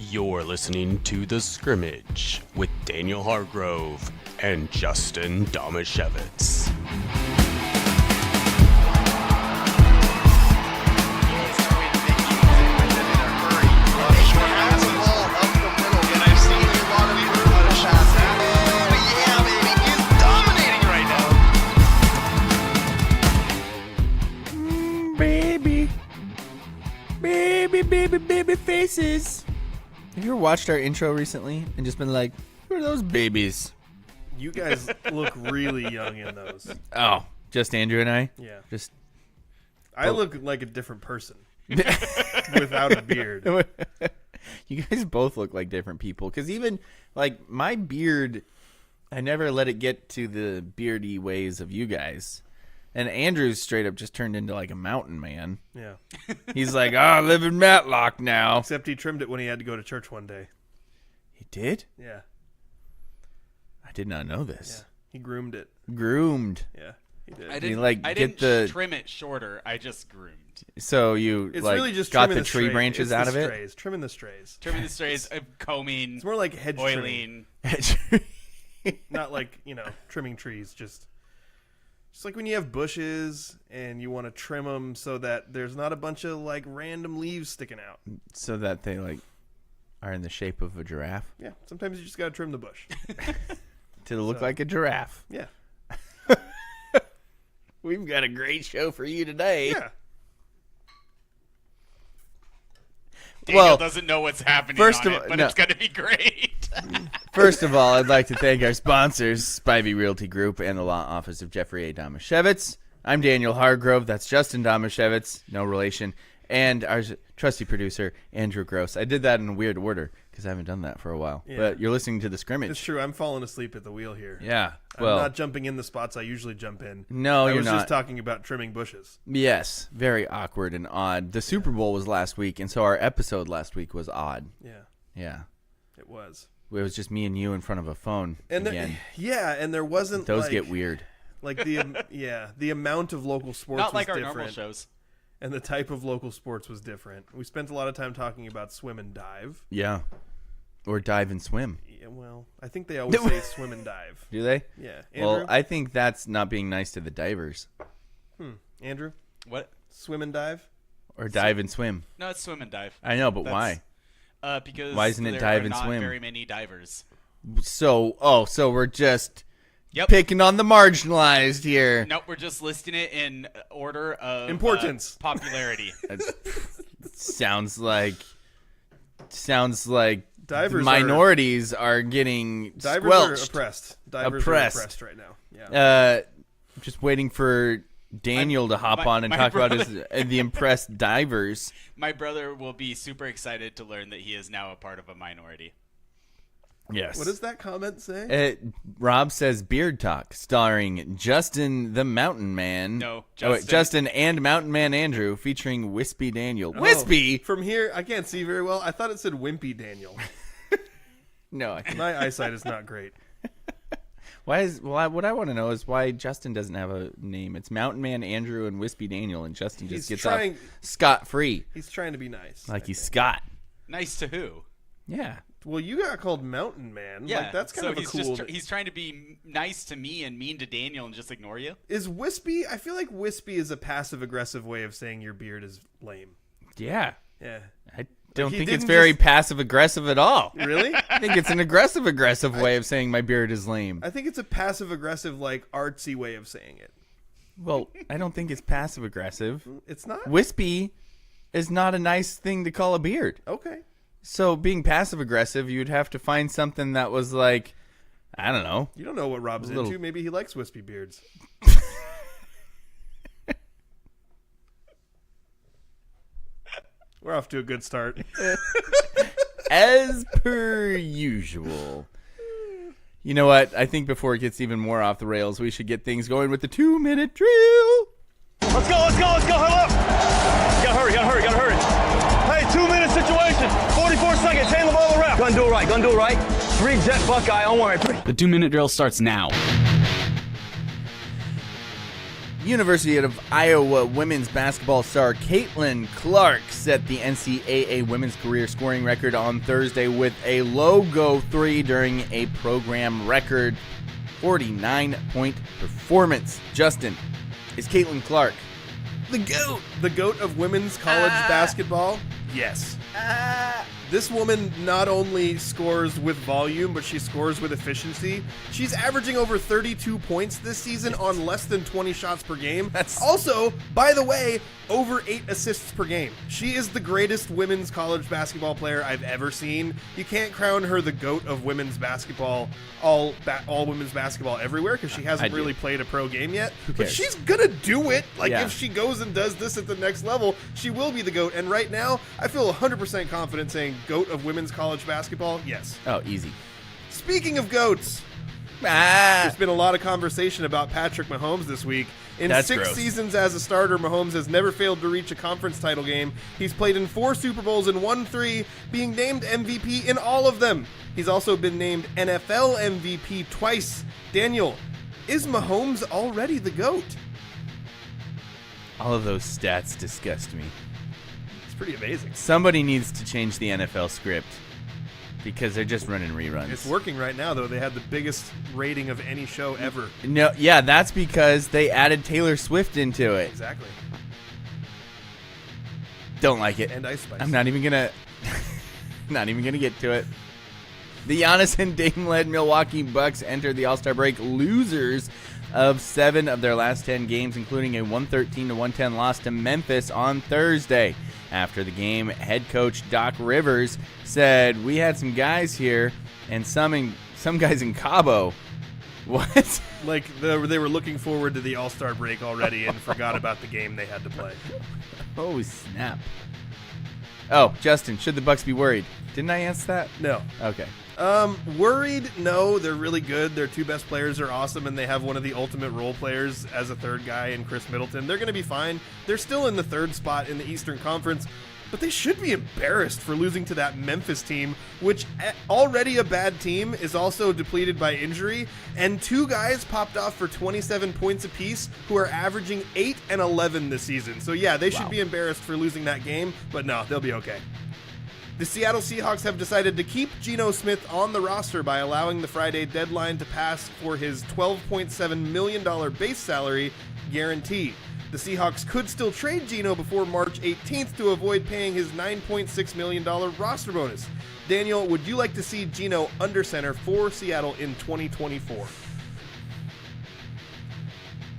You're listening to The Scrimmage with Daniel Hargrove and Justin Domashevitz. Baby faces. Have you ever watched our intro recently and just been like, who are those babies? You guys look really young in those. Oh, just Andrew and I? Yeah. I look like a different person without a beard. You guys both look like different people. Because even, like, my beard, I never let it get to the beardy ways of you guys. And Andrew's straight up just turned into like a mountain man. Yeah. He's like, I live in Matlock now. Except he trimmed it when he had to go to church one day. He did? Yeah. I did not know this. Yeah. He groomed it. Groomed. Yeah, he did. I didn't trim it shorter. I just groomed. So you it's like really just got the tree branches out of it? Trimming the strays. Trimming the strays, combing. It's more like hedge oiling. Not like, trimming trees. Just like when you have bushes and you want to trim them so that there's not a bunch of like random leaves sticking out. So that they like are in the shape of a giraffe? Yeah, sometimes you just got to trim the bush. To look like a giraffe. Yeah. We've got a great show for you today. Yeah. Daniel doesn't know what's happening but it's going to be great. First of all, I'd like to thank our sponsors, Spivey Realty Group and the Law Office of Jeffrey A. Domashevitz. I'm Daniel Hargrove. That's Justin Domashevitz, no relation. And our trusty producer, Andrew Gross. I did that in a weird order because I haven't done that for a while. Yeah. But you're listening to The Scrimmage. It's true. I'm falling asleep at the wheel here. Yeah. Well, I'm not jumping in the spots I usually jump in. No, you're not. I was just talking about trimming bushes. Yes. Very awkward and odd. The Super Bowl was last week, and so our episode last week was odd. Yeah. Yeah. It was. It was just me and you in front of a phone and again. And there wasn't Those get weird. Like the amount of local sports not like was our different. normal shows. And the type of local sports was different. We spent a lot of time talking about swim and dive. Yeah. Or dive and swim. Yeah, well, I think they always say swim and dive. Do they? Yeah. Andrew? Well, I think that's not being nice to the divers. Andrew? What? Swim and dive? Or dive and swim. No, it's swim and dive. I know, but why? Because why isn't it dive and swim? There are not very many divers. So we're just picking on the marginalized here. Nope, we're just listing it in order of importance, popularity. Sounds like divers minorities are getting divers squelched. Are oppressed. Divers are oppressed right now. Yeah. Just waiting for Daniel to hop on and talk about the impressed divers. My brother will be super excited to learn that he is now a part of a minority. Yes. What does that comment say? Rob says Beard Talk, starring Justin the Mountain Man. No, Justin. Justin and Mountain Man Andrew, featuring Wispy Daniel. Wispy! From here, I can't see very well. I thought it said Wimpy Daniel. No. My eyesight is not great. What I want to know is why Justin doesn't have a name. It's Mountain Man Andrew and Wispy Daniel, and Justin just gets off scot-free. He's trying to be nice. Like he's Scott. Nice to who? Yeah. Well, you got called Mountain Man. Yeah, like, that's kind of a cool. He's trying to be nice to me and mean to Daniel and just ignore you. Is Wispy? I feel like Wispy is a passive-aggressive way of saying your beard is lame. Yeah. Yeah. I don't think it's very passive-aggressive at all. Really? I think it's an aggressive way of saying my beard is lame. I think it's a passive-aggressive, like, artsy way of saying it. Well, I don't think it's passive-aggressive. It's not? Wispy is not a nice thing to call a beard. Okay. So being passive-aggressive, you'd have to find something that was like, I don't know. You don't know what Rob's into. Maybe he likes wispy beards. We're off to a good start. As per usual. You know what? I think before it gets even more off the rails, we should get things going with the 2-minute drill. Let's go. Huddle up. Gotta hurry. Hey, 2-minute situation. 44 seconds. Hand the ball to the ref. Gonna do it right. 3 jet Buckeye on 1. The 2-minute drill starts now. University of Iowa women's basketball star Caitlin Clark set the NCAA women's career scoring record on Thursday with a logo 3 during a program record 49-point performance. Justin, is Caitlin Clark the GOAT? The GOAT of women's college basketball? Yes. This woman not only scores with volume, but she scores with efficiency. She's averaging over 32 points this season on less than 20 shots per game. Also, by the way, over 8 assists per game. She is the greatest women's college basketball player I've ever seen. You can't crown her the GOAT of women's basketball, all women's basketball everywhere, because she hasn't really played a pro game yet. But she's gonna do it. If she goes and does this at the next level, she will be the GOAT. And right now, I feel 100% confident saying GOAT of women's college basketball, yes. Oh, easy. Speaking of GOATs, there's been a lot of conversation about Patrick Mahomes this week. In 6 seasons as a starter, Mahomes has never failed to reach a conference title game. He's played in 4 Super Bowls and won 3, being named MVP in all of them. He's also been named NFL MVP twice. Daniel, is Mahomes already the GOAT? All of those stats disgust me. It's pretty amazing. Somebody needs to change the NFL script because they're just running reruns. It's working right now, though. They had the biggest rating of any show ever. No, yeah, that's because they added Taylor Swift into it. Exactly. Don't like it. And Ice Spice. I'm not even gonna get to it. The Giannis and Dame-led Milwaukee Bucks entered the All-Star break losers of 7 of their last 10 games, including a 113-110 loss to Memphis on Thursday. After the game, head coach Doc Rivers said, "We had some guys here and some guys in Cabo." What? Like they were looking forward to the All-Star break already and forgot about the game they had to play. Oh, snap. Oh, Justin, should the Bucks be worried? Didn't I answer that? No. Okay. Worried? No, they're really good. Their 2 best players are awesome, and they have one of the ultimate role players as a 3rd guy in Chris Middleton. They're going to be fine. They're still in the 3rd spot in the Eastern Conference, but they should be embarrassed for losing to that Memphis team, which already a bad team is also depleted by injury, and 2 guys popped off for 27 points apiece who are averaging 8 and 11 this season. So yeah, they should be embarrassed for losing that game, but no, they'll be okay. The Seattle Seahawks have decided to keep Geno Smith on the roster by allowing the Friday deadline to pass for his $12.7 million base salary guarantee. The Seahawks could still trade Geno before March 18th to avoid paying his $9.6 million roster bonus. Daniel, would you like to see Geno under center for Seattle in 2024?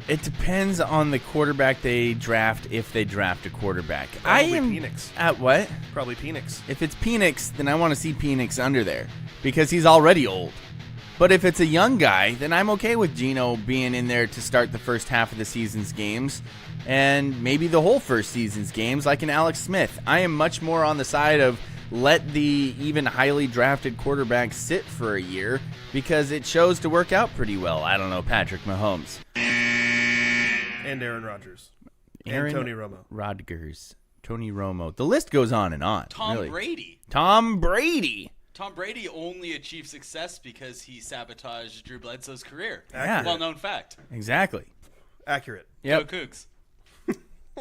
It depends on the quarterback they draft, if they draft a quarterback. Probably Penix. At what? Probably Penix. If it's Penix, then I want to see Penix under there because he's already old. But if it's a young guy, then I'm okay with Geno being in there to start the first half of the season's games and maybe the whole first season's games like an Alex Smith. I am much more on the side of let the even highly drafted quarterback sit for a year because it shows to work out pretty well. I don't know, Patrick Mahomes. And Aaron Rodgers. Aaron and Tony Romo. Rodgers. Tony Romo. The list goes on and on. Tom really. Brady. Tom Brady. Tom Brady only achieved success because he sabotaged Drew Bledsoe's career. Yeah. Well-known fact. Exactly. Accurate. Yep. Go Cougs.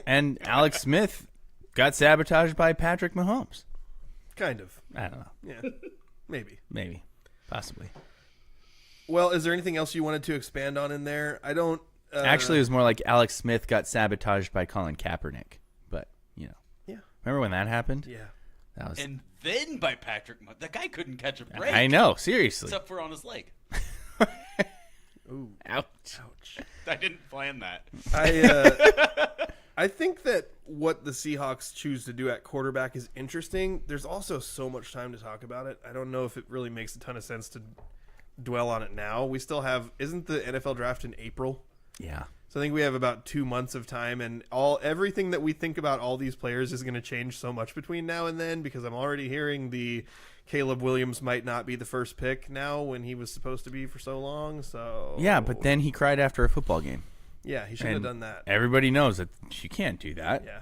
And Alex Smith got sabotaged by Patrick Mahomes. Kind of. I don't know. Yeah. Maybe. Maybe. Possibly. Well, is there anything else you wanted to expand on in there? I don't... Actually, it was more like Alex Smith got sabotaged by Colin Kaepernick. But, you know. Yeah. Remember when that happened? Yeah. That was... And then by Patrick Mahomes. That guy couldn't catch a break. I know. Seriously. Except for on his leg. Ooh. Ouch. Ouch. I didn't plan that. I think that what the Seahawks choose to do at quarterback is interesting. There's also so much time to talk about it. I don't know if it really makes a ton of sense to dwell on it now. We still have... Isn't the NFL draft in April? Yeah. So I think we have about 2 months of time, and everything that we think about all these players is going to change so much between now and then, because I'm already hearing the Caleb Williams might not be the first pick now when he was supposed to be for so long. So Yeah, but then he cried after a football game. Yeah, he shouldn't have done that. Everybody knows that you can't do that. Yeah.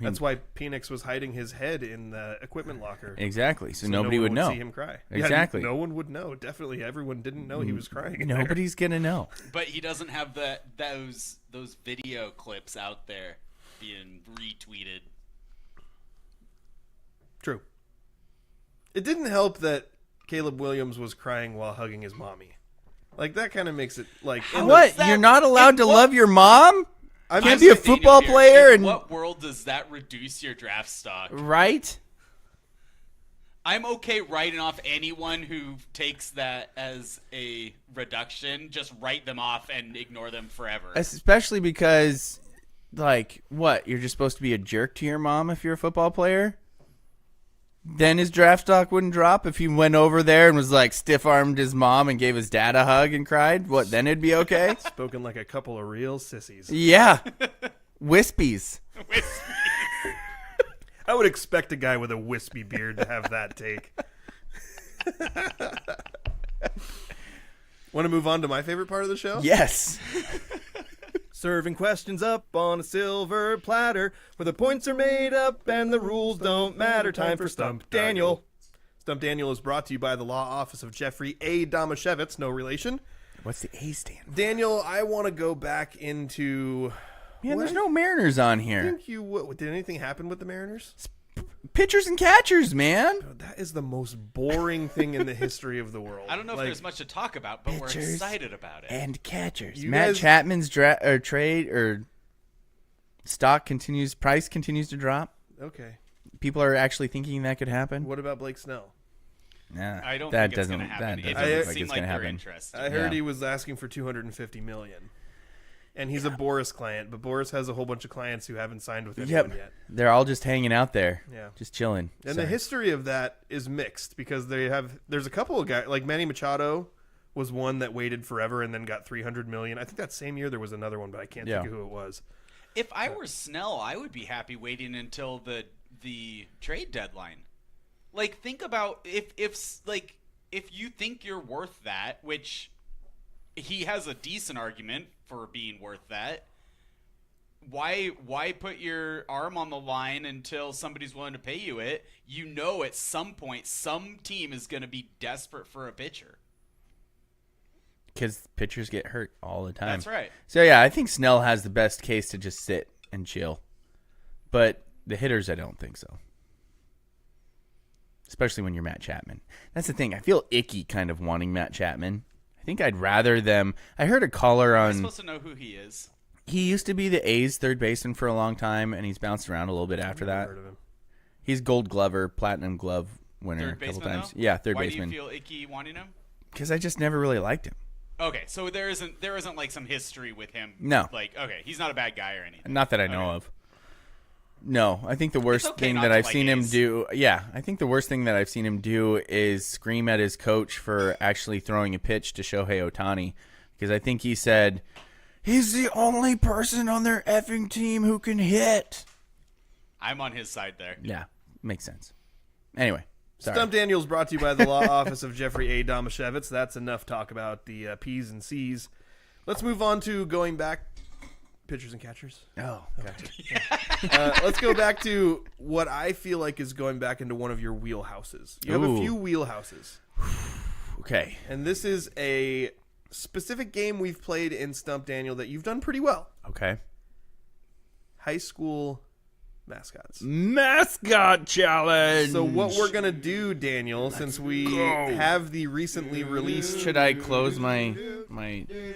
That's why Penix was hiding his head in the equipment locker. Exactly. So no nobody one would know. See him cry. Exactly. Yeah, no one would know. Definitely, everyone didn't know he was crying. in there. Nobody's gonna know. But he doesn't have those video clips out there being retweeted. True. It didn't help that Caleb Williams was crying while hugging his mommy. Like, that kind of makes it like What? You're not allowed to love your mom? I'm Can't just- be a football player In and what world does that reduce your draft stock? right? I'm okay writing off anyone who takes that as a reduction. Just write them off and ignore them forever. Especially because, like, what? You're just supposed to be a jerk to your mom if you're a football player? Then his draft stock wouldn't drop if he went over there and was like stiff-armed his mom and gave his dad a hug and cried? What, then it'd be okay? Spoken like a couple of real sissies. Yeah. Wispies. I would expect a guy with a wispy beard to have that take. Want to move on to my favorite part of the show? Yes. Serving questions up on a silver platter where the points are made up and the rules don't matter. Time for Stump Daniel. Stump Daniel is brought to you by the law office of Jeffrey A. Damashevitz, no relation. What's the A stand for? Daniel, I want to go back into... Man, there's no Mariners on I here. think did anything happen with the Mariners? Pitchers and catchers, man. That is the most boring thing in the history of the world. I don't know if there's much to talk about, but we're Pitchers excited about it. And catchers. You Matt guys- Chapman's trade or stock price continues to drop. Okay. People are actually thinking that could happen. What about Blake Snell? Nah, I don't that think it's doesn't. going to happen. That It doesn't doesn't look like seem it's like gonna they're happen. interested. I heard Yeah. he was asking for $250 million. And he's a Boris client, but Boris has a whole bunch of clients who haven't signed with anyone yet. They're all just hanging out there. Yeah. Just chilling. And the history of that is mixed because there's a couple of guys, like Manny Machado was one that waited forever and then got $300 million. I think that same year there was another one, but I can't think of who it was. If I were Snell, I would be happy waiting until the trade deadline. Like, think about if you think you're worth that, which he has a decent argument for being worth that. Why put your arm on the line until somebody's willing to pay you it? You know, at some point, some team is going to be desperate for a pitcher. Because pitchers get hurt all the time. That's right. So, yeah, I think Snell has the best case to just sit and chill. But the hitters, I don't think so. Especially when you're Matt Chapman. That's the thing. I feel icky kind of wanting Matt Chapman. I think I'd rather them. I heard a caller on. I'm supposed to know who he is. He used to be the A's third baseman for a long time, and he's bounced around a little bit after that. Heard of him. He's Gold Glover, Platinum Glove winner Third a couple baseman, times. though? Yeah, third Why baseman. do you feel icky wanting him? Because I just never really liked him. Okay, so there isn't like some history with him. No. Like, okay, he's not a bad guy or anything. Not that I know of. No, I think the worst okay thing not that to I've like seen him A's. do. Yeah, I think the worst thing that I've seen him do is scream at his coach for actually throwing a pitch to Shohei Ohtani, because I think he said he's the only person on their effing team who can hit. I'm on his side there. Yeah, makes sense. Anyway, sorry. Stump Daniels brought to you by the law office of Jeffrey A. Damashevitz. That's enough talk about the P's and C's. Let's move on to going back. Pitchers and catchers. Oh, gotcha. Let's go back to what I feel like is going back into one of your wheelhouses. You have a Ooh. few wheelhouses. Okay. And this is a specific game we've played in Stump Daniel that you've done pretty well. Okay. High school mascots. Mascot challenge. So what we're going to do, Daniel, since we have the recently released... Should I close my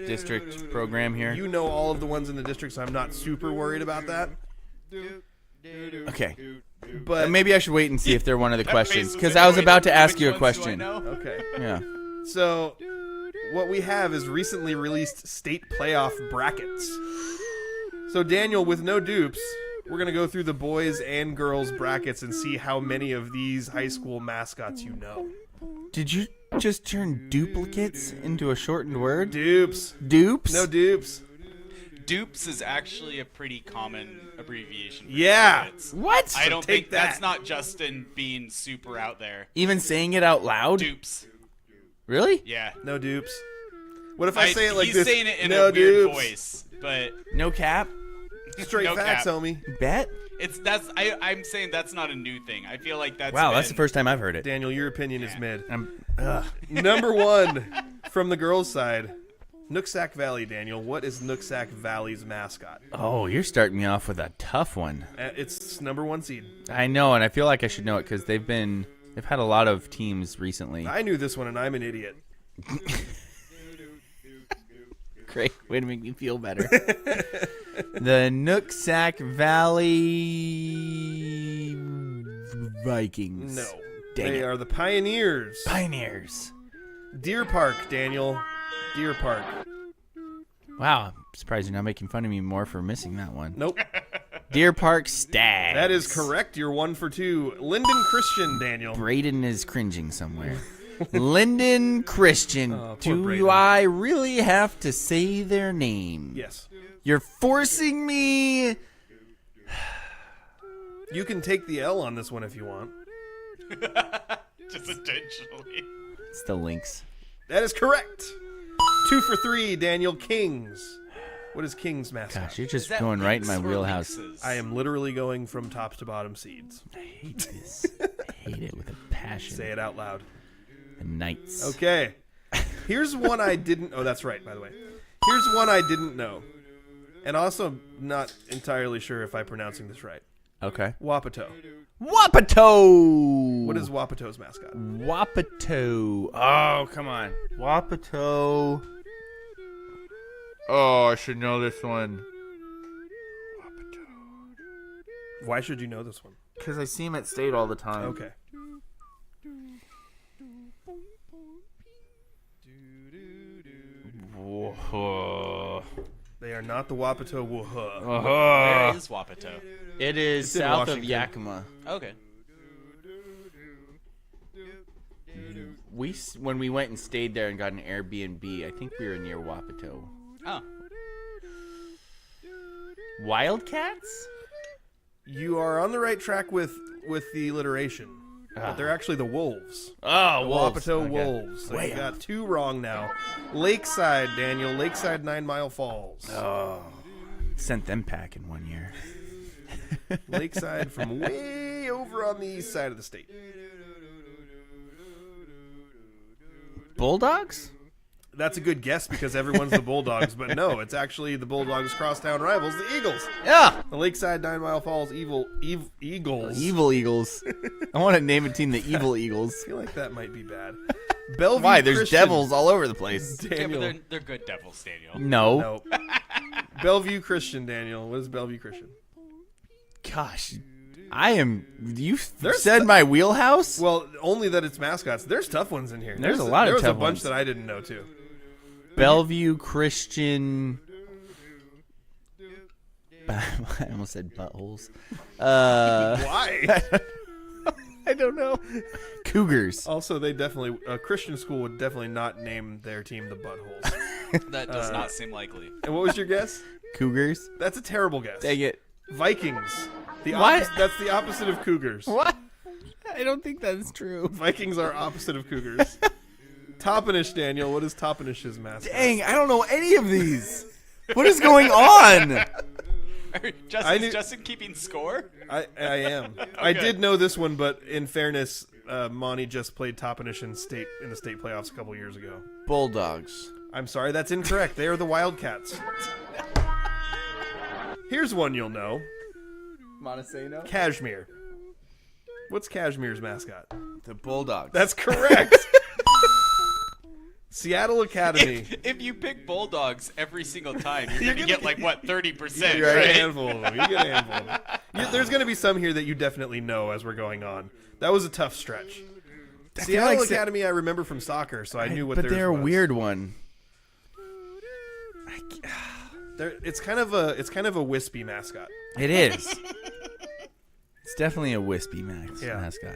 district program here? You know all of the ones in the district, so I'm not super worried about that. Okay. But Maybe I should wait and see if they're one of the questions, face because was I was like, about to ask which you a ones question. do I know? okay. Yeah. So what we have is recently released state playoff brackets. So Daniel, with no dupes, we're going to go through the boys and girls brackets and see how many of these high school mascots you know. Did you just turn duplicates into a shortened word? Dupes. Dupes? No dupes. Dupes is actually a pretty common abbreviation. For Yeah. kids. What? I don't take think that's that. not Justin being super out there. Even saying it out loud? Dupes. Really? Yeah. No dupes. What if I say it like he's this? saying it in no a weird dupes. voice, but No cap? Straight No facts, cap. homie. Bet? I'm saying that's not a new thing. I feel like that's Wow, that's the first time I've heard it. Daniel, your opinion is mid. Ugh. Number 1 from the girls' side, Nooksack Valley. Daniel, what is Nooksack Valley's mascot? Oh, you're starting me off with a tough one. It's number 1 seed. I know, and I feel like I should know it because they've had a lot of teams recently. I knew this one, and I'm an idiot. Great way to make me feel better. The Nooksack Valley Vikings. No. Dang They it. are the Pioneers. Pioneers. Deer Park, Daniel. Deer Park. Wow, I'm surprised you're not making fun of me more for missing that one. Nope. Deer Park Stags. That is correct. You're 1 for 2. Linden Christian, Daniel. Braden is cringing somewhere. Linden Christian. Oh, poor Do Braden. I really have to say their name? Yes. You're forcing me. You can take the L on this one if you want. just intentionally. It's the Lynx. That is correct. 2 for 3, Daniel. Kings. What is Kings' mascot? Gosh, you're just Is that going right in my lynx or wheelhouse. lynxes? I am literally going from top to bottom seeds. I hate this. I hate it with a passion. Say it out loud. The Knights. Okay. Here's one I didn't... Oh, that's right, by the way. Here's one I didn't know. And also not entirely sure if I'm pronouncing this right. Okay. Wapato. Wapato. What is Wapato's mascot? Wapato? Oh, come on. Wapato. Oh, I should know this one. Why should you know this one? Because I see him at state all the time. Okay. Whoa. They are not the Wapato Woohoo. Where is Wapato? It is It's in south of Washington. Yakima. Okay. When we went and stayed there and got an Airbnb, I think we were near Wapato. Oh. Wildcats? You are on the right track with the alliteration. Ah. But they're actually the Wolves. Oh, The wolves. Wapato Okay. Wolves. So Way you got off. 2 wrong now. Lakeside, Daniel. Lakeside 9 Mile Falls. Oh, sent them packing one year. Lakeside from way over on the east side of the state. Bulldogs? That's a good guess because everyone's the Bulldogs, but no, it's actually the Bulldogs' crosstown rivals, the Eagles. Yeah. The Lakeside 9 Mile Falls Eagles. Evil Eagles. I want to name a team the Evil Eagles. I feel like that might be bad. Bellevue Why? There's Christian. devils all over the place. Yeah, Daniel. but they're good devils, Daniel. No. No. Bellevue Christian, Daniel. What is Bellevue Christian? Gosh. I am. You There's said my wheelhouse? Well, only that it's mascots. There's tough ones in here. There's a lot of There was a tough bunch ones. that I didn't know, too. Bellevue Christian. I almost said buttholes. Why? I don't know. Cougars. Also, they definitely... A Christian school would definitely not name their team the Buttholes. That does not seem likely. And what was your guess? Cougars. That's a terrible guess. Dang it. Vikings. What? That's the opposite of Cougars. What? I don't think that is true. Vikings are opposite of Cougars. Toppenish, Daniel. What is Toppenish's mascot? Dang, I don't know any of these. What is going on? Is Justin keeping score? I am. I did know this one, but in fairness, Monty just played Toppenish in the state playoffs a couple years ago. Bulldogs. I'm sorry, that's incorrect. They are the Wildcats. Here's one you'll know. Montesano? Cashmere. What's Cashmere's mascot? The Bulldogs. That's correct. Seattle Academy. If you pick Bulldogs every single time, you're gonna gonna get like what 30%, You get a right? handful of them. You get a handful of them. There's going to be some here that you definitely know as we're going on. That was a tough stretch. Seattle Academy, I remember from soccer, so I knew what. But they're a was. weird one. It's kind of a wispy mascot. It is. It's definitely a wispy Yeah. mascot.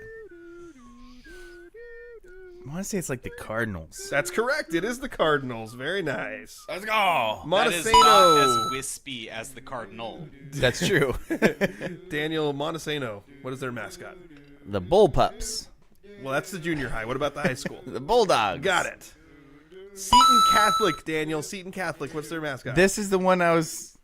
I want to say it's like the Cardinals. That's correct. It is the Cardinals. Very nice. Let's go. That is not Montesano. as wispy as the Cardinal. That's true. Daniel Montesano. What is their mascot? The Bullpups. Well, that's the junior high. What about the high school? The Bulldogs. Got it. Seton Catholic, Daniel. Seton Catholic. What's their mascot? This is the one I was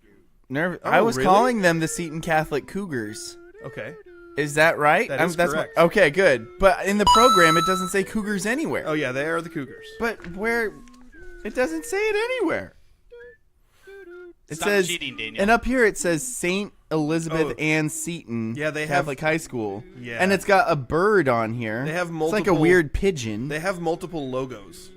I was really? calling them the Seton Catholic Cougars. Okay. Is that right? That is correct. Okay, good. But in the program, it doesn't say Cougars anywhere. Oh, yeah, they are the Cougars. But where? It doesn't say it anywhere. It Stop says, cheating, Daniel. and up here it says St. Elizabeth Oh. Ann Seton Yeah, they Catholic High School. Yeah. And it's got a bird on here. They have It's like a multiple- weird pigeon. They have multiple logos.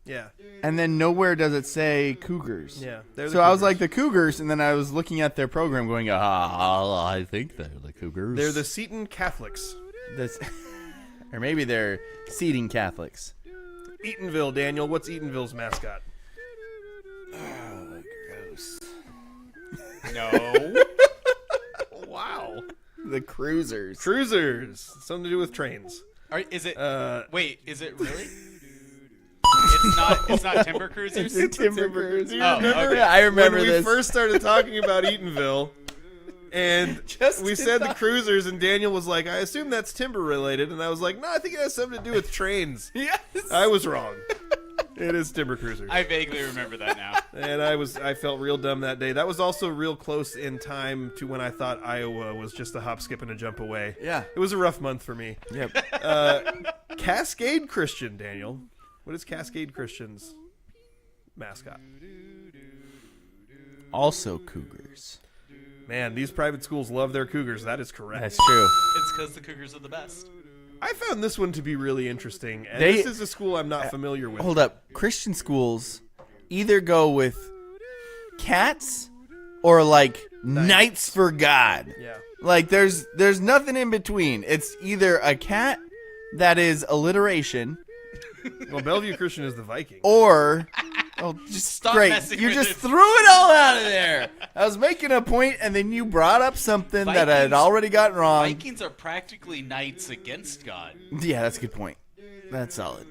Yeah. And then nowhere does it say Cougars. Yeah. They're the So I was Cougars. like, the Cougars, and then I was looking at their program going, I think they're the Cougars. They're the Seton Catholics. This, or maybe they're Seating Catholics. Eatonville, Daniel. What's Eatonville's mascot? Gross. No. Wow. The Cruisers. Cruisers. Something to do with trains. Is it? Uh, Wait, is it really? It's not Timber Cruisers. It's a Timber Cruiser. Oh, okay. I remember when we this. first started talking about Eatonville, and Justin we said the thought- Cruisers, and Daniel was like, I assume that's timber related, and I was like, no, I think it has something to do with trains. Yes. I was wrong. It is Timber Cruisers. I vaguely remember that now. And I felt real dumb that day. That was also real close in time to when I thought Iowa was just a hop, skip, and a jump away. Yeah. It was a rough month for me. Yep. Cascade Christian, Daniel. What is Cascade Christian's mascot? Also Cougars. Man, these private schools love their Cougars. That is correct. That's true. It's because the Cougars are the best. I found this one to be really interesting. And They- this is a school I'm not familiar with. Hold up. Christian schools either go with cats or like Knights for God. Yeah. Like there's nothing in between. It's either a cat that is alliteration Well, Bellevue Christian is the Viking. or just Stop great. messing You with just it. threw it all out of there. I was making a point and then you brought up something that I had Vikings- already gotten wrong. Vikings are practically knights against God. Yeah, that's a good point. That's solid.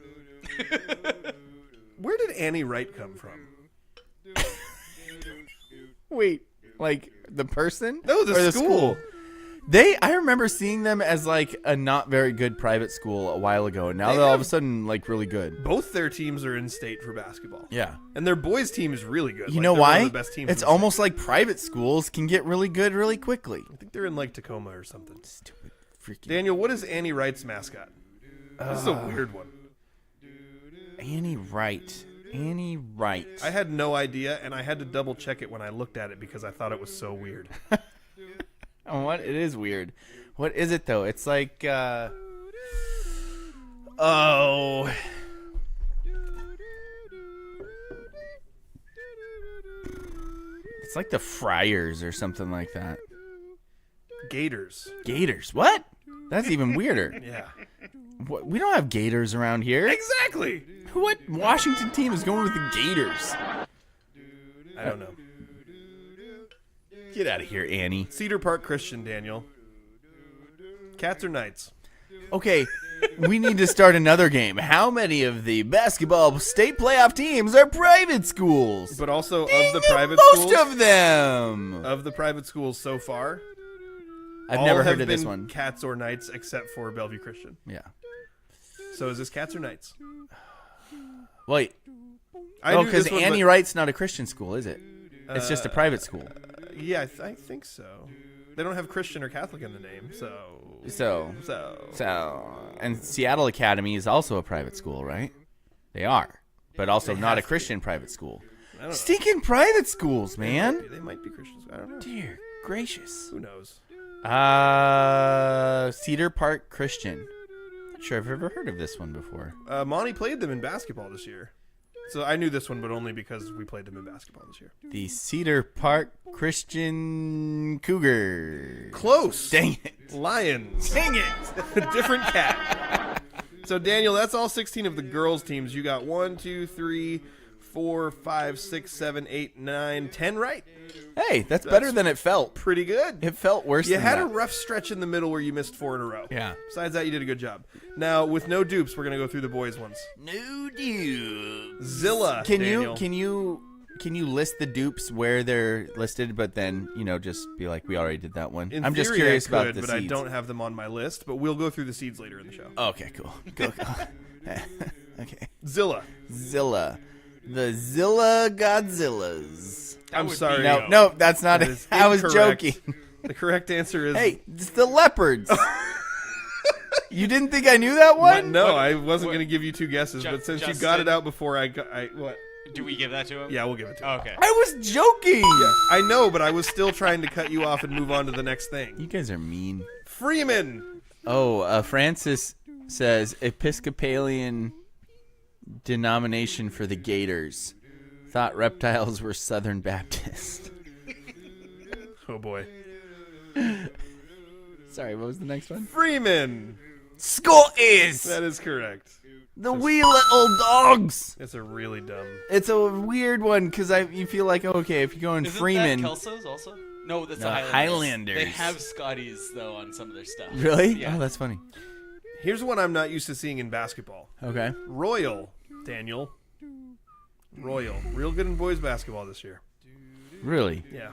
Where did Annie Wright come from? Wait, like the person? No, the Or school. I remember seeing them as like a not very good private school a while ago, and now They they're all of have- a sudden like really good. Both their teams are in state for basketball. Yeah. And their boys' team is really good. You Like, know they're one why? of the best teams It's in the almost like private schools can get really good really quickly. state. I think they're in like Tacoma or something. Stupid freaking Daniel, what is Annie Wright's mascot? This is a weird one. Annie Wright. Annie Wright. I had no idea, and I had to double check it when I looked at it because I thought it was so weird. Oh, what? It is weird. What is it though? It's like oh. It's like the Friars or something like that. Gators. Gators. What? That's even weirder. Yeah. What? We don't have Gators around here. Exactly. What Washington team is going with the Gators? I don't know. Get out of here, Annie. Cedar Park Christian, Daniel. Cats or Knights? Okay, we need to start another game. How many of the basketball state playoff teams are private schools? But also of Dang the it, private most schools. of them. Of the private schools so far, I've all never have heard of this been one. Cats or Knights except for Bellevue Christian. Yeah. So is this Cats or Knights? Wait. I Oh, knew because this one, Annie but- Wright's not a Christian school, is it? It's just a private school. Yeah, I think so. They don't have Christian or Catholic in the name, so. So, and Seattle Academy is also a private school, right? They are, but also They not a have to Christian private school. I don't know. Stinking private schools, man. They might be Christians. I don't know. Dear gracious. Who knows? Cedar Park Christian. Not sure I've ever heard of this one before. Monty played them in basketball this year. So I knew this one, but only because we played them in basketball this year. The Cedar Park Christian Cougar. Close. Dang it. Lions. Dang it. Different cat. So, Daniel, that's all 16 of the girls' teams. You got 1, 2, 3, 4, 5, 6, 7, 8, 9, 10 right. Hey, that's better than it felt. Pretty good. It felt worse You than had that. a rough stretch in the middle where you missed 4 in a row. Yeah. Besides that, you did a good job. Now, with no dupes, we're going to go through the boys' ones. No dude. Zilla. Can Daniel. you list the dupes where they're listed, but then just be like, we already did that one. In I'm just theory, curious I could, about the but seeds. I don't have them on my list. But we'll go through the seeds later in the show. Okay, cool. Go. Okay. Zilla. Zilla. The Zilla Godzillas. I'm sorry. No, that's not That it. is I was incorrect. joking. The correct answer is... Hey, it's the leopards. You didn't think I knew that one? No, I wasn't going to give you two guesses, but since you got it Justin- out before what? Do we give that to him? Yeah, we'll give it to him. Okay. I was joking. Yeah, I know, but I was still trying to cut you off and move on to the next thing. You guys are mean. Freeman. Oh, Francis says Episcopalian denomination for the Gators. Thought reptiles were Southern Baptist. Oh, boy. Sorry, what was the next one? Freeman. Scotties! That is correct. The wee little dogs! It's a really dumb... It's a weird one because you feel like, okay, if you go in Isn't Freeman... that Kelso's also? No, that's No, the Highlanders. Highlanders. They have Scotties, though, on some of their stuff. Really? Yeah. Oh, that's funny. Here's one I'm not used to seeing in basketball. Okay. Royal, Daniel. Royal. Real good in boys basketball this year. Really? Yeah,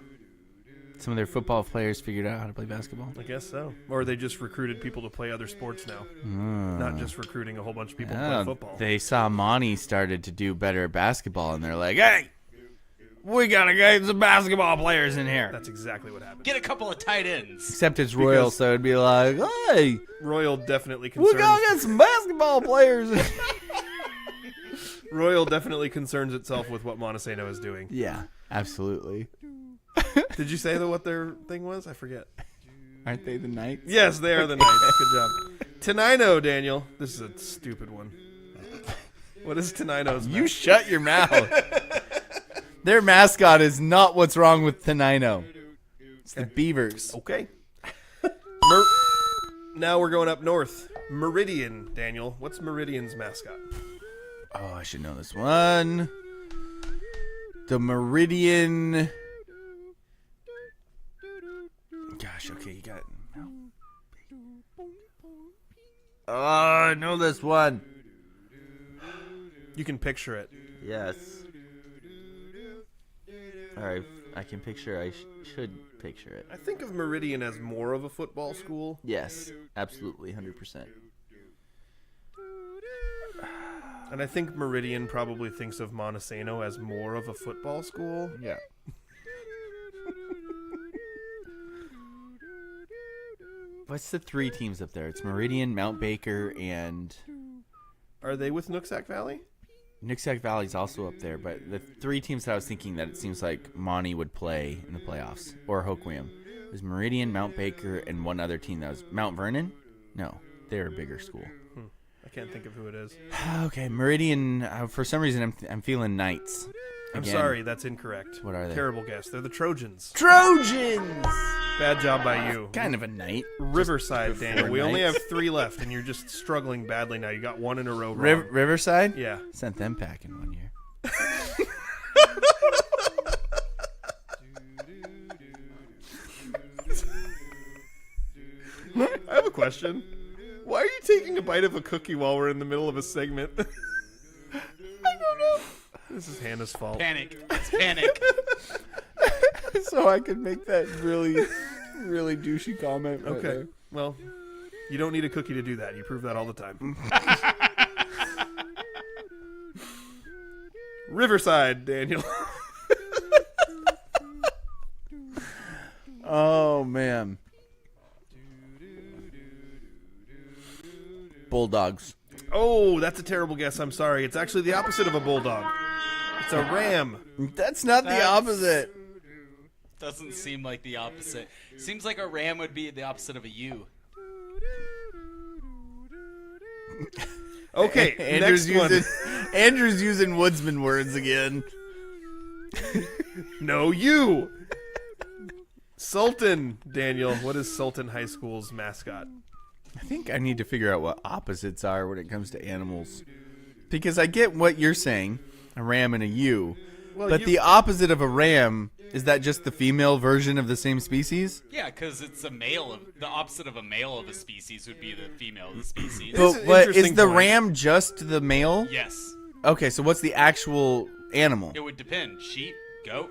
Some of their football players figured out how to play basketball? I guess so. Or they just recruited people to play other sports now. Not just recruiting a whole bunch of people to play football. They saw Monty started to do better at basketball, and they're like, hey, we got to get some basketball players in here. That's exactly what happened. Get a couple of tight ends. Except it's Royal, Because- so it'd be like, hey, Royal definitely we got to concerns... get some basketball players in Royal definitely concerns itself with what Montesano is doing. Yeah, absolutely. Did you say what their thing was? I forget. Aren't they the Knights? Yes, they are the Knights. Good job. Tenino, Daniel. This is a stupid one. What is Tenino's You shut your mouth. Their mascot is not what's wrong with Tenino. It's the Beavers. Okay. Now we're going up north. Meridian, Daniel. What's Meridian's mascot? Oh, I should know this one. The Meridian. Gosh, okay, you got it. Oh, I know this one. You can picture it. Yes. All right, I can picture. I should picture it. I think of Meridian as more of a football school. Yes, absolutely, 100%. And I think Meridian probably thinks of Montesano as more of a football school. Yeah. What's the three teams up there? It's Meridian, Mount Baker, and Are they with Nooksack Valley? Nooksack Valley's also up there. But the three teams that I was thinking that it seems like Monty would play in the playoffs, or Hoquiam, was Meridian, Mount Baker, and one other team that was Mount Vernon. No, they're a bigger school. I can't think of who it is. Okay, Meridian. For some reason, I'm feeling Knights. I'm Again. sorry, that's incorrect. What are they? Terrible guess. They're the Trojans. Trojans. Bad job by you. Kind of a knight. Riverside, Daniel. We only Knights. have 3 left, and you're just struggling badly now. You got one in a row wrong. Riverside. Yeah. Sent them packing one year. I have a question. Why are you taking a bite of a cookie while we're in the middle of a segment? I don't know. This is Hannah's fault. Panic. It's panic. So I could make that really, really douchey comment. right Okay. there. Well, you don't need a cookie to do that. You prove that all the time. Riverside, Daniel. Oh man. Bulldogs. Oh, that's a terrible guess. I'm sorry. It's actually the opposite of a bulldog. It's a ram. That's not the opposite. Doesn't seem like the opposite. Seems like a ram would be the opposite of a U. Okay, Andrew's next one. Andrew's using woodsman words again. No, you. Sultan, Daniel. What is Sultan High School's mascot? I think I need to figure out what opposites are when it comes to animals. Because I get what you're saying, a ram and a ewe. Well, But you- the opposite of a ram, is that just the female version of the same species? Yeah, because it's a male. The opposite of a male of a species would be the female of the species. This is But an what, interesting is the point. ram just the male? Yes. Okay, so what's the actual animal? It would depend. Sheep, goat,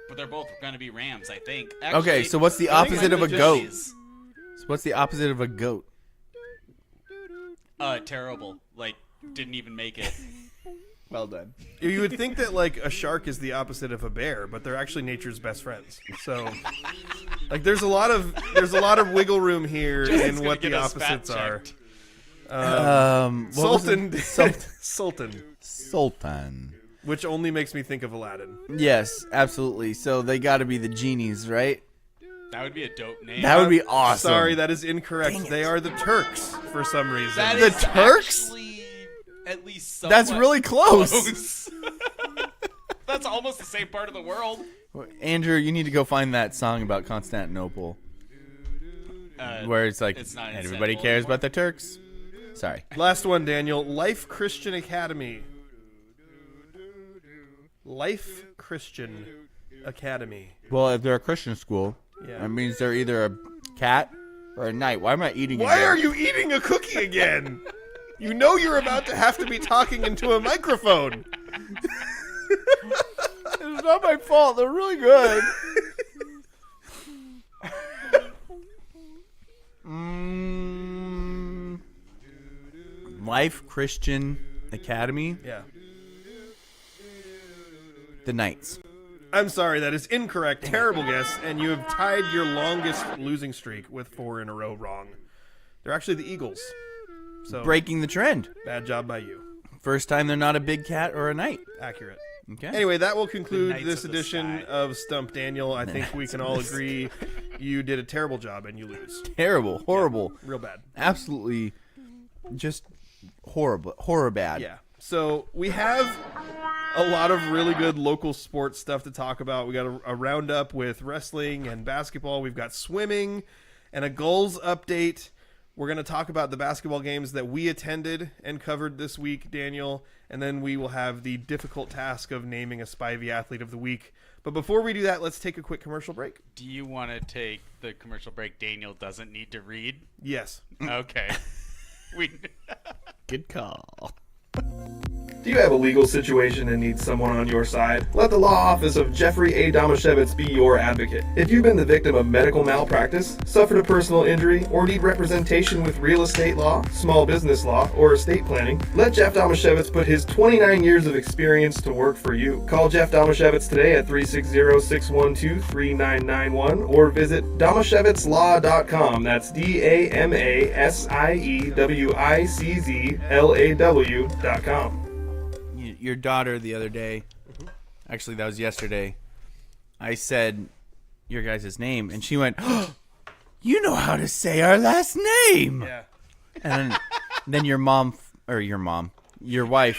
but they're both going to be rams, I think. Okay, so what's the I think opposite of a mine goat? is, So what's the opposite of a goat? Terrible. Like, didn't even make it. Well done. You would think that like a shark is the opposite of a bear, but they're actually nature's best friends. So, like, there's a lot of wiggle room here in what the opposites are. Sultan. Which only makes me think of Aladdin. Yes, absolutely. So they got to be the genies, right? That would be a dope name. That would be awesome. Sorry, that is incorrect. They are the Turks for some reason. That The is Turks? actually at least That's somewhat really close. That's almost the same part of the world. Andrew, you need to go find that song about Constantinople. Where it's like, it's not in everybody Istanbul cares anymore. about the Turks. Sorry. Last one, Daniel. Life Christian Academy. Life Christian Academy. Well, if they're a Christian school, Yeah. that means they're either a cat or a knight. Why am I eating Why again? are you eating a cookie again? You know you're about to have to be talking into a microphone. It's not my fault. They're really good. Life Christian Academy. Yeah. The Knights. I'm sorry, that is incorrect. Terrible guess, and you have tied your longest losing streak with 4 in a row wrong. They're actually the Eagles. So Breaking the trend. bad job by you. First time they're not a big cat or a knight. Accurate. Okay. Anyway, that will The conclude Knights this of the edition Sky. of Stump Daniel. I think we can all agree you did a terrible job and you lose. Terrible. Horrible. Real bad. Absolutely just horrible. Horror bad. Yeah. So we have a lot of really good local sports stuff to talk about. We got a roundup with wrestling and basketball. We've got swimming and a goals update. We're going to talk about the basketball games that we attended and covered this week, Daniel, and then we will have the difficult task of naming a Spivey Athlete of the Week. But before we do that, let's take a quick commercial break. Do you want to take the commercial break Daniel doesn't need to read? Yes. Okay. we Good call. Do you have a legal situation and need someone on your side? Let the law office of Jeffrey A. Damashevitz be your advocate. If you've been the victim of medical malpractice, suffered a personal injury, or need representation with real estate law, small business law, or estate planning, let Jeff Damashevitz put his 29 years of experience to work for you. Call Jeff Damashevitz today at 360-612-3991 or visit damashevitzlaw.com. That's DAMASIEWICZLAW.com. Your daughter the other day, actually that was yesterday, I said your guys' name, and she went, oh, you know how to say our last name. Yeah. And then your wife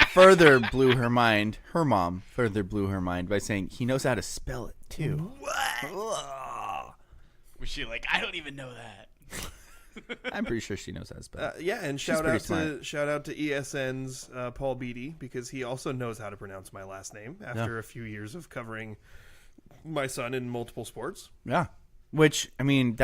further blew her mind. Her mom further blew her mind by saying he knows how to spell it too. was she like, I don't even know that. I'm pretty sure she knows how to spell it. Yeah, and She's shout pretty out smart. to ESN's Paul Beatty, because he also knows how to pronounce my last name after a few years of covering my son in multiple sports. Yeah. Which, I mean,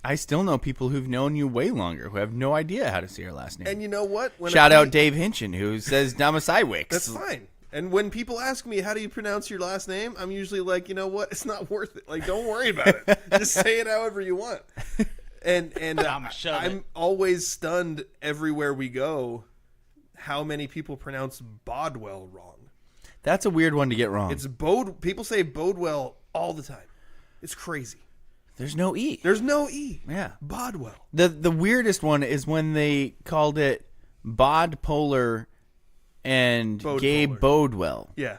I still know people who've known you way longer who have no idea how to say your last name. And you know what? Shout out Dave Hinchin, who says Damasaiwix. That's fine. And when people ask me, how do you pronounce your last name? I'm usually like, you know what? It's not worth it. Like, don't worry about it. Just say it however you want. And I'm always stunned everywhere we go how many people pronounce Bodwell wrong. That's a weird one to get wrong. It's people say Bodwell all the time. It's crazy. There's no E. There's no E. Yeah. Bodwell. The weirdest one is when they called it Bod Polar and Bode Gabe Polar. Bodewell. Yeah.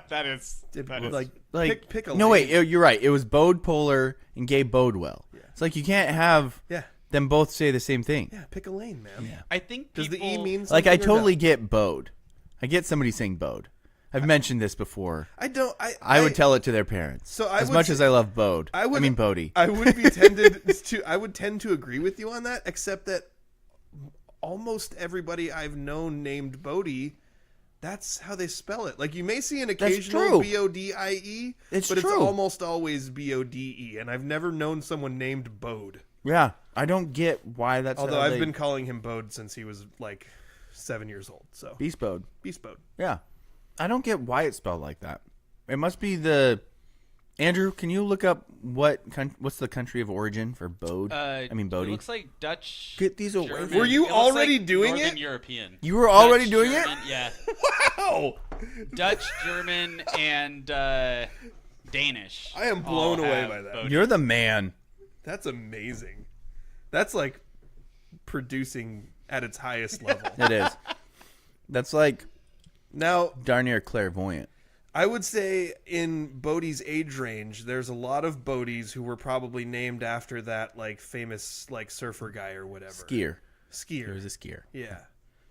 that is Like pick a no, lane. wait, you're right. It was Bode Polar and Gabe Bodewell. Yeah. It's like you can't have them both say the same thing. Yeah, pick a lane, man. Yeah. I think Does the E people- mean something? Like I or totally no? get Bode. I get somebody saying Bode. I've mentioned this before. I don't. I would tell it to their parents. So I as would much say- as I love Bode. I mean Bodie. I would be tended to. I would tend to agree with you on that, except that almost everybody I've known named Bodie, that's how they spell it. Like you may see an occasional true. Bodie, It's but it's true. almost always Bode, and I've never known someone named Bode. Yeah, I don't get why that's. Although how I've they- been calling him Bode since he was like 7 years old. So Beast Bode. Beast Bode. Yeah, I don't get why it's spelled like that. It must be the Andrew, can you look up what's the country of origin for Bodie? It Bodie. looks like Dutch. Get these away German. from- Were you It looks already like doing Northern it? European. You were already Dutch, doing German, it? Yeah. Wow. Dutch, German, and Danish. I am all blown away have by that. Bodie. You're the man. That's amazing. That's like producing at its highest level. It is. That's like Now, darn near clairvoyant. I would say in Bodie's age range, there's a lot of Bodies who were probably named after that like famous like surfer guy or whatever. Skier. He Skier. was a skier. Yeah.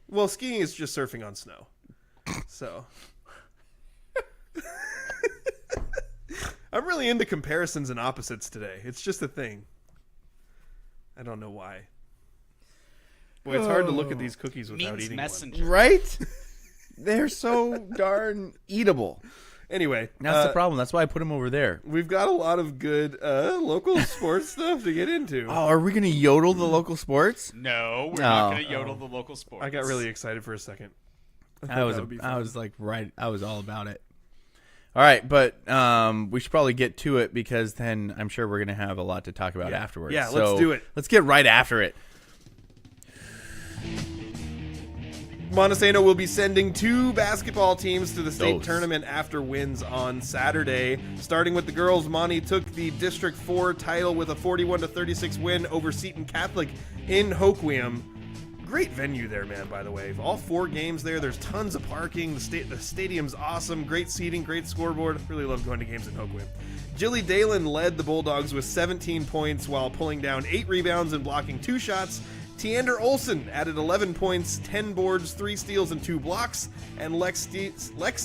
Well, skiing is just surfing on snow. So I'm really into comparisons and opposites today. It's just a thing. I don't know why. Boy, it's hard to look at these cookies without Means eating messenger. Right? They're so darn eatable. one. Anyway, That's the problem. That's why I put them over there. we've got a lot of good local sports stuff to get into. Oh, are we going to yodel the local sports? No, we're No. not going to yodel the local sports. I got really excited for a second. I was that would be fun. all about it. All right, but we should probably get to it because then I'm sure we're going to have a lot to talk about afterwards. Yeah, let's do it. Let's get right after it. Montesano will be sending 2 basketball teams to the state Those. tournament after wins on Saturday. Starting with the girls, Monty took the District 4 title with a 41-36 win over Seton Catholic in Hoquiam. Great venue there, man, by the way. All 4 games there. There's tons of parking. The stadium's awesome. Great seating, great scoreboard. Really love going to games in Hoquiam. Jilly Dalen led the Bulldogs with 17 points while pulling down 8 rebounds and blocking 2 shots. Teander Olsen added 11 points, 10 boards, 3 steals, and 2 blocks, and Lex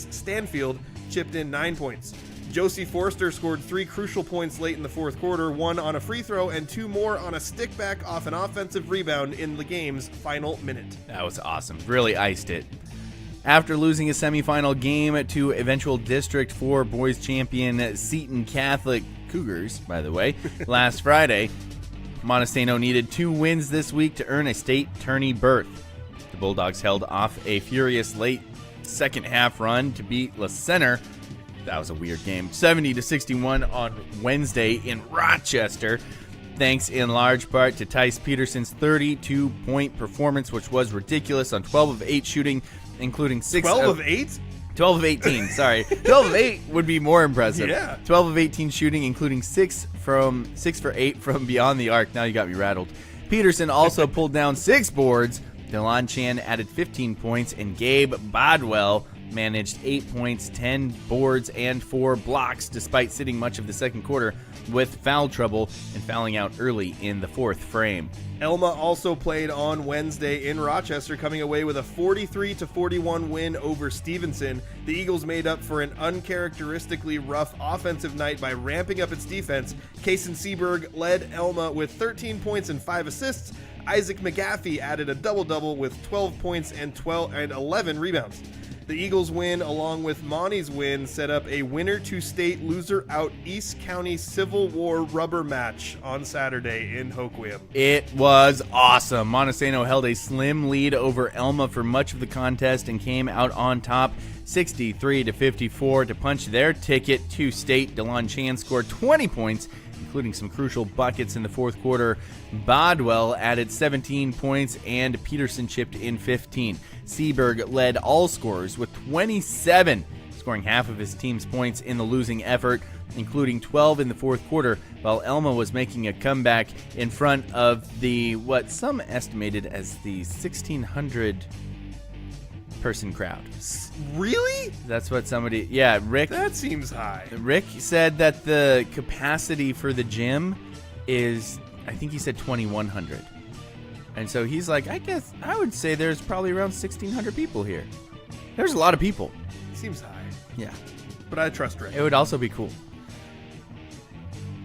Stanfield chipped in 9 points. Josie Forster scored 3 crucial points late in the fourth quarter, 1 on a free throw and 2 more on a stick back off an offensive rebound in the game's final minute. That was awesome. Really iced it. After losing a semifinal game to eventual District 4 boys champion Seton Catholic Cougars, by the way, last Friday, Montesano needed 2 wins this week to earn a state tourney berth. The Bulldogs held off a furious late second half run to beat La Center. That was a weird game. 70-61 on Wednesday in Rochester. Thanks in large part to Tice Peterson's 32-point performance, which was ridiculous on 12 of 8 shooting, including 6 12 of 8? 12 of 18, sorry. 12 of 8 would be more impressive. Yeah. 12 of 18 shooting, including 6 for 8 from beyond the arc. Now you got me rattled. Peterson also pulled down 6 boards. Delon Chan added 15 points, and Gabe Bodwell managed 8 points, 10 boards, and 4 blocks, despite sitting much of the second quarter with foul trouble and fouling out early in the fourth frame. Elma also played on Wednesday in Rochester, coming away with a 43-41 win over Stevenson. The Eagles made up for an uncharacteristically rough offensive night by ramping up its defense. Kaysen Seberg led Elma with 13 points and 5 assists. Isaac McGaffey added a double-double with 12 points and 11 rebounds. The Eagles' win, along with Monty's win, set up a winner-to-state, loser-out East County Civil War rubber match on Saturday in Hoquiam. It was awesome. Montesano held a slim lead over Elma for much of the contest and came out on top 63-54 to punch their ticket to state. Delon Chan scored 20 points, including some crucial buckets in the fourth quarter. Bodwell added 17 points, and Peterson chipped in 15. Seberg led all scorers with 27, scoring half of his team's points in the losing effort, including 12 in the fourth quarter, while Elma was making a comeback in front of the, what some estimated as the 1,600 person crowd. Really? That's what somebody, yeah, Rick Seems high. Rick said that the capacity for the gym is, I think he said 2,100. And so he's like, I guess I would say there's probably around 1,600 people here. There's a lot of people. Seems high. Yeah. But I trust Rick. It would also be cool.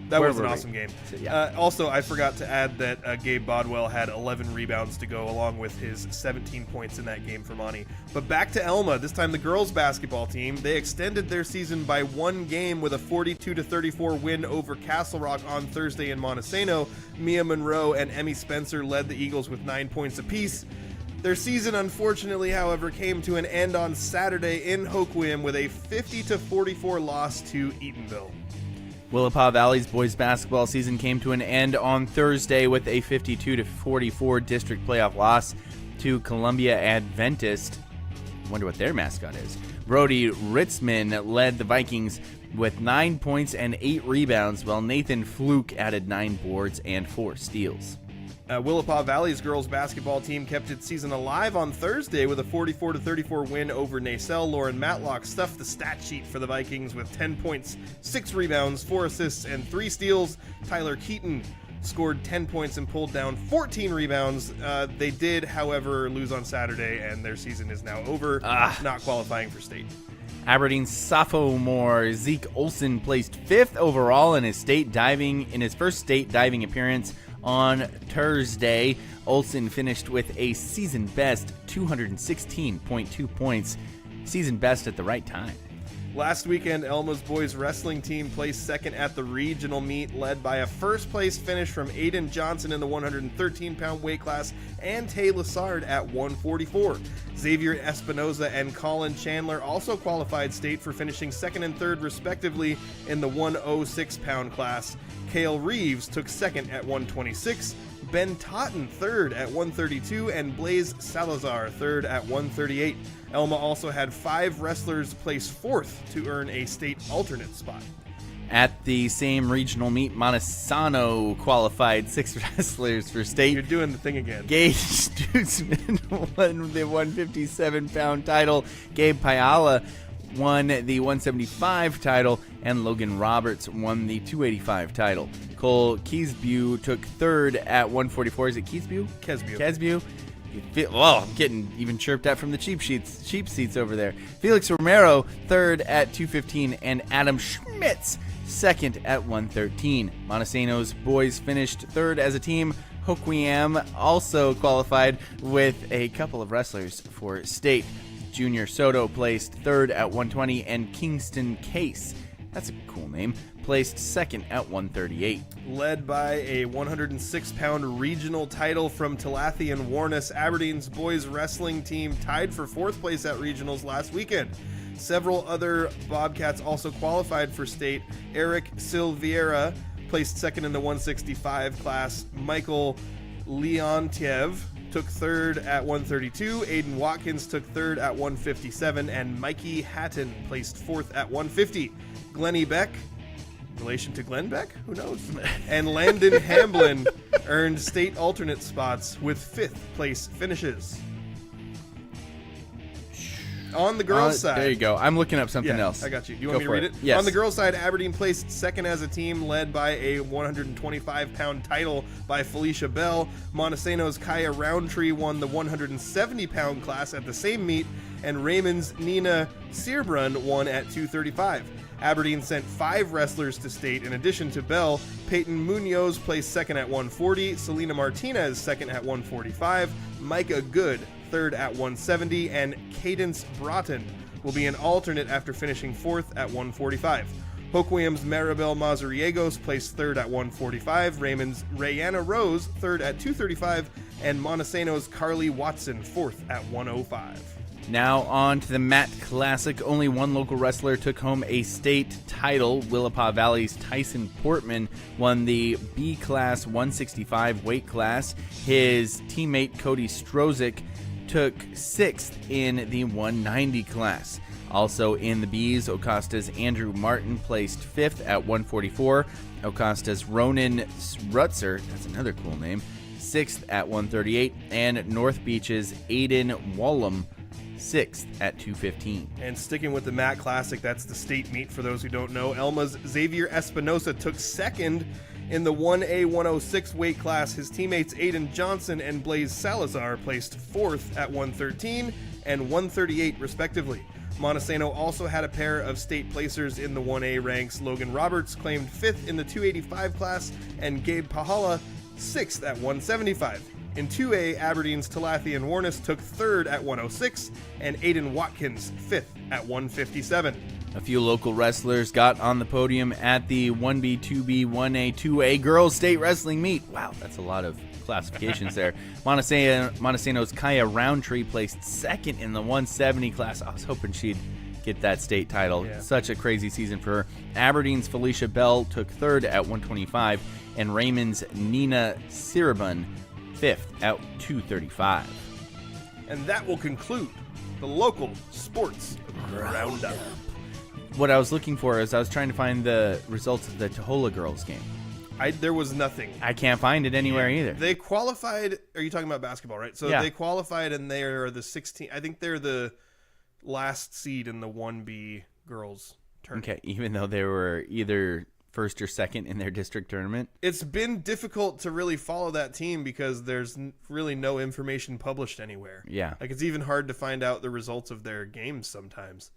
That Where was an were we? awesome game. So, yeah. Also, I forgot to add that Gabe Bodwell had 11 rebounds to go along with his 17 points in that game for Monty. But back to Elma. This time the girls basketball team. They extended their season by 1 game with a 42-34 win over Castle Rock on Thursday in Montesano. Mia Monroe and Emmy Spencer led the Eagles with 9 points apiece. Their season, unfortunately, however, came to an end on Saturday in Hoquiam with a 50-44 loss to Eatonville. Willapa Valley's boys basketball season came to an end on Thursday with a 52-44 district playoff loss to Columbia Adventist. I wonder what their mascot is. Brody Ritzman led the Vikings with 9 points and 8 rebounds, while Nathan Fluke added 9 boards and 4 steals. Willapa Valley's girls basketball team kept its season alive on Thursday with a 44-34 win over Nacelle. Lauren Matlock stuffed the stat sheet for the Vikings with 10 points, 6 rebounds, 4 assists, and 3 steals. Tyler Keaton scored 10 points and pulled down 14 rebounds. They did, however, lose on Saturday, and their season is now over, not qualifying for state. Aberdeen's sophomore Zeke Olsen placed 5th overall in his first state diving appearance on Thursday. Olsen finished with a season best 216.2 points, season best at the right time. Last weekend, Elma's boys wrestling team placed second at the regional meet, led by a first-place finish from Aiden Johnson in the 113-pound weight class and Tay Lassard at 144. Xavier Espinoza and Colin Chandler also qualified state for finishing second and third, respectively, in the 106-pound class. Cale Reeves took second at 126, Ben Totten third at 132, and Blaze Salazar third at 138. Elma also had 5 wrestlers place 4th to earn a state alternate spot. At the same regional meet, Montesano qualified 6 wrestlers for state. You're doing the thing again. Gage Stutzman won the 157-pound title. Gabe Piala won the 175 title, and Logan Roberts won the 285 title. Cole Keesbew took 3rd at 144. Is it Keesbew? Kesbew. I'm getting even chirped at from the cheap seats over there. Felix Romero 3rd at 215, and Adam Schmitz 2nd at 113. Montesano's boys finished 3rd as a team. Hoquiam also qualified with a couple of wrestlers for state. Junior Soto placed 3rd at 120, and Kingston Case, that's a cool name, placed 2nd at 138. Led by a 106-pound regional title from Talathi and Warnes, Aberdeen's boys wrestling team tied for 4th place at regionals last weekend. Several other Bobcats also qualified for state. Eric Silveira placed 2nd in the 165 class. Michael Leontiev took 3rd at 132. Aiden Watkins took 3rd at 157, and Mikey Hatton placed 4th at 150. Glennie Beck, relation to Glenn Beck? Who knows? And Landon Hamblin earned state alternate spots with 5th place finishes. On the girls' side. There you go. I'm looking up something else. I got you. Do you want me to read it? Yes. On the girls' side, Aberdeen placed 2nd as a team, led by a 125-pound title by Felicia Bell. Montesano's Kaya Roundtree won the 170-pound class at the same meet, and Raymond's Nina Searbrun won at 235. Aberdeen sent 5 wrestlers to state in addition to Bell. Peyton Munoz placed 2nd at 140, Selena Martinez 2nd at 145, Micah Good 3rd at 170, and Cadence Broughton will be an alternate after finishing 4th at 145. Hoquiam's Maribel Mazariegos placed 3rd at 145, Raymond's Rayanna Rose 3rd at 235, and Montesano's Carly Watson 4th at 105. Now on to the Matt Classic. Only one local wrestler took home a state title. Willapa Valley's Tyson Portman won the B-Class 165 weight class. His teammate Cody Strozik took 6th in the 190 class. Also in the B's, Ocasta's Andrew Martin placed 5th at 144. Ocasta's Ronan Rutzer, that's another cool name, 6th at 138. And North Beach's Aiden Wallum 6th at 215. And sticking with the MAT Classic, that's the state meet for those who don't know, Elma's Xavier Espinosa took 2nd in the 1A 106 weight class. His teammates Aiden Johnson and Blaze Salazar placed 4th at 113 and 138 respectively. Montesano also had a pair of state placers in the 1A ranks. Logan Roberts claimed 5th in the 285 class, and Gabe Pahala 6th at 175. In 2A, Aberdeen's Talathi and Warnes took 3rd at 106, and Aiden Watkins 5th at 157. A few local wrestlers got on the podium at the 1B, 2B, 1A, 2A girls state wrestling meet. Wow, that's a lot of classifications there. Montesano's Kaya Roundtree placed 2nd in the 170 class. I was hoping she'd get that state title. Yeah. Such a crazy season for her. Aberdeen's Felicia Bell took third at 125, and Raymond's Nina Siribun fifth at 235. And that will conclude the local sports roundup. What I was looking for is I was trying to find the results of the Tohola girls game. There was nothing. I can't find it anywhere either. They qualified. Are you talking about basketball, right? So Yeah. they qualified, and they're the 16. I think they're the last seed in the 1B girls tournament. Okay, even though they were either first or second in their district tournament. It's been difficult to really follow that team because there's really no information published anywhere. Yeah. Like, it's even hard to find out the results of their games sometimes.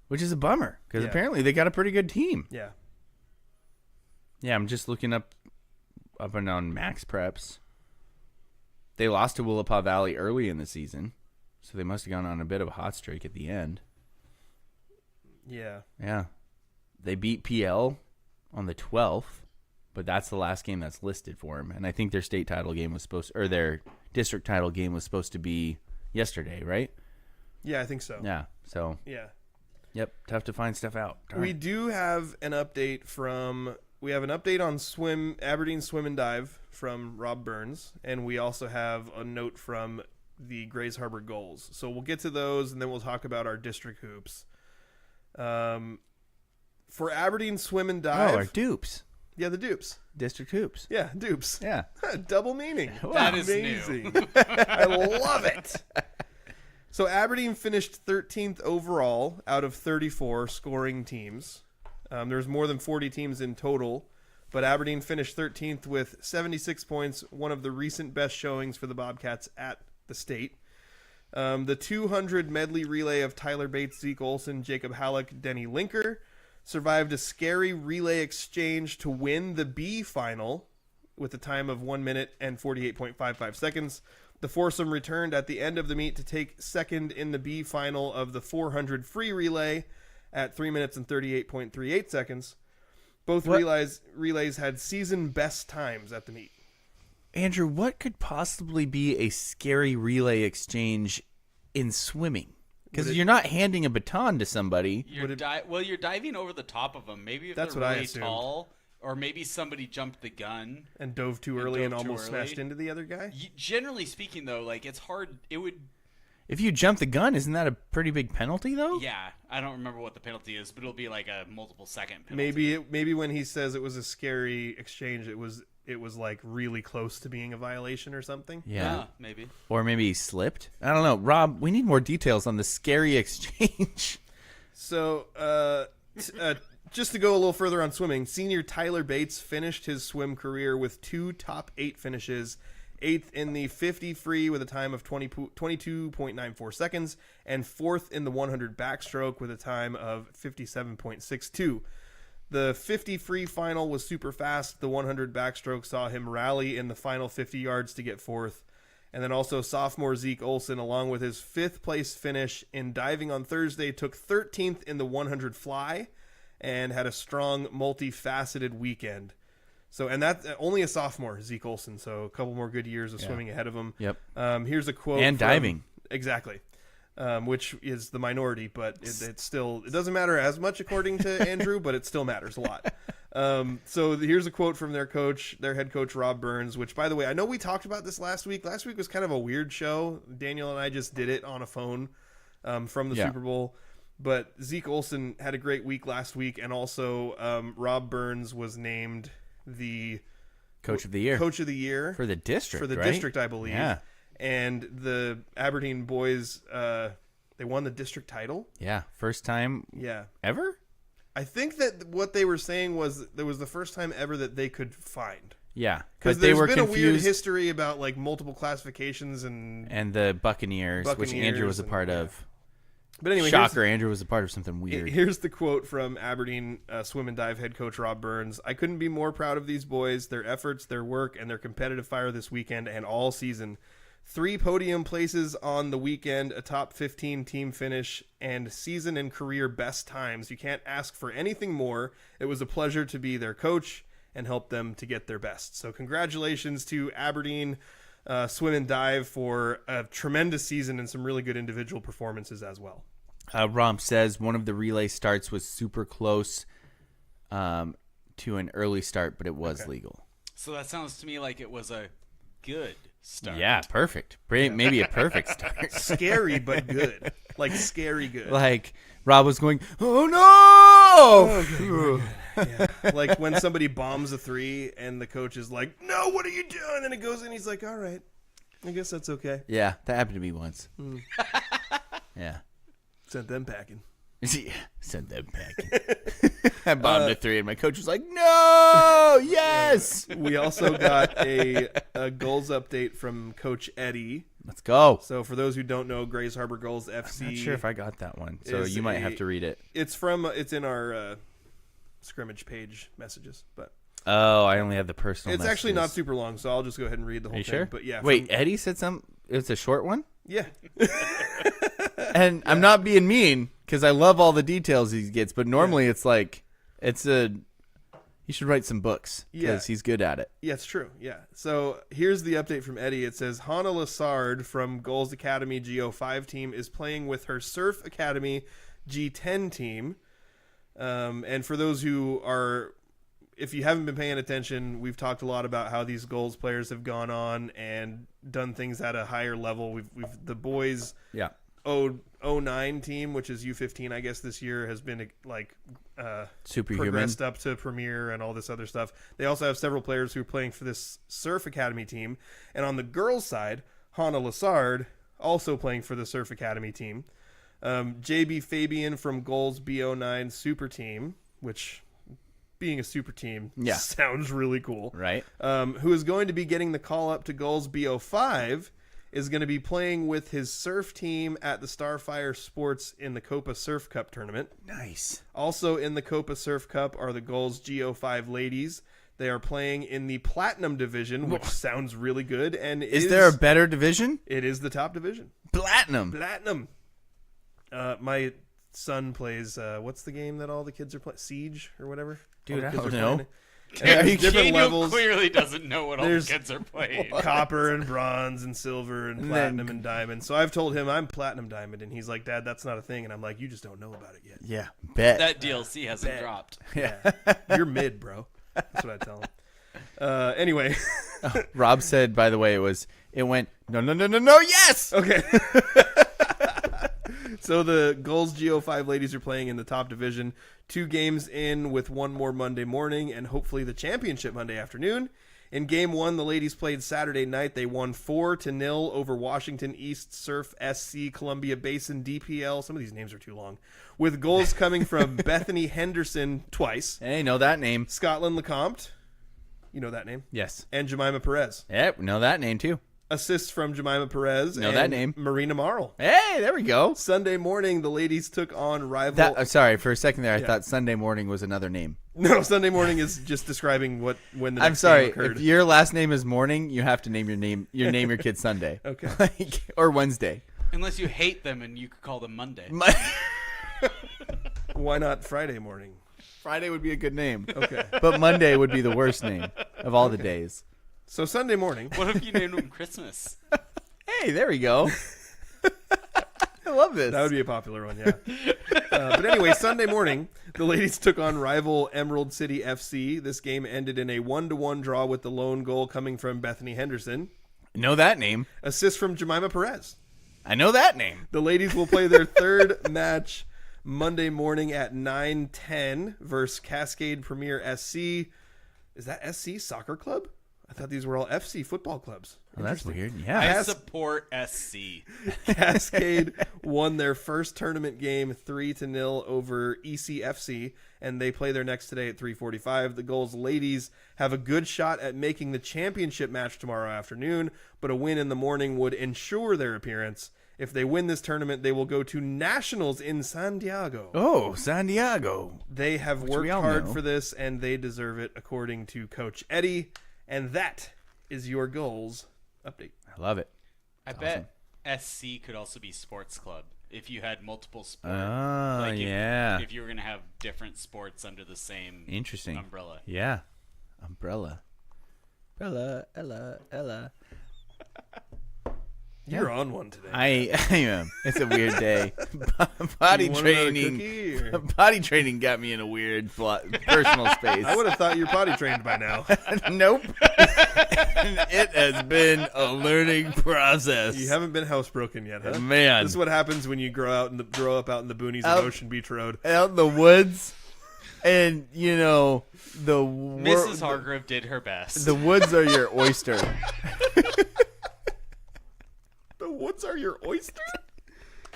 Which is a bummer, because Yeah. apparently they got a pretty good team. Yeah. Yeah, I'm just looking up and on Max Preps. They lost to Willapa Valley early in the season, so they must have gone on a bit of a hot streak at the end. Yeah. Yeah. They beat PL on the 12th, but that's the last game that's listed for them. And I think their state title game was their district title game was supposed to be yesterday, right? Yeah, I think so. Yeah. So, Yeah. yep, tough to find stuff out. Darn. We do have an update on Aberdeen Swim and Dive from Rob Burns, and we also have a note from the Grays Harbor Goals. So we'll get to those, and then we'll talk about our district hoops. For Aberdeen Swim and Dive, our dupes. yeah, the dupes, District hoops. yeah, dupes, Yeah. double meaning. That is amazing. new. I love it. So Aberdeen finished 13th overall out of 34 scoring teams. There's more than 40 teams in total, but Aberdeen finished 13th with 76 points, one of the recent best showings for the Bobcats at the state. The 200 medley relay of Tyler Bates, Zeke Olson, Jacob Halleck, Denny Linker survived a scary relay exchange to win the B final with a time of 1 minute and 48.55 seconds. The foursome returned at the end of the meet to take second in the B final of the 400 free relay at 3 minutes and 38.38 seconds. Both relays had season best times at the meet. Andrew, what could possibly be a scary relay exchange in swimming? Because you're not handing a baton to somebody. You're diving over the top of them. Maybe if That's they're what I really assumed. tall, or maybe somebody jumped the gun. And dove too early dove and too almost early. smashed into the other guy? Generally speaking, though, like it's hard. It would. If you jump the gun, isn't that a pretty big penalty, though? Yeah, I don't remember what the penalty is, but it'll be like a multiple second penalty. Maybe when he says it was a scary exchange, it was like really close to being a violation or something. Yeah. Maybe. Or maybe he slipped. I don't know. Rob, we need more details on the scary exchange. So, just to go a little further on swimming, senior Tyler Bates finished his swim career with 2 top 8 finishes, 8th in the 50 free with a time of 22.94 seconds, and 4th in the 100 backstroke with a time of 57.62. The 50 free final was super fast. The 100 backstroke saw him rally in the final 50 yards to get 4th. And then also sophomore Zeke Olson, along with his 5th place finish in diving on Thursday, took 13th in the 100 fly and had a strong, multifaceted weekend. So, and that's only a sophomore, Zeke Olson. So a couple more good years of swimming ahead of him. Yep. Here's a quote. And diving. Exactly. Which is the minority, but it's still, it doesn't matter as much according to Andrew, but it still matters a lot. So here's a quote from their head coach, Rob Burns, which, by the way, I know we talked about this last week. Last week was kind of a weird show. Daniel and I just did it on a phone from the Super Bowl. But Zeke Olson had a great week last week, and also Rob Burns was named the Coach of the year. Coach of the year For the district, right? district, I believe. Yeah. And the Aberdeen boys, they won the district title. Yeah. First time Yeah. ever? I think that what they were saying was there was the first time ever that they could find. Yeah. Because But they there's were been a weird confused. history about like multiple classifications and And the Buccaneers, which Andrew was a and- part yeah. of. But anyway, Shocker, Andrew was a part of something weird. Here's the quote from Aberdeen swim and dive head coach Rob Burns. I couldn't be more proud of these boys, their efforts, their work, and their competitive fire this weekend and all season. 3 podium places on the weekend, a top 15 team finish, and season and career best times. You can't ask for anything more. It was a pleasure to be their coach and help them to get their best. So congratulations to Aberdeen swim and dive for a tremendous season and some really good individual performances as well. Romp says one of the relay starts was super close to an early start, but it was legal. So that sounds to me like it was a good start. Yeah, perfect. Maybe a perfect start. Scary but good. Like scary good. Like Rob was going, oh no! Yeah. Like when somebody bombs a 3 and the coach is like, no, what are you doing? And it goes in, he's like, all right, I guess that's okay. Yeah, that happened to me once. Yeah. Sent them packing. Yeah, send them packing. I bombed a 3 and my coach was like, no, yes. We also got a goals update from Coach Eddie. Let's go. So for those who don't know, Grays Harbor Goals FC. I'm not sure if I got that one, so is you might have to read it. It's in our scrimmage page messages, but Oh, I only have the personal it's actually not messages. super long, so I'll just go ahead and read the whole Are you thing. sure? But yeah, Wait, Eddie said it's a short one? yeah. And I'm not being mean because I love all the details he gets, but normally it's like he should write some books because he's good at it. Yeah, it's true. Yeah. So here's the update from Eddie. It says Hannah Lassard from Goals Academy GO5 team is playing with her Surf Academy G10 team. And for those who are, if you haven't been paying attention, we've talked a lot about how these goals players have gone on and done things at a higher level. We've the boys 09 team, which is U15, I guess this year has been like Superhuman. progressed up to Premier and all this other stuff. They also have several players who are playing for this Surf Academy team. And on the girls' side, Hannah Lassard also playing for the Surf Academy team. JB Fabian from Goals BO9 Super Team, which being a super team sounds really cool. Right. Who is going to be getting the call up to Goals BO5 is going to be playing with his surf team at the Starfire Sports in the Copa Surf Cup tournament. Nice. Also in the Copa Surf Cup are the Goals GO5 ladies. They are playing in the Platinum division, which sounds really good. And Is there a better division? It is the top division. Platinum. My son plays, what's the game that all the kids are playing? Siege or whatever? Dude, All the I kids don't are know. playing it. And there's different Daniel levels. clearly doesn't know what all the There's- kids are playing. Copper and bronze and silver and And platinum then- and diamond. So I've told him I'm platinum diamond, and he's like, Dad, that's not a thing. And I'm like, you just don't know about it yet. Yeah. Bet. That DLC hasn't dropped. Yeah. You're mid, bro. That's what I tell him. Anyway. Rob said, by the way, it went, no, yes! Okay. So the Goals GO5 ladies are playing in the top division. 2 games in with one more Monday morning and hopefully the championship Monday afternoon. In game 1, the ladies played Saturday night. They won 4-0 over Washington East Surf SC Columbia Basin DPL. Some of these names are too long. With goals coming from Bethany Henderson twice. Hey, know that name. Scotland Lecomte. You know that name. Yes. And Jemima Perez. Yep, know that name too. Assists from Jemima Perez. Know and that name. Marina Marl. Hey, there we go. Sunday morning, the ladies took on rival. Sorry, for a second there, I thought Sunday morning was another name. No, Sunday morning is just describing when the next I'm sorry. game occurred. If your last name is Morning, you have to name your kid Sunday. Okay. Or Wednesday. Unless you hate them and you could call them Monday. Why not Friday morning? Friday would be a good name. Okay. But Monday would be the worst name of all the days. So Sunday morning. What if you named them Christmas? Hey, there we go. I love this. That would be a popular one, yeah. But anyway, Sunday morning, the ladies took on rival Emerald City FC. This game ended in a 1-1 draw with the lone goal coming from Bethany Henderson. Know that name. Assist from Jemima Perez. I know that name. The ladies will play their third match Monday morning at 9:10 versus Cascade Premier SC. Is that SC Soccer Club? I thought these were all FC football clubs. Oh, that's Interesting. weird. Yeah. I support SC. Cascade won their first tournament game 3-0 over ECFC, and they play their next today at 3:45. The Goals ladies have a good shot at making the championship match tomorrow afternoon, but a win in the morning would ensure their appearance. If they win this tournament, they will go to Nationals in Santiago. Oh, San Diego. They have Which worked we all hard know. for this, and they deserve it, according to Coach Eddie. And that is your Goals update. I love it. I bet SC could also be sports club if you had multiple sports. Oh, yeah. If you were going to have different sports under the same Interesting. umbrella. Yeah. Umbrella. Ella. You're on one today. I am. It's a weird day. Body You want another training. cookie, or- Body training got me in a weird personal space. I would have thought you're potty trained by now. Nope. It has been a learning process. You haven't been housebroken yet, huh? Man. This is what happens when you grow up out in the boonies of Ocean Beach Road. Out in the woods, and Mrs. Hargrove did her best. The woods are your oyster. The woods are your oyster?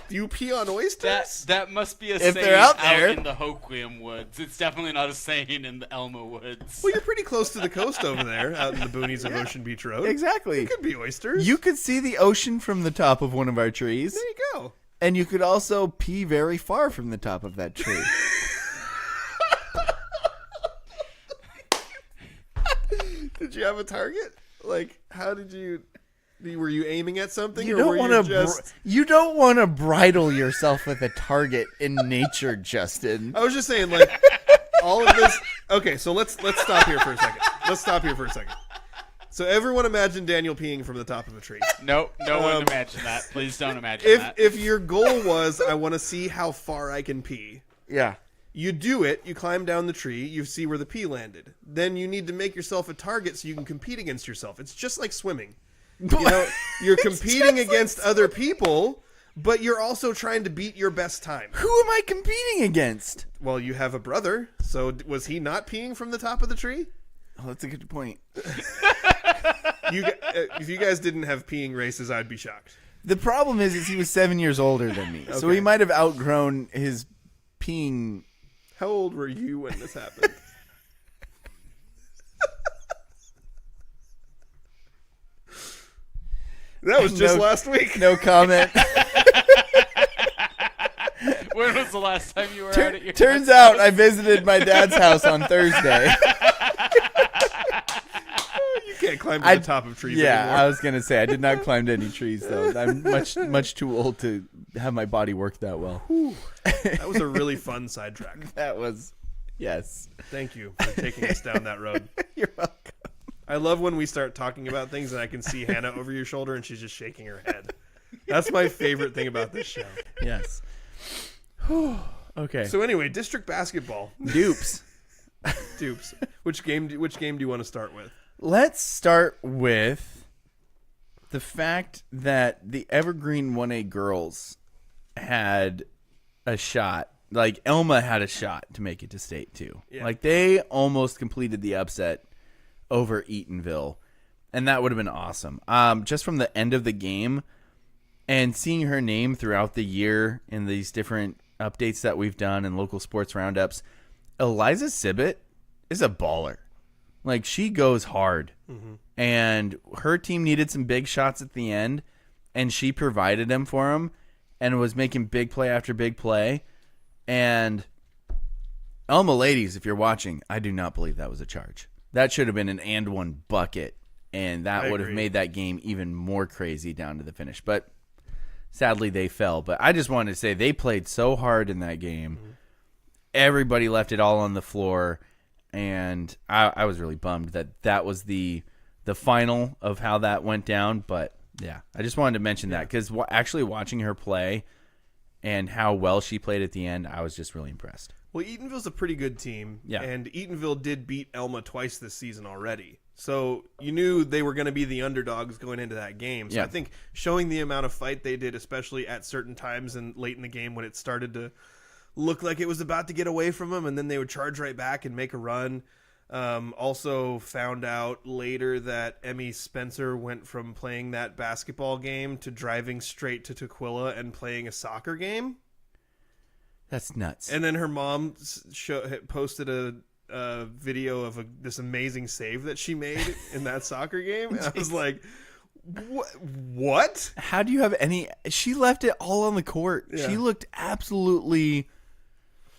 Do you pee on oysters? That must be a If saying they're out there. in the Hoquiam woods. It's definitely not a saying in the Elma woods. Well, you're pretty close to the coast over there, out in the boonies of Ocean Beach Road. Exactly. It could be oysters. You could see the ocean from the top of one of our trees. There you go. And you could also pee very far from the top of that tree. Did you have a target? Like, how did you... Were you aiming at something? You or don't were want you to. just... You don't want to bridle yourself with a target in nature, Justin. I was just saying, like, all of this... Okay, so let's stop here for a second. So everyone imagine Daniel peeing from the top of a tree. No one imagine that. Please don't imagine that. If your goal was, I want to see how far I can pee, Yeah. you do it, you climb down the tree, you see where the pee landed. Then you need to make yourself a target so you can compete against yourself. It's just like swimming. You're competing against other people, but you're also trying to beat your best time. Who am I competing against? Well, you have a brother, so was he not peeing from the top of the tree? Oh, that's a good point. If you guys didn't have peeing races, I'd be shocked. The problem is he was 7 years older than me, so Okay. he might have outgrown his peeing. How old were you when this happened? That was just last week. No comment. When was the last time you were out at your Turns out I visited my dad's house on Thursday. You can't climb to the top of trees Yeah, anymore. I was gonna say I did not climb to any trees though. I'm much too old to have my body work that well. That was a really fun sidetrack. That was, yes. Thank you for taking us down that road. You're welcome. I love when we start talking about things and I can see Hannah over your shoulder and she's just shaking her head. That's my favorite thing about this show. Yes. Okay. So anyway, district basketball. Dupes. Dupes. Which game do you want to start with? Let's start with the fact that the Evergreen 1A girls had a shot. Like, Elma had a shot to make it to state, too. Yeah. Like, they almost completed the upset over Eatonville, and that would have been awesome. Just from the end of the game and seeing her name throughout the year in these different updates that we've done and local sports roundups, Eliza Sibbett is a baller. Like, she goes hard. Mm-hmm. And her team needed some big shots at the end, and she provided them for them and was making big play after big play. And Elma ladies, if you're watching, I do not believe that was a charge. That should have been an and one bucket, and that would have made that game even more crazy down to the finish. But sadly, they fell. But I just wanted to say they played so hard in that game. Mm-hmm. Everybody left it all on the floor, and I was really bummed that was the final of how that went down. But, yeah, I just wanted to mention that because actually watching her play and how well she played at the end, I was just really impressed. Well, Eatonville's a pretty good team, Yeah. and Eatonville did beat Elma twice this season already. So you knew they were going to be the underdogs going into that game. So Yeah. I think showing the amount of fight they did, especially at certain times and late in the game when it started to look like it was about to get away from them, and then they would charge right back and make a run. Also found out later that Emmy Spencer went from playing that basketball game to driving straight to Tukwila and playing a soccer game. That's nuts. And then her mom posted a video of this amazing save that she made in that soccer game. And I was like, what? How do you have any... She left it all on the court. Yeah. She looked absolutely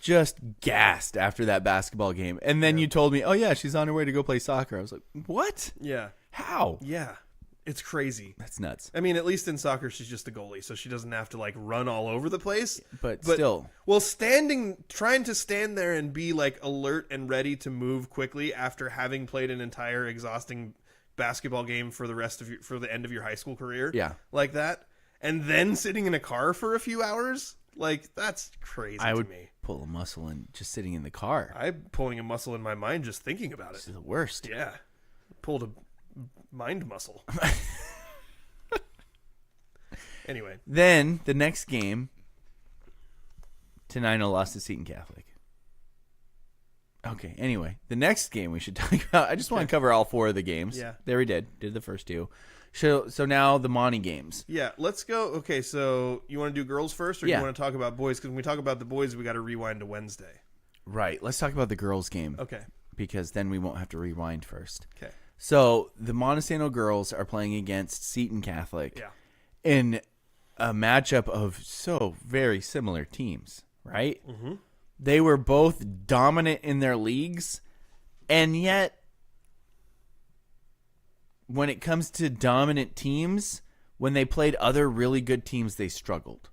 just gassed after that basketball game. And then you told me, oh, yeah, she's on her way to go play soccer. I was like, what? Yeah. How? Yeah. It's crazy. That's nuts. I mean, at least in soccer, she's just a goalie, so she doesn't have to like run all over the place. But still. Well, trying to stand there and be like alert and ready to move quickly after having played an entire exhausting basketball game for the end of your high school career. Yeah. Like that. and then sitting in a car for a few hours? Like, that's crazy I to would me. pull a muscle in just sitting in the car. I'm pulling a muscle in my mind just thinking about This it. is the worst. Yeah. Pulled a mind muscle. Anyway. Then the next game, Tenino lost to Seton Catholic. Okay, anyway, the next game we should talk about. I just want to cover all 4 of the games. Yeah. There we did the first 2. So now the Monty games. Yeah, let's go. Okay, so you want to do girls first, or Yeah. you want to talk about boys? Because when we talk about the boys, we got to rewind to Wednesday. Right. Let's talk about the girls game. Okay. Because then we won't have to rewind first. Okay. So the Montesano girls are playing against Seton Catholic. Yeah. In a matchup of so very similar teams, right? Mm-hmm. They were both dominant in their leagues, and yet when it comes to dominant teams, when they played other really good teams, they struggled.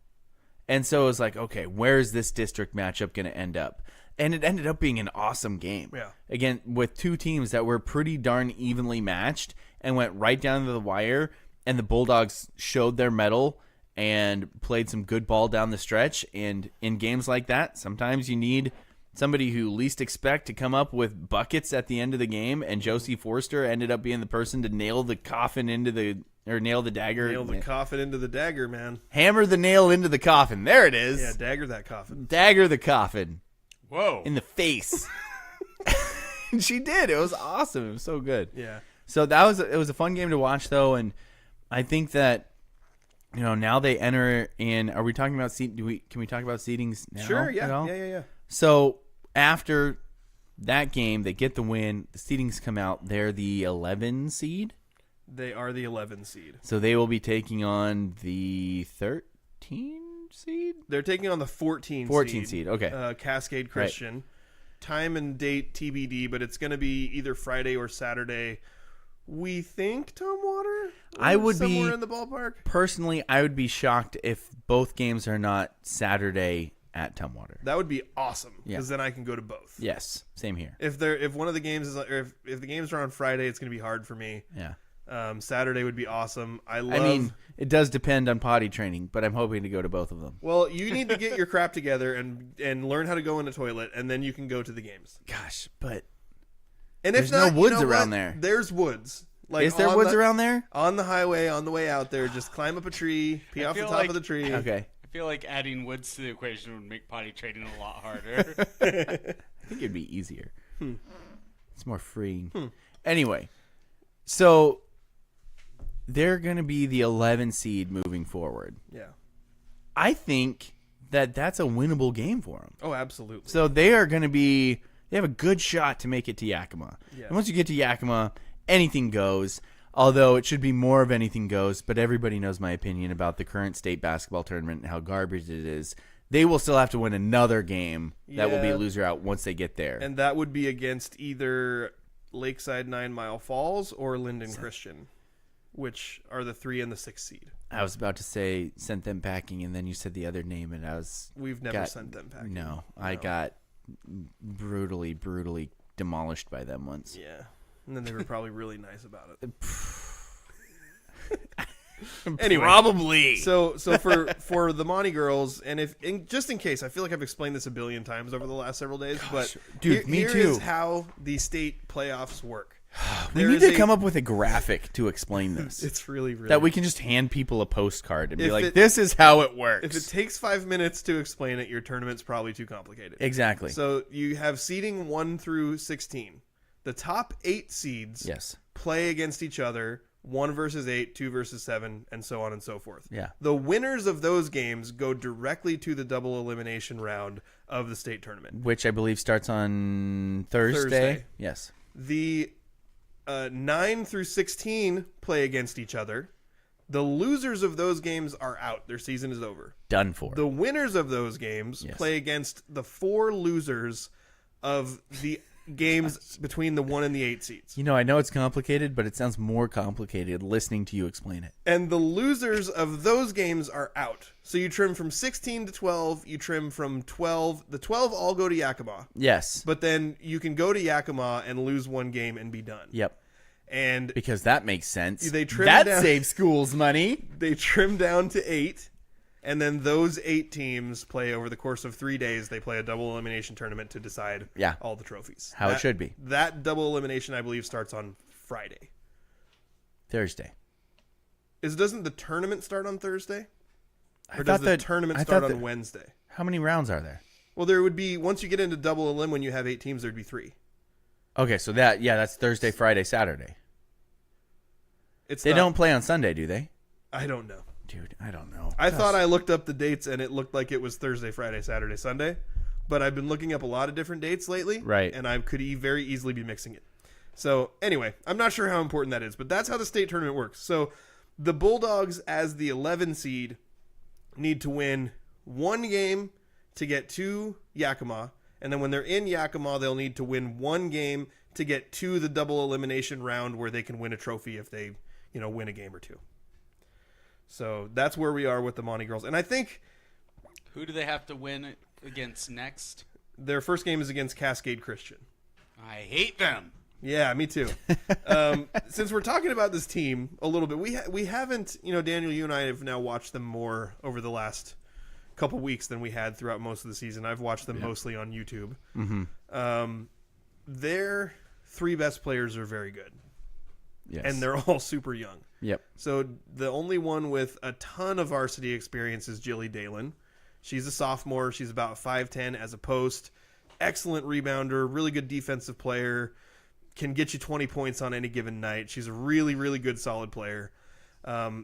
And so it was like, okay, where is this district matchup going to end up? And it ended up being an awesome game. Yeah. Again, with 2 teams that were pretty darn evenly matched and went right down to the wire, and the Bulldogs showed their mettle and played some good ball down the stretch. And in games like that, sometimes you need somebody who least expect to come up with buckets at the end of the game. And Josie Forster ended up being the person to nail the coffin into the, or nail the dagger. Nail the coffin into the dagger, man. Hammer the nail into the coffin. There it is. Yeah, dagger that coffin. Dagger the coffin Whoa. in the face. And she did. It was awesome. It was so good. Yeah. So it was a fun game to watch, though, and I think that now they enter in. Are we talking about seed? Can we talk about seedings now? Sure, at yeah. all? Yeah. So after that game, they get the win. The seedings come out. They're the 11 seed. They are the 11 seed. So they will be taking on the 13 seed. They're taking on the 14 seed. Okay. Cascade Christian. Time and date TBD, but it's going to be either Friday or Saturday. We think Tumwater. I would be somewhere in the ballpark. Personally, I would be shocked if both games are not Saturday at Tumwater. That would be awesome because Yeah. then I can go to both. Yes, same here. If one of the games is, or if the games are on Friday, it's going to be hard for me. Yeah. Saturday would be awesome. I mean, it does depend on potty training, but I'm hoping to go to both of them. Well, you need to get your crap together and learn how to go in a toilet, and then you can go to the games. Gosh, but And there's if not, no woods you know around what? there. There's woods. Like is there on woods the- around there? On the highway, on the way out there, just climb up a tree, pee off the feel top like- of the tree. Okay. I feel like adding woods to the equation would make potty training a lot harder. I think it'd be easier. It's more freeing. Anyway, so they're going to be the 11 seed moving forward. Yeah. I think that that's a winnable game for them. Oh, absolutely. So they are going to be – they have a good shot to make it to Yakima. Yeah. And once you get to Yakima, anything goes, although it should be more of anything goes, but everybody knows my opinion about the current state basketball tournament and how garbage it is. They will still have to win another game that will be Yeah. loser out once they get there. And that would be against either Lakeside 9 Mile Falls or Linden Christian, which are the 3 and the 6 seed. I was about to say sent them packing, and then you said the other name, and I was We've never sent them packing. No, I got brutally demolished by them once. Yeah. And then they were probably really nice about it. Anyway, probably. So for the Monty girls, and just in case, I feel like I've explained this a billion times over the last several days, but dude, me here too. is how the state playoffs work. We There need is to come up with a graphic to explain this. It's really that we can just hand people a postcard and be If like, it- "This is how it works." If it takes 5 minutes to explain it, your tournament's probably too complicated. Exactly. So you have seeding 1 through 16. The top 8 seeds Yes. play against each other, 1 versus 8, 2 versus 7, and so on and so forth. Yeah. The winners of those games go directly to the double elimination round of the state tournament. Which I believe starts on Thursday. Yes. The 9 through 16 play against each other. The losers of those games are out. Their season is over. Done for. The winners of those games Yes. play against the 4 losers of the games between the 1 and the 8 seeds. I know it's complicated, but it sounds more complicated listening to you explain it. And the losers of those games are out. So you trim from 16 to 12. You trim from 12. The 12 all go to Yakima. Yes. But then you can go to Yakima and lose 1 game and be done. Yep. And Because that makes sense. They trimmed that down- saves schools money. they trim down to 8, and then those 8 teams play over the course of 3 days. They play a double elimination tournament to decide all the trophies. How it should be. That double elimination, I believe, starts on Friday. Thursday. Doesn't the tournament start on Thursday? I Or does thought the that- tournament I start thought on that- Wednesday? How many rounds are there? Well, there would be, once you get into double elim, when you have 8 teams, there'd be 3. Okay, so that's Thursday, Friday, Saturday. They Not- don't play on Sunday, do they? I don't know. Dude, I don't know. I thought I looked up the dates and it looked like it was Thursday, Friday, Saturday, Sunday. But I've been looking up a lot of different dates lately. Right. And I could very easily be mixing it. So anyway, I'm not sure how important that is, but that's how the state tournament works. So the Bulldogs, as the 11 seed, need to win 1 game to get to Yakima. And then when they're in Yakima, they'll need to win 1 game to get to the double elimination round where they can win a trophy if they, win a game or 2. So that's where we are with the Monty girls. And I think Who do they have to win against next? their first game is against Cascade Christian. I hate them. Yeah, me too. Since we're talking about this team a little bit, we haven't, Daniel, you and I have now watched them more over the last couple weeks than we had throughout most of the season. I've watched them mostly on YouTube. Mm-hmm. Their 3 best players are very good. Yes. And they're all super young. Yep. So the only one with a ton of varsity experience is Jilly Dalen. She's a sophomore. She's about 5'10" as a post. Excellent rebounder, really good defensive player. Can get you 20 points on any given night. She's a really, really good, solid player.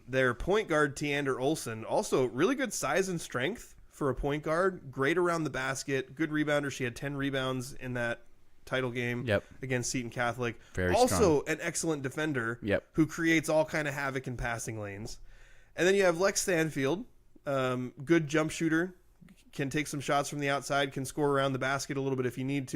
Their point guard, Tiander Olsen, also really good size and strength for a point guard. Great around the basket. Good rebounder. She had 10 rebounds in that title game against Seton Catholic. Very also strong. an excellent defender who creates all kind of havoc in passing lanes. And then you have Lex Stanfield, good jump shooter, can take some shots from the outside, can score around the basket a little bit if you need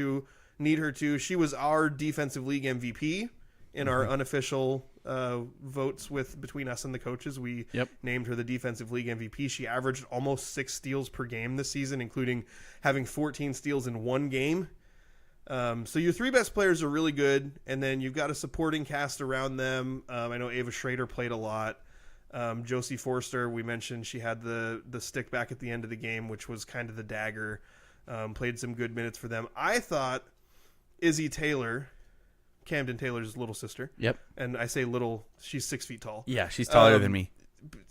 her to. She was our defensive league MVP in our unofficial votes between us and the coaches. We named her the defensive league MVP. She averaged almost 6 steals per game this season, including having 14 steals in 1 game. So your 3 best players are really good, and then you've got a supporting cast around them. I know Ava Schrader played a lot. Josie Forster, we mentioned, she had the stick back at the end of the game, which was kind of the dagger. Played some good minutes for them. I thought Izzy Taylor, Camden Taylor's little sister. Yep. And I say little, she's 6 feet tall. Yeah, she's taller than me.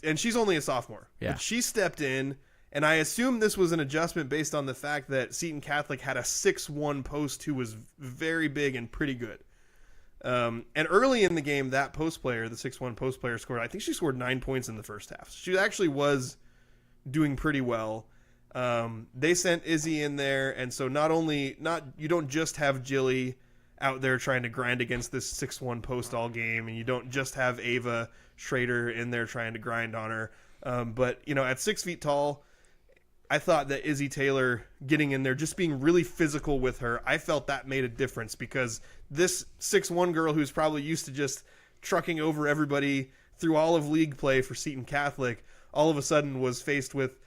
And she's only a sophomore. Yeah. But she stepped in, and I assume this was an adjustment based on the fact that Seton Catholic had a 6'1" post who was very big and pretty good. And early in the game, that post player, the 6'1" post player, scored, I think she scored 9 points in the first half. She actually was doing pretty well. They sent Izzy in there, and so you don't just have Jilly out there trying to grind against this 6'1" post all game, and you don't just have Ava Schrader in there trying to grind on her. But at 6 feet tall, I thought that Izzy Taylor getting in there, just being really physical with her, I felt that made a difference, because this 6'1" girl who's probably used to just trucking over everybody through all of league play for Seton Catholic, all of a sudden was faced with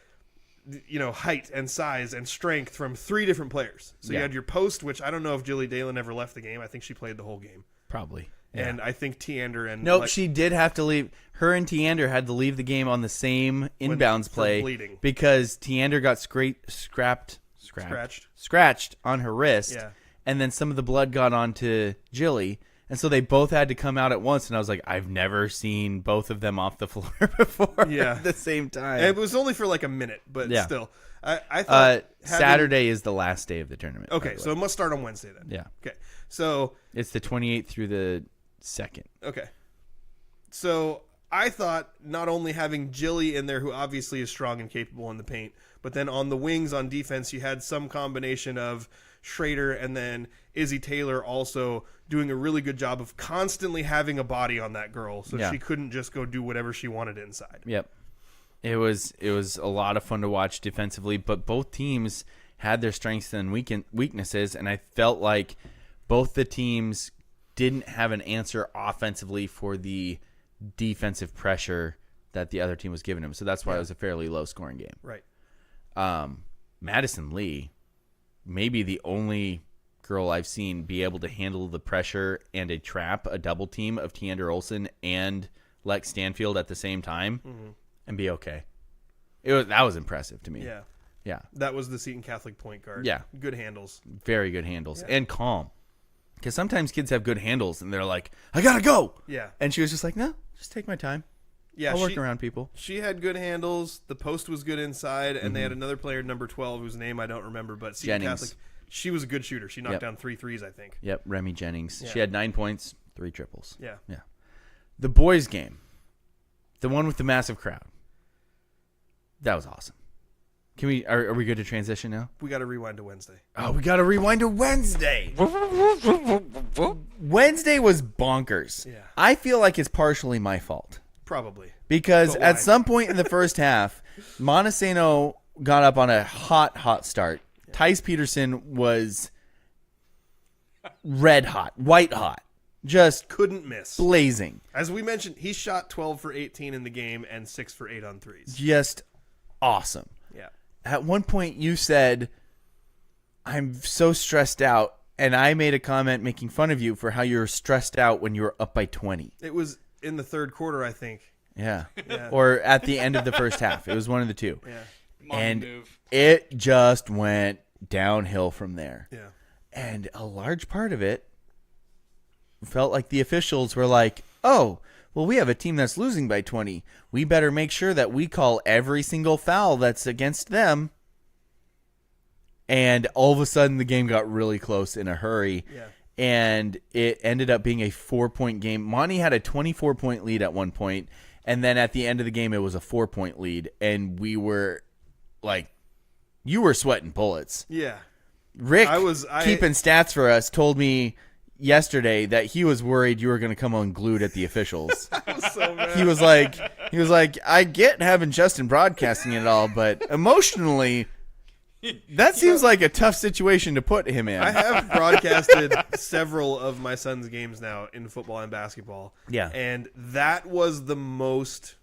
height and size and strength from 3 different players. So you had your post, which I don't know if Jilly Dalen ever left the game. I think she played the whole game. Probably. And I think Tiander and... Nope, she did have to leave. Her and Tiander had to leave the game on the same inbounds play bleeding. because Tiander got scratched on her wrist, and then some of the blood got onto Jilly, and so they both had to come out at once, and I was like, I've never seen both of them off the floor before at the same time. And it was only for like a minute, but still. I thought Saturday is the last day of the tournament. Okay, so it must start on Wednesday then. Yeah. Okay, so... It's the 28th through the 2nd. Okay. So I thought not only having Jilly in there, who obviously is strong and capable in the paint, but then on the wings on defense, you had some combination of Schrader and then Izzy Taylor also doing a really good job of constantly having a body on that girl, so she couldn't just go do whatever she wanted inside. Yep. It was a lot of fun to watch defensively, but both teams had their strengths and weaknesses, and I felt like both the teams didn't have an answer offensively for the defensive pressure that the other team was giving them. So that's why it was a fairly low-scoring game. Right. Madison Lee, maybe the only girl I've seen be able to handle the pressure and a double team of Tiander Olsen and Lex Stanfield at the same time and be okay. That was impressive to me. Yeah. Yeah. That was the Seton Catholic point guard. Yeah. Good handles. Very good handles and calm. Because sometimes kids have good handles and they're like, I got to go. Yeah. And she was just like, no, just take my time. Yeah, I'll work around people. She had good handles. The post was good inside, and they had another player, number 12, whose name I don't remember, but Seton Jennings. Catholic. She was a good shooter. She knocked down 3 threes, I think. Yep, Remy Jennings. Yeah. She had 9 points, 3 triples. Yeah. Yeah. The boys' game, the one with the massive crowd, that was awesome. Can we? Are we good to transition now? We got to rewind to Wednesday. Oh, we got to rewind to Wednesday. Wednesday was bonkers. Yeah. I feel like it's partially my fault. Probably. Because But why? at some point in the first half, Montesano got up on a hot start. Yeah. Tice Peterson was red hot, white hot, just Couldn't miss. blazing. As we mentioned, he shot 12 for 18 in the game and 6 for 8 on threes. Just awesome. Yeah. At one point, you said, I'm so stressed out. And I made a comment making fun of you for how you were stressed out when you were up by 20. It was in the third quarter, I think. Yeah. Yeah. Or at the end of the first half. It was one of the two. Yeah. And move. it just went downhill from there. Yeah. And a large part of it felt like the officials were like, oh, well, we have a team that's losing by 20. We better make sure that we call every single foul that's against them. And all of a sudden, the game got really close in a hurry. Yeah. And it ended up being a 4-point game. Monty had a 24-point lead at one point, and then at the end of the game, it was a 4-point lead. And we were like, you were sweating bullets. Yeah. Rick, I keeping stats for us, told me yesterday that he was worried you were going to come unglued at the officials. I was so mad. He was like, I get having Justin broadcasting it all, but emotionally, that seems like a tough situation to put him in. I have broadcasted several of my son's games now in football and basketball. Yeah. And that was the most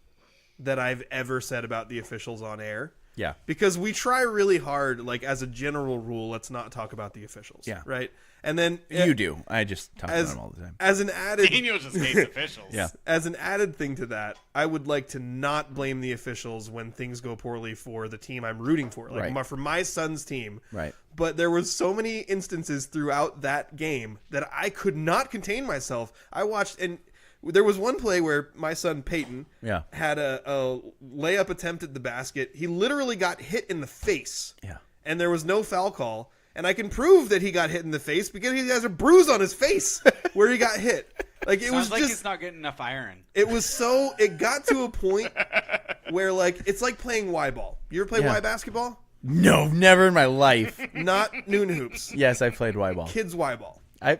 that I've ever said about the officials on air. Yeah. Because we try really hard, like as a general rule, let's not talk about the officials. Yeah. Right. And then You do. I just talk about them all the time. As an added Daniel just hates officials. Yeah. As an added thing to that, I would like to not blame the officials when things go poorly for the team I'm rooting for, like Right. for my son's team. Right. But there was so many instances throughout that game that I could not contain myself. I watched, and there was one play where my son Peyton had a layup attempt at the basket. He literally got hit in the face. Yeah. And there was no foul call. And I can prove that he got hit in the face because he has a bruise on his face where he got hit. Like it Sounds was like just, he's not getting enough iron. it was so, it got to a point where like, it's like playing Y ball. You ever play Yeah. Y basketball? No, never in my life. Not noon hoops. Yes, I played Y-ball. Kids Y ball. I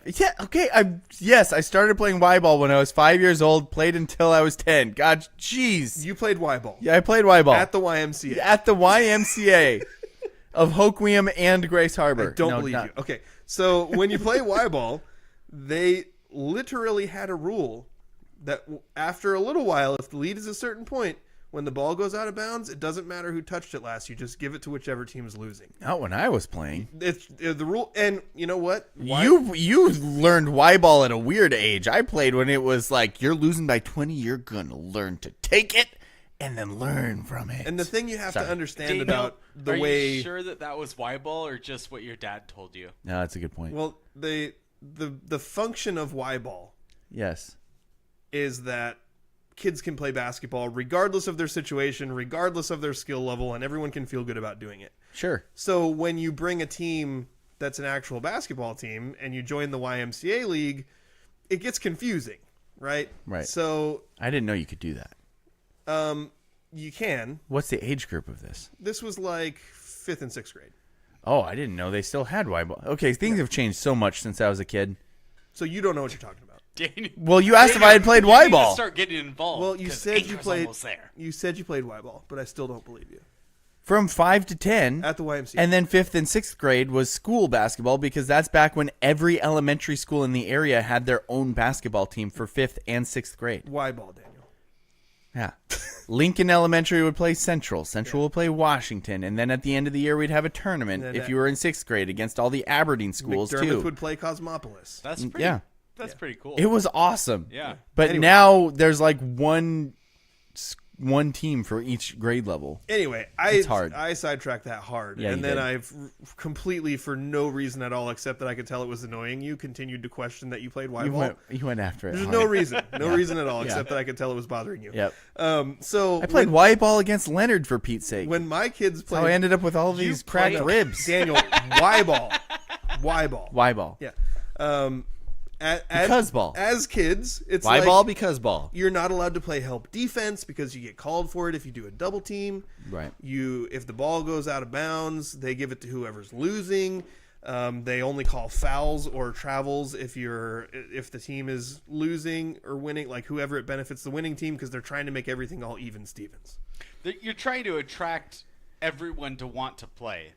started playing Y-ball when I was 5 years old, played until I was 10. God, jeez. You played Y ball. Yeah, I played Y-ball. At the YMCA. At the YMCA of Hoquiam and Grace Harbor. I don't No, believe not- you. Okay, so when you play Y ball, they literally had a rule that after a little while, if the lead is a certain point, when the ball goes out of bounds, it doesn't matter who touched it last. You just give it to whichever team's losing. Not when I was playing. It's the rule, and you know what? You learned Y-ball at a weird age. I played when it was like, you're losing by 20, you're going to learn to take it and then learn from it. And the thing you have to understand Daniel, about the are way you sure that was Y-ball or just what your dad told you? No, that's a good point. well the function of Y ball Yes. is that kids can play basketball regardless of their situation, regardless of their skill level, and everyone can feel good about doing it. Sure. So when you bring a team that's an actual basketball team and you join the YMCA league, it gets confusing, right? Right. So I didn't know you could do that. you can. What's the age group of this? This was like 5th and 6th grade. Oh, I didn't know they still had Y-ball. Okay, things have changed so much since I was a kid. So you don't know what you're talking about. Daniel, Well, you asked if I had played you need to Y-ball. start getting involved. Well, you 'cause said you Anchor's played. almost there. You said you played Y ball, but I still don't believe you. From 5 to 10. At the YMCA. And then 5th and 6th grade was school basketball because that's back when every elementary school in the area had their own basketball team for 5th and 6th grade. Y ball, Daniel. Yeah. Lincoln Elementary would play Central. Central would play Washington. And then at the end of the year, we'd have a tournament if you were in 6th grade against all the Aberdeen schools, McDermott too. would play Cosmopolis. That's pretty. Yeah. That's pretty cool. It was awesome. Yeah. But Anyway. now there's like one team for each grade level. Anyway, It's hard. I sidetracked that hard. Yeah, and you then did. I've completely, for no reason at all, except that I could tell it was annoying you, continued to question that you played Y-ball. You went after it. There's hard. no reason. No reason at all, except that I could tell it was bothering you. Yep. So I played Y-ball against Leonard, for Pete's sake. when my kids So I played ended up with all these cracked played- ribs. Daniel, Y-ball. Y-ball. Y-ball. Yeah. Because ball. As kids, it's Y-ball like because ball. you're not allowed to play help defense because you get called for it if you do a double team. Right. If the ball goes out of bounds, they give it to whoever's losing. They only call fouls or travels if the team is losing or winning, like whoever it benefits the winning team, because they're trying to make everything all even Stevens. You're trying to attract everyone to want to play.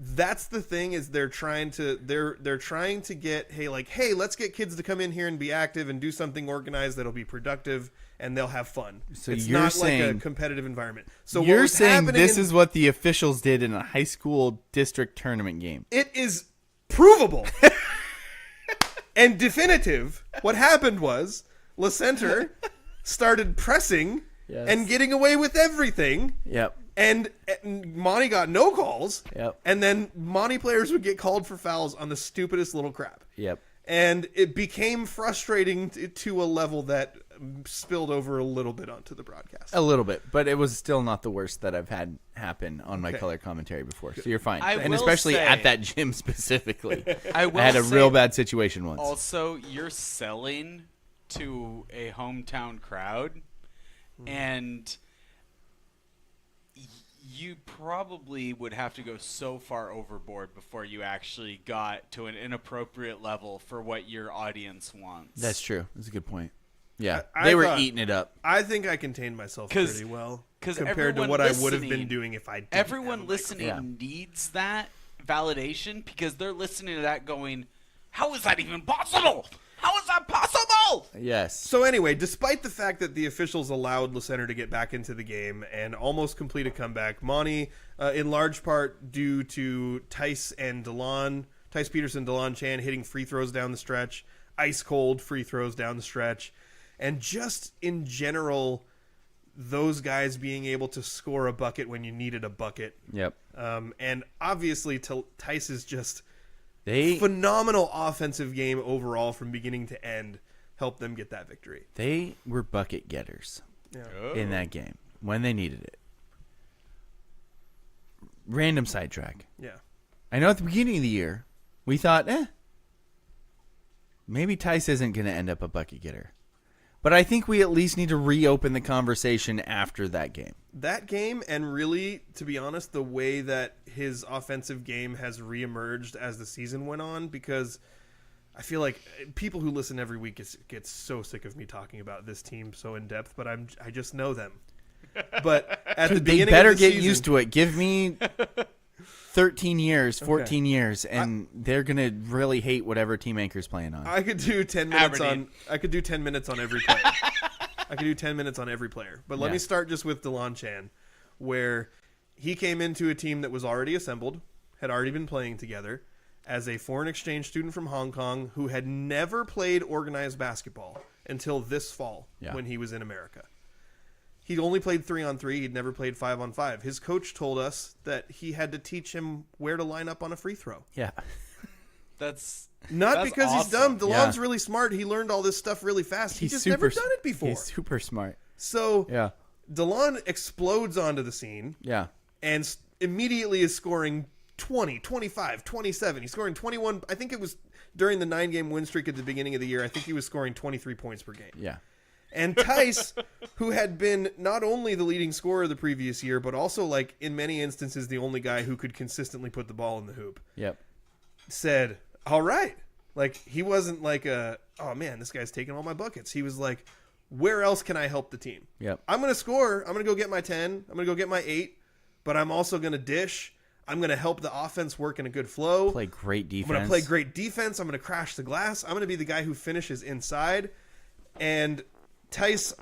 That's the thing, is they're trying to get, hey, let's get kids to come in here and be active and do something organized that'll be productive and they'll have fun. So it's you're not like a saying- competitive environment. So what You're was saying happening this is what the officials did in a high school district tournament game. it is provable and definitive. What happened was La Center started pressing and getting away with everything. Yep. And Monty got no calls. Yep. And then Monty players would get called for fouls on the stupidest little crap. Yep. And it became frustrating to a level that spilled over a little bit onto the broadcast. A little bit, but it was still not the worst that I've had happen on my color commentary before. So you're fine. I And will especially say- at that gym specifically. I had a real bad situation once. Also, you're selling to a hometown crowd, and you probably would have to go so far overboard before you actually got to an inappropriate level for what your audience wants. That's true. That's a good point. Yeah. I They were thought- eating it up. I think I contained myself 'Cause- pretty well 'cause compared to everyone what I would have been listening- doing if I didn't Everyone have a listening Yeah. needs that validation, because they're listening to that going, how is that even possible? How is that possible? Yes. So anyway, despite the fact that the officials allowed La Center to get back into the game and almost complete a comeback, Monty, in large part due to Tice Peterson, DeLon Chan hitting free throws down the stretch, ice cold free throws down the stretch, and just in general, those guys being able to score a bucket when you needed a bucket. Yep. And obviously, Tice is just They phenomenal offensive game overall from beginning to end helped them get that victory. they were bucket getters Yeah. in that game when they needed it. Random sidetrack. Yeah. I know at the beginning of the year, we thought, maybe Tice isn't going to end up a bucket getter. But I think we at least need to reopen the conversation after that game. That game, and really, to be honest, the way that his offensive game has reemerged as the season went on, because I feel like people who listen every week get so sick of me talking about this team so in depth, but I just know them. But at the They beginning better of the get season, used to it. Give me 13 years, 14 years, and they're going to really hate whatever team anchor's playing on. I could do 10 minutes Aberdeen. I could do 10 minutes on every player. I could do 10 minutes on every player. But let Yeah. me start just with DeLon Chan, where he came into a team that was already assembled, had already been playing together, as a foreign exchange student from Hong Kong who had never played organized basketball until this fall when he was in America. He'd only played 3-on-3. He'd never played 5-on-5. His coach told us that he had to teach him where to line up on a free throw. Yeah. That's Not because he's dumb. awesome. DeLon's Yeah. really smart. He learned all this stuff really fast. He's just never done it before. He's super smart. So Yeah. DeLon explodes onto the scene Yeah. and immediately is scoring 20, 25, 27. He's scoring 21. I think it was during the 9-game win streak at the beginning of the year. I think he was scoring 23 points per game. Yeah. And Tice, who had been not only the leading scorer the previous year, but also, like, in many instances, the only guy who could consistently put the ball in the hoop, Yep. said, all right. Like, he wasn't like oh, man, this guy's taking all my buckets. He was like, where else can I help the team? Yep. I'm going to score. I'm going to go get my 10. I'm going to go get my 8. But I'm also going to dish. I'm going to help the offense work in a good flow. Play great defense. I'm going to play great defense. I'm going to crash the glass. I'm going to be the guy who finishes inside. And Tice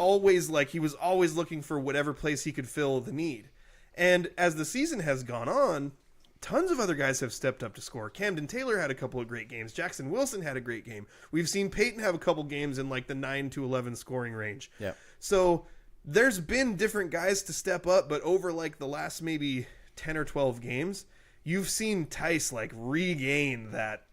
he was always looking for whatever place he could fill the need. And as the season has gone on, tons of other guys have stepped up to score. Camden Taylor had a couple of great games. Jackson Wilson had a great game. We've seen Peyton have a couple games in like the 9 to 11 scoring range. Yeah. So there's been different guys to step up, but over like the last maybe 10 or 12 games, you've seen Tice like regain that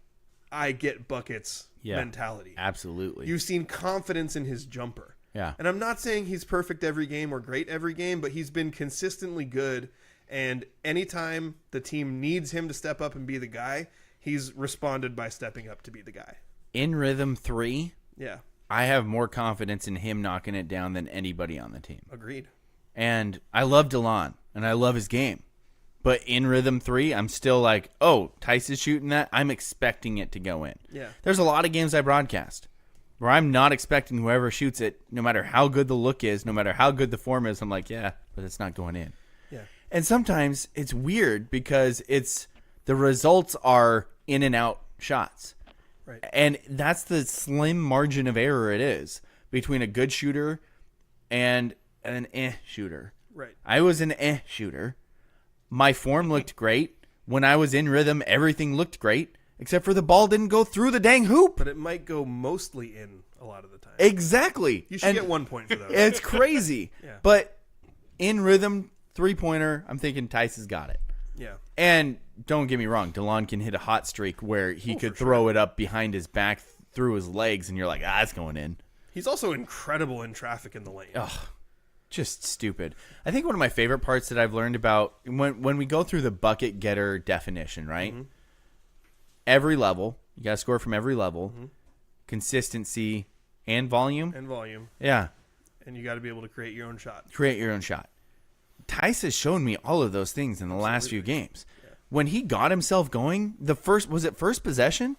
I get buckets mentality. Absolutely. You've seen confidence in his jumper. Yeah. And I'm not saying he's perfect every game or great every game, but he's been consistently good. And anytime the team needs him to step up and be the guy, he's responded by stepping up to be the guy. In Rhythm 3, Yeah. I have more confidence in him knocking it down than anybody on the team. Agreed. And I love DeLon, and I love his game. But in Rhythm 3, I'm still like, oh, Tice is shooting that. I'm expecting it to go in. Yeah. There's a lot of games I broadcast where I'm not expecting whoever shoots it, no matter how good the look is, no matter how good the form is, I'm like, yeah, but it's not going in. Yeah. And sometimes it's weird because the results are in and out shots. Right. And that's the slim margin of error it is between a good shooter and an shooter. Right. I was an shooter. My form looked great. When I was in rhythm, everything looked great, except for the ball didn't go through the dang hoop. But it might go mostly in a lot of the time. Exactly. You should get 1 point for that. It's crazy. Yeah. But in rhythm, three-pointer, I'm thinking Tice has got it. Yeah. And don't get me wrong, DeLon can hit a hot streak where he could throw it up behind his back through his legs, and you're like, it's going in. He's also incredible in traffic in the lane. Ugh, just stupid. I think one of my favorite parts that I've learned about when we go through the bucket getter definition, right? Mm-hmm. Every level, you got to score from every level, consistency and volume. And volume. Yeah. And you got to be able to create your own shot. Create your own shot. Tice has shown me all of those things in the last few games. Yeah. When he got himself going, was it first possession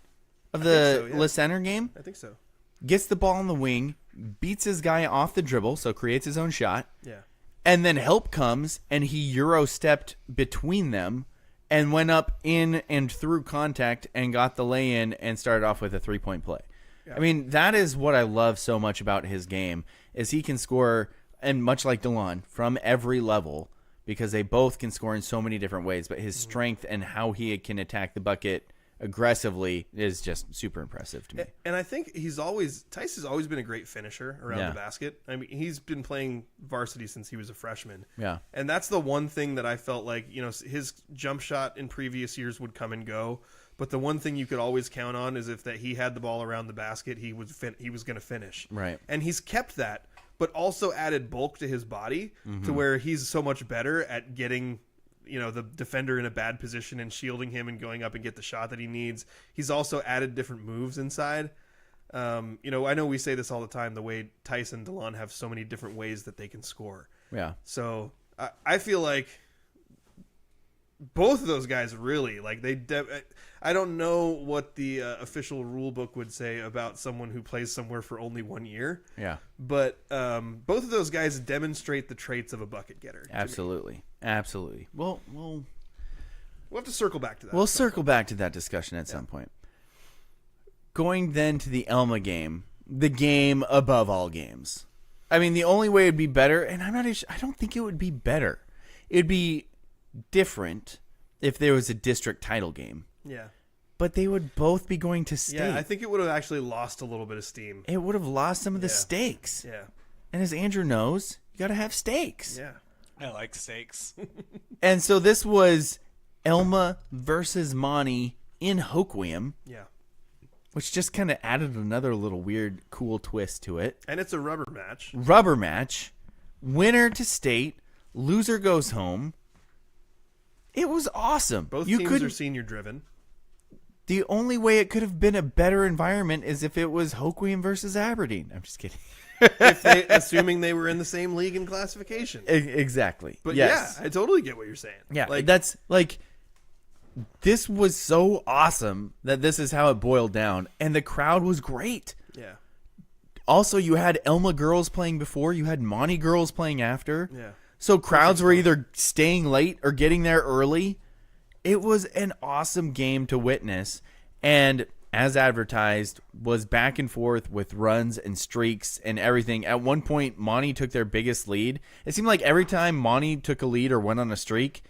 of the Le Center game? I think so. Gets the ball on the wing, beats his guy off the dribble, so creates his own shot. Yeah. And then help comes, and he Euro-stepped between them and went up in and through contact and got the lay-in and started off with a three-point play. Yeah. I mean, that is what I love so much about his game, is he can score, and much like DeLon, from every level, because they both can score in so many different ways, but his strength and how he can attack the bucket aggressively is just super impressive to me. And I think Tice has always been a great finisher around the basket. I mean, he's been playing varsity since he was a freshman. Yeah. And that's the one thing that I felt like, his jump shot in previous years would come and go. But the one thing you could always count on is if that he had the ball around the basket, he was going to finish. Right. And he's kept that, but also added bulk to his body to where he's so much better at getting the defender in a bad position and shielding him and going up and get the shot that he needs. He's also added different moves inside. I know we say this all the time, the way Tice and DeLon have so many different ways that they can score. Yeah. So I feel like both of those guys really, like I don't know what the official rule book would say about someone who plays somewhere for only 1 year. Yeah. But both of those guys demonstrate the traits of a bucket getter. Absolutely. Absolutely. We'll have to circle back to that. We'll circle back to that discussion at some point. Going then to the Elma game, the game above all games. I mean, the only way it'd be better, and I don't think it would be better. It'd be different if there was a district title game. Yeah. But they would both be going to state. Yeah, I think it would have actually lost a little bit of steam. It would have lost some of the stakes. Yeah. And as Andrew knows, you got to have stakes. Yeah. I like steaks. And so this was Elma versus Monty in Hoquiam. Yeah. Which just kind of added another little weird, cool twist to it. And it's a rubber match. Rubber match. Winner to state. Loser goes home. It was awesome. Both teams are senior driven. The only way it could have been a better environment is if it was Hoquiam versus Aberdeen. I'm just kidding. Assuming they were in the same league and classification. Exactly. But yes. yeah, I totally get what you're saying. Yeah, that's like, this was so awesome that this is how it boiled down. And the crowd was great. Yeah. Also, you had Elma girls playing before. You had Monty girls playing after. Yeah. So crowds were either staying late or getting there early. It was an awesome game to witness. And as advertised, was back and forth with runs and streaks and everything. At one point, Monty took their biggest lead. It seemed like every time Monty took a lead or went on a streak,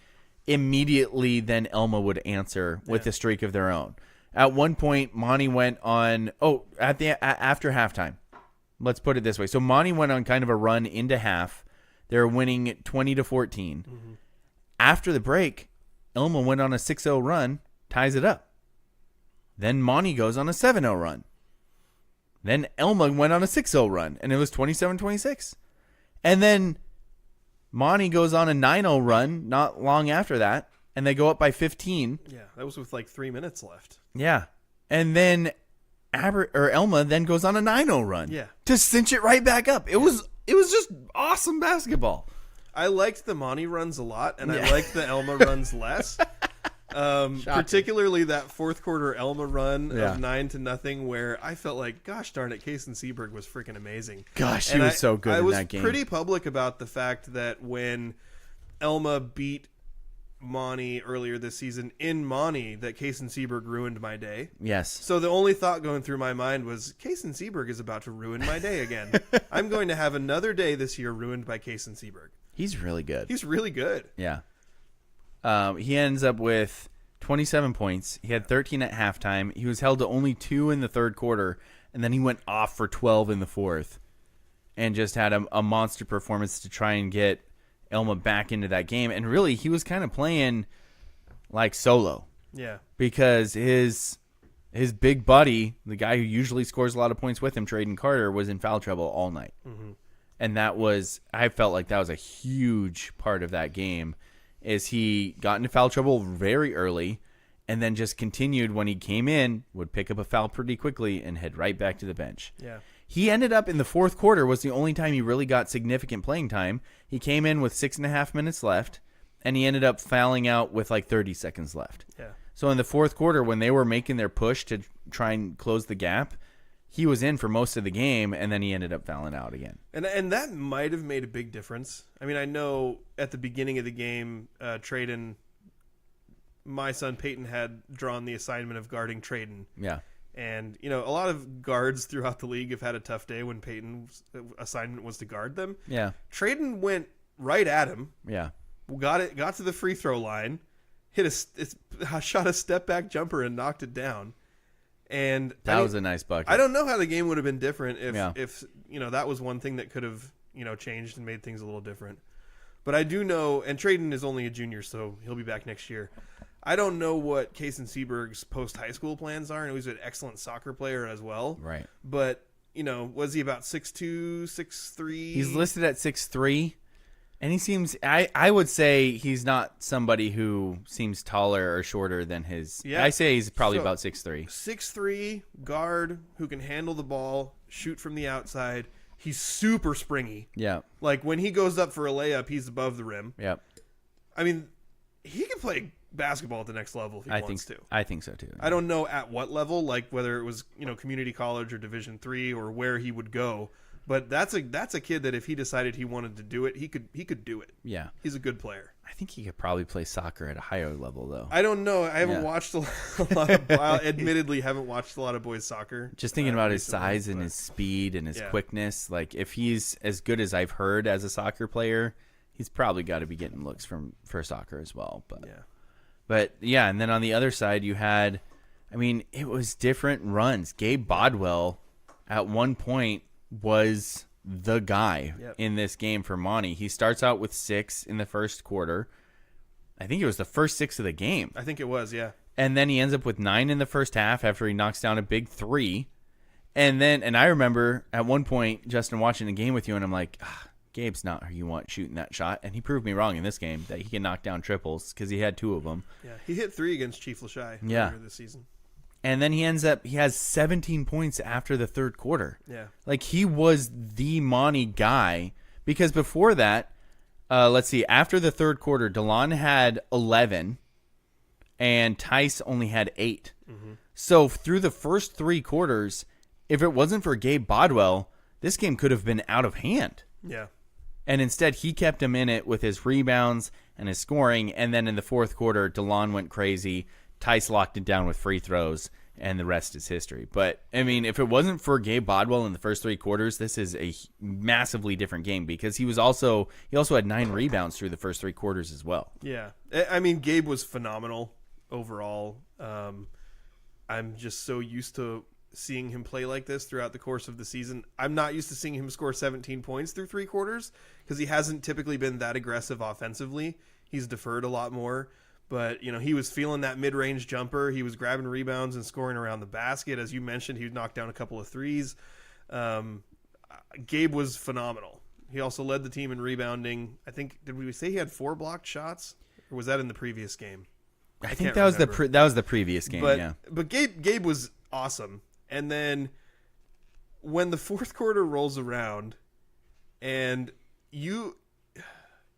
immediately then Elma would answer with a streak of their own. At one point, Monty went on after halftime. Let's put it this way. So Monty went on kind of a run into half. They were winning 20-14. Mm-hmm. After the break, Elma went on a 6-0 run, ties it up. Then Monty goes on a 7-0 run. Then Elma went on a 6-0 run, and it was 27-26. And then Monty goes on a 9-0 run not long after that, and they go up by 15. Yeah, that was with like 3 minutes left. Yeah. And then Elma then goes on a 9-0 run. Yeah. To cinch it right back up. It was just awesome basketball. I liked the Monty runs a lot, and I liked the Elma runs less. Particularly that fourth quarter Elma run of 9-0, where I felt like, gosh darn it, Kaysen Seberg was freaking amazing. Gosh, he was so good in that game. I was pretty public about the fact that when Elma beat Monty earlier this season in Monty, that Kaysen Seberg ruined my day. Yes. So the only thought going through my mind was, Kaysen Seberg is about to ruin my day again. I'm going to have another day this year ruined by Kaysen Seberg. He's really good. He's really good. Yeah. He ends up with 27 points. He had 13 at halftime. He was held to only 2 in the third quarter, and then he went off for 12 in the fourth and just had a monster performance to try and get Elma back into that game. And really, he was kind of playing like solo. Yeah. Because his big buddy, the guy who usually scores a lot of points with him, Traden Carter, was in foul trouble all night. Mm-hmm. And I felt like that was a huge part of that game. Is he got into foul trouble very early and then just continued when he came in, would pick up a foul pretty quickly and head right back to the bench. Yeah. He ended up in the fourth quarter was the only time he really got significant playing time. He came in with 6.5 minutes left, and he ended up fouling out with like 30 seconds left. Yeah. So in the fourth quarter, when they were making their push to try and close the gap, he was in for most of the game, and then he ended up fouling out again. And that might have made a big difference. I mean, I know at the beginning of the game, Traden, my son Peyton had drawn the assignment of guarding Traden. Yeah. And, a lot of guards throughout the league have had a tough day when Peyton's assignment was to guard them. Yeah. Traden went right at him. Yeah. Got to the free throw line, shot a step back jumper and knocked it down. And that was a nice bucket. I don't know how the game would have been different if that was one thing that could have changed and made things a little different. But I do know, and Traden is only a junior, so he'll be back next year. I don't know what Kaysen Seberg's post high school plans are, and he was an excellent soccer player as well. Right. But was he about 6'2", 6'3"? He's listed at 6'3". And he seems, I would say he's not somebody who seems taller or shorter than his. Yeah. I say he's probably about 6'3". 6'3", guard who can handle the ball, shoot from the outside. He's super springy. Yeah. Like when he goes up for a layup, he's above the rim. Yeah. I mean, he can play basketball at the next level if he wants to. I think so too. I don't know at what level, like whether it was, community college or Division III or where he would go. But that's a kid that if he decided he wanted to do it, he could do it. Yeah. He's a good player. I think he could probably play soccer at a higher level, though. I don't know. I haven't watched a lot of, admittedly, haven't watched a lot of boys soccer. Just thinking about his size and his speed and his quickness. Like, if he's as good as I've heard as a soccer player, he's probably got to be getting looks for soccer as well. But and then on the other side, you had, it was different runs. Gabe Bodwell, at one point, was the guy in this game for Monty. He starts out with 6 in the first quarter. I think it was the first 6 of the game. I think it was, yeah. And then he ends up with 9 in the first half after he knocks down a big 3. And I remember at one point, Justin, watching the game with you, and I'm like, Gabe's not who you want shooting that shot. And he proved me wrong in this game that he can knock down triples because he had 2 of them. Yeah, he hit 3 against Chief Lachey earlier this season. And then he has 17 points after the third quarter. Yeah. Like, he was the Monty guy. Because before that, let's see, after the third quarter, DeLon had 11 and Tice only had 8. Mm-hmm. So through the first 3 quarters, if it wasn't for Gabe Bodwell, this game could have been out of hand. Yeah. And instead, he kept him in it with his rebounds and his scoring. And then in the fourth quarter, DeLon went crazy. Tice locked it down with free throws, and the rest is history. But, I mean, if it wasn't for Gabe Bodwell in the first 3 quarters, this is a massively different game because he also had 9 rebounds through the first 3 quarters as well. Yeah. I mean, Gabe was phenomenal overall. I'm just so used to seeing him play like this throughout the course of the season. I'm not used to seeing him score 17 points through 3 quarters because he hasn't typically been that aggressive offensively. He's deferred a lot more. But, he was feeling that mid-range jumper. He was grabbing rebounds and scoring around the basket. As you mentioned, he knocked down a couple of threes. Gabe was phenomenal. He also led the team in rebounding. I think, did we say he had 4 blocked shots? Or was that in the previous game? I think that was the previous game, yeah. But Gabe was awesome. And then when the fourth quarter rolls around and you,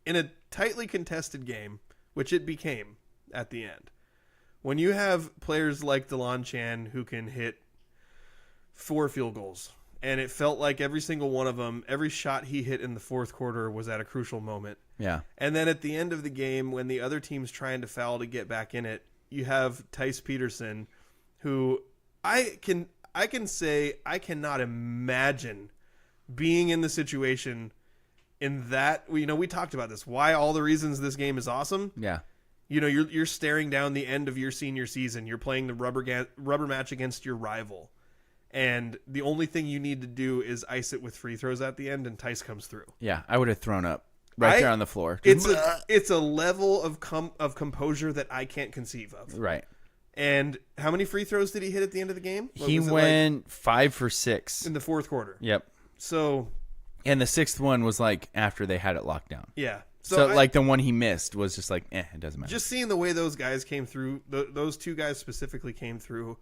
in a tightly contested game, which it became at the end, when you have players like DeLon Chan who can hit 4 field goals, and it felt like every single one of them, every shot he hit in the fourth quarter was at a crucial moment. Yeah. And then at the end of the game, when the other team's trying to foul to get back in it, you have Tice Peterson, who I can say I cannot imagine being in the situation in that, we talked about this, why all the reasons this game is awesome. Yeah. You're staring down the end of your senior season. You're playing the rubber match against your rival. And the only thing you need to do is ice it with free throws at the end, and Tice comes through. Yeah, I would have thrown up there on the floor. It's a level of composure that I can't conceive of. Right. And how many free throws did he hit at the end of the game? He went 5 for 6 in the fourth quarter. Yep. So, and the 6th one was like after they had it locked down. Yeah. So like the one he missed was just like, it doesn't matter. Just seeing the way those guys came through, those 2 guys specifically came through.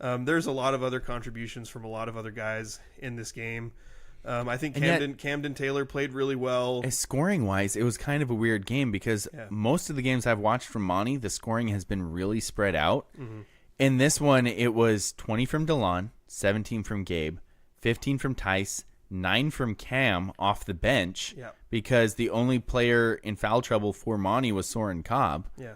There's a lot of other contributions from a lot of other guys in this game. I think Camden Taylor played really well. Scoring wise, it was kind of a weird game because most of the games I've watched from Monty, the scoring has been really spread out. Mm-hmm. In this one, it was 20 from DeLon, 17 from Gabe, 15 from Tice, 9 from Cam off the bench because the only player in foul trouble for Monty was Soren Cobb. Yeah.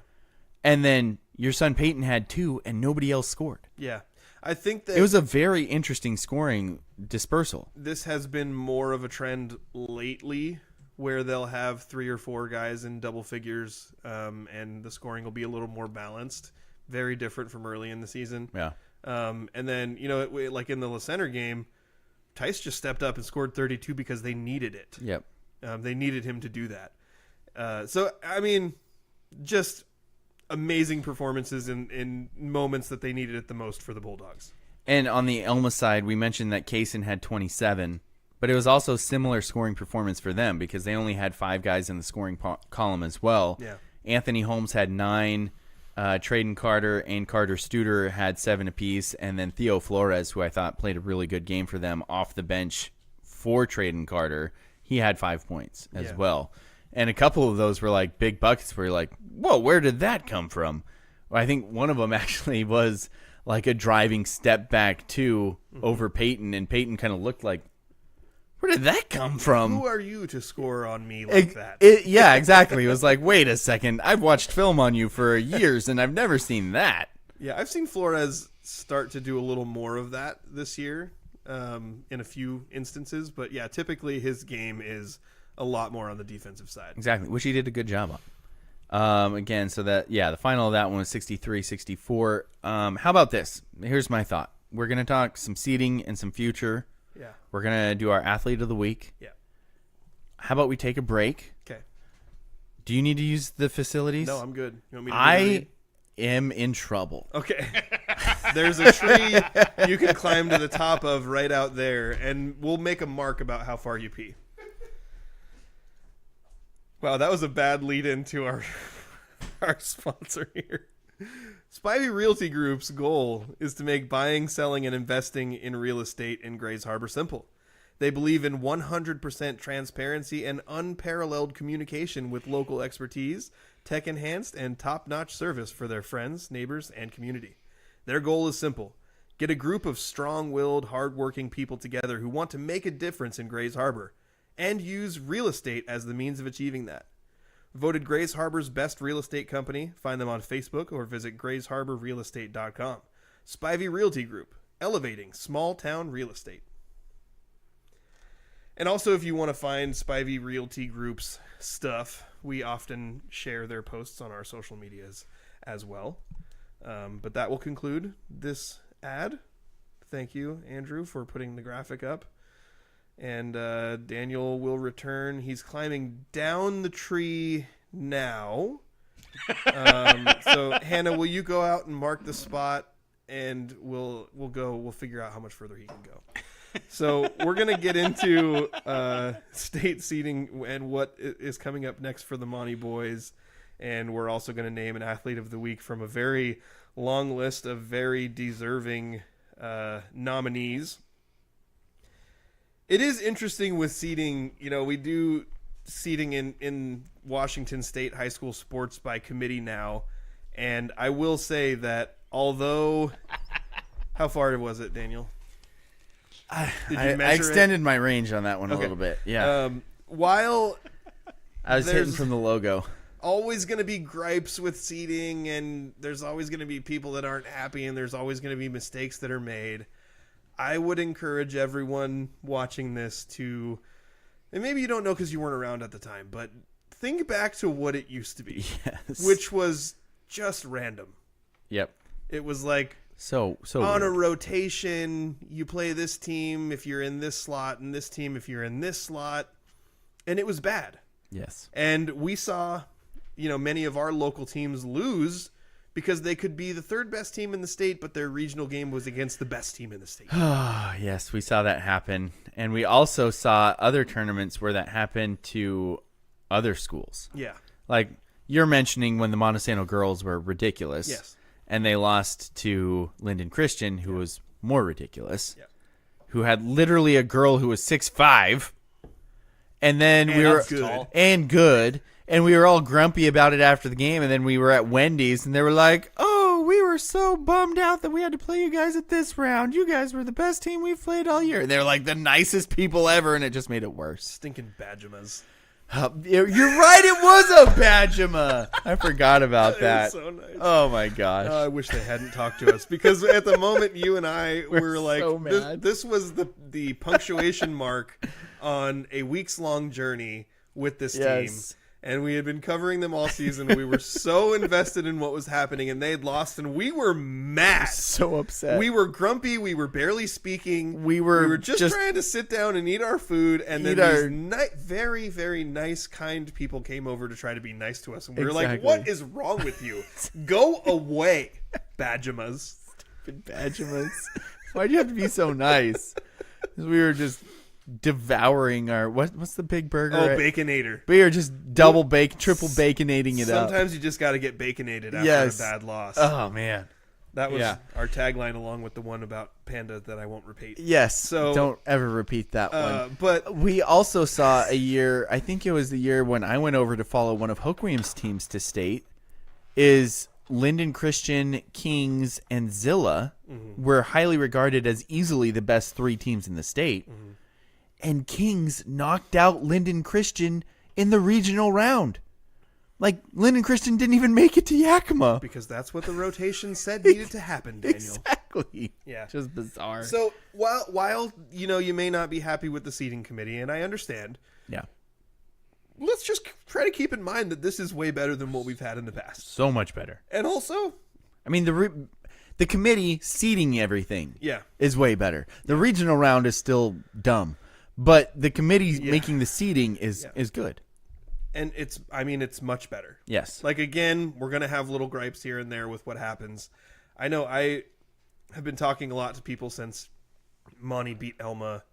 And then your son Peyton had 2 and nobody else scored. Yeah. I think that it was a very interesting scoring dispersal. This has been more of a trend lately where they'll have 3 or 4 guys in double figures, and the scoring will be a little more balanced. Very different from early in the season. Yeah. And then, like in the La Center game, Tice just stepped up and scored 32 because they needed it. Yep. They needed him to do that. So, I mean, just amazing performances in moments that they needed it the most for the Bulldogs. And on the Elma side, we mentioned that Kaysen had 27, but it was also similar scoring performance for them because they only had 5 guys in the scoring column as well. Yeah. Anthony Holmes had 9, Traden Carter and Carter Studer had 7 apiece, and then Theo Flores, who I thought played a really good game for them off the bench for Traden Carter, he had 5 points as well. And a couple of those were like big buckets where you're like, whoa, where did that come from? Well, I think one of them actually was like a driving step back over Peyton, and Peyton kind of looked like, where did that come from? Who are you to score on me like that? Yeah, exactly. It was like, wait a second. I've watched film on you for years, and I've never seen that. Yeah, I've seen Flores start to do a little more of that this year in a few instances. But, yeah, typically his game is a lot more on the defensive side. Exactly, which he did a good job on. Again, so that, the final of that one was 63-64. How about this? Here's my thought. We're going to talk some seeding and some future. Yeah. We're going to do our athlete of the week. Yeah. How about we take a break? Okay. Do you need to use the facilities? No, I'm good. You want me to I am in trouble. Okay. There's a tree you can climb to the top of right out there, and we'll make a mark about how far you pee. Wow, that was a bad lead into our sponsor here. Spivey Realty Group's goal is to make buying, selling, and investing in real estate in Grays Harbor simple. They believe in 100% transparency and unparalleled communication with local expertise, tech-enhanced, and top-notch service for their friends, neighbors, and community. Their goal is simple. Get a group of strong-willed, hard-working people together who want to make a difference in Grays Harbor and use real estate as the means of achieving that. Voted Grays Harbor's best real estate company. Find them on Facebook or visit GraysHarborRealestate.com. Spivey Realty Group, elevating small town real estate. And also, if you want to find Spivey Realty Group's stuff, we often share their posts on our social medias as well. But that will conclude this ad. Thank you, Andrew, for putting the graphic up. And Daniel will return. He's climbing down the tree now. So, Hannah, will you go out and mark the spot, and we'll figure out how much further he can go. So we're going to get into state seeding and what is coming up next for the Monty boys. And we're also going to name an athlete of the week from a very long list of very deserving nominees. It is interesting with seeding. You know, we do seeding in Washington State high school sports by committee now. And I will say that although... How far was it, Daniel? I extended my range on that one a little bit. Yeah. While I was hitting from the logo. Always going to be gripes with seeding, and there's always going to be people that aren't happy, and there's always going to be mistakes that are made. I would encourage everyone watching this to, and maybe you don't know because you weren't around at the time, but think back to what it used to be, which was just random. Yep. It was like, So on weird. a rotation, you play this team if you're in this slot, and this team if you're in this slot, and it was bad. Yes. And we saw, many of our local teams lose because they could be the third best team in the state, but their regional game was against the best team in the state. Yes, we saw that happen. And we also saw other tournaments where that happened to other schools. Yeah. Like you're mentioning when the Montesano girls were ridiculous. Yes. And they lost to Linden Christian, who was more ridiculous, who had literally a girl who was 6'5", and then we were good, and we were all grumpy about it after the game, and then we were at Wendy's, and they were like, "Oh, we were so bummed out that we had to play you guys at this round. You guys were the best team we've played all year." And they were like the nicest people ever, and it just made it worse. Stinking Badgemas. You're right. It was a Badgema. I forgot about that. So nice. Oh my gosh. I wish they hadn't talked to us because at the moment you and I were like, so mad. This was the punctuation mark on a weeks-long journey with this team. And we had been covering them all season. We were so invested in what was happening, and they had lost, and we were mad. So upset. We were grumpy. We were barely speaking. We were just trying to sit down and eat our food, and then these very, very nice, kind people came over to try to be nice to us. And we were like, what is wrong with you? Go away, Badgemas. Stupid Badgemas. Why'd you have to be so nice? We were just devouring our what's the big burger? Baconator. We are just triple baconating it up. Sometimes you just got to get baconated after a bad loss. Oh man, that was our tagline, along with the one about Panda that I won't repeat. Yes, so don't ever repeat that one. But we also saw a year. I think it was the year when I went over to follow one of Hoke Williams' teams to state. Is Linden Christian, Kings, and Zilla were highly regarded as easily the best three teams in the state. And Kings knocked out Linden Christian in the regional round. Like, Linden Christian didn't even make it to Yakima. Because that's what the rotation said needed to happen, Daniel. Exactly. Yeah. Just bizarre. So, while you may not be happy with the seating committee, and I understand. Yeah. Let's just try to keep in mind that this is way better than what we've had in the past. So much better. And also, I mean, the committee seating everything is way better. The regional round is still dumb. But the committee making the seeding is good. And it's much better. Yes. Like, again, we're going to have little gripes here and there with what happens. I know I have been talking a lot to people since Monty beat Elma.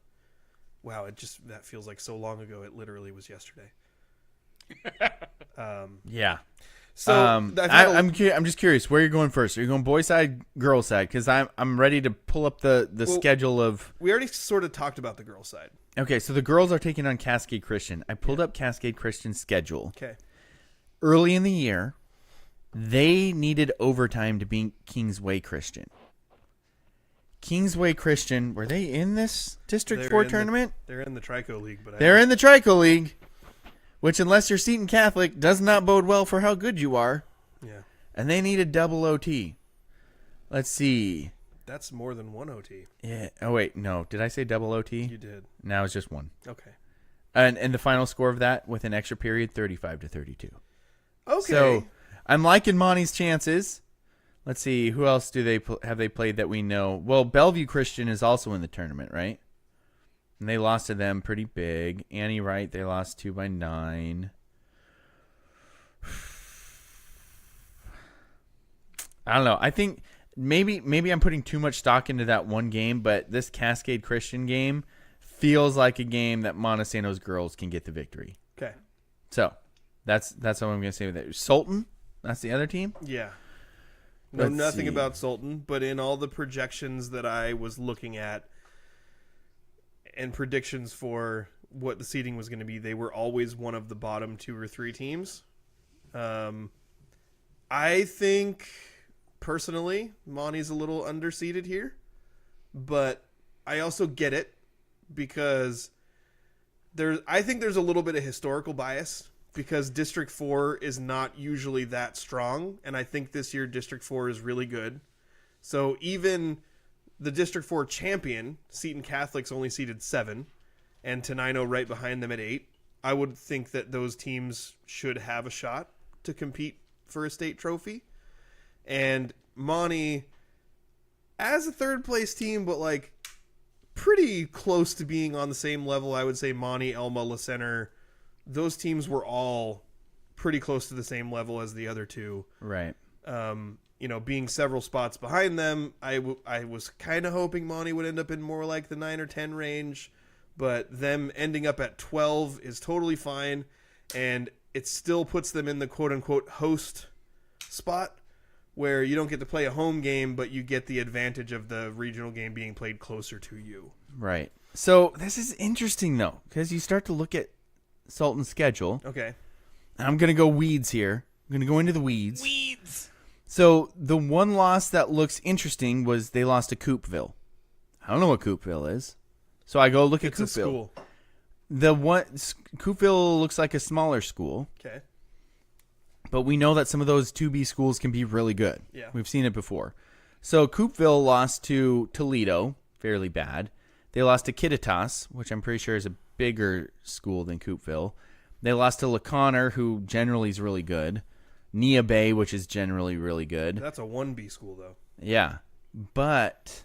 Wow, that feels like so long ago. It literally was yesterday. Yeah. So I'm just curious, where you're going first. Are you going boy side, girl side? Because I'm ready to pull up the schedule of. We already sort of talked about the girl side. Okay, so the girls are taking on Cascade Christian. I pulled up Cascade Christian's schedule. Okay. Early in the year, they needed overtime to beat Kingsway Christian. Kingsway Christian, were they in this District 4 tournament? They're in the Trico League, but they're in the Trico League. Which, unless you're Seton Catholic, does not bode well for how good you are. Yeah. And they need a double OT. Let's see. That's more than one OT. Yeah. Oh wait, no. Did I say double OT? You did. Now it's just one. Okay. And the final score of that with an extra period, 35-32. Okay. So I'm liking Monty's chances. Let's see, who else do they have they played that we know? Well, Bellevue Christian is also in the tournament, right? And they lost to them pretty big. Annie Wright, they lost to by 9. I don't know. I think maybe I'm putting too much stock into that one game, but this Cascade Christian game feels like a game that Montesano's girls can get the victory. Okay. So that's what I'm going to say with that. Sultan, that's the other team. Yeah. Know Let's nothing see. about Sultan, but in all the projections that I was looking at and predictions for what the seeding was going to be, they were always one of the bottom 2 or 3 teams. I think personally Monty's a little underseeded here, but I also get it because I think there's a little bit of historical bias because District 4 is not usually that strong, and I think this year District 4 is really good. So even the District 4 champion, Seton Catholics, only seeded 7, and Tenino right behind them at 8. I would think that those teams should have a shot to compete for a state trophy. And Monty, as a third-place team, but like pretty close to being on the same level, I would say Monty, Elma, La Center, those teams were all pretty close to the same level as the other two. Right. Being several spots behind them, I was kind of hoping Monty would end up in more like the 9 or 10 range, but them ending up at 12 is totally fine, and it still puts them in the quote-unquote host spot where you don't get to play a home game, but you get the advantage of the regional game being played closer to you. Right. So this is interesting, though, because you start to look at Sultan's schedule. Okay. And I'm going to go weeds here. I'm going to go into the weeds. Weeds. So the one loss that looks interesting was they lost to Coopville. I don't know what Coopville is. So I go look at It's a Coopville. school. Coopville looks like a smaller school, Okay. but we know that some of those 2B schools can be really good. Yeah. We've seen it before. So Coopville lost to Toledo, fairly bad. They lost to Kittitas, which I'm pretty sure is a bigger school than Coopville. They lost to LeConner, who generally is really good. Nia Bay, which is generally really good. That's a 1B school, though. Yeah. But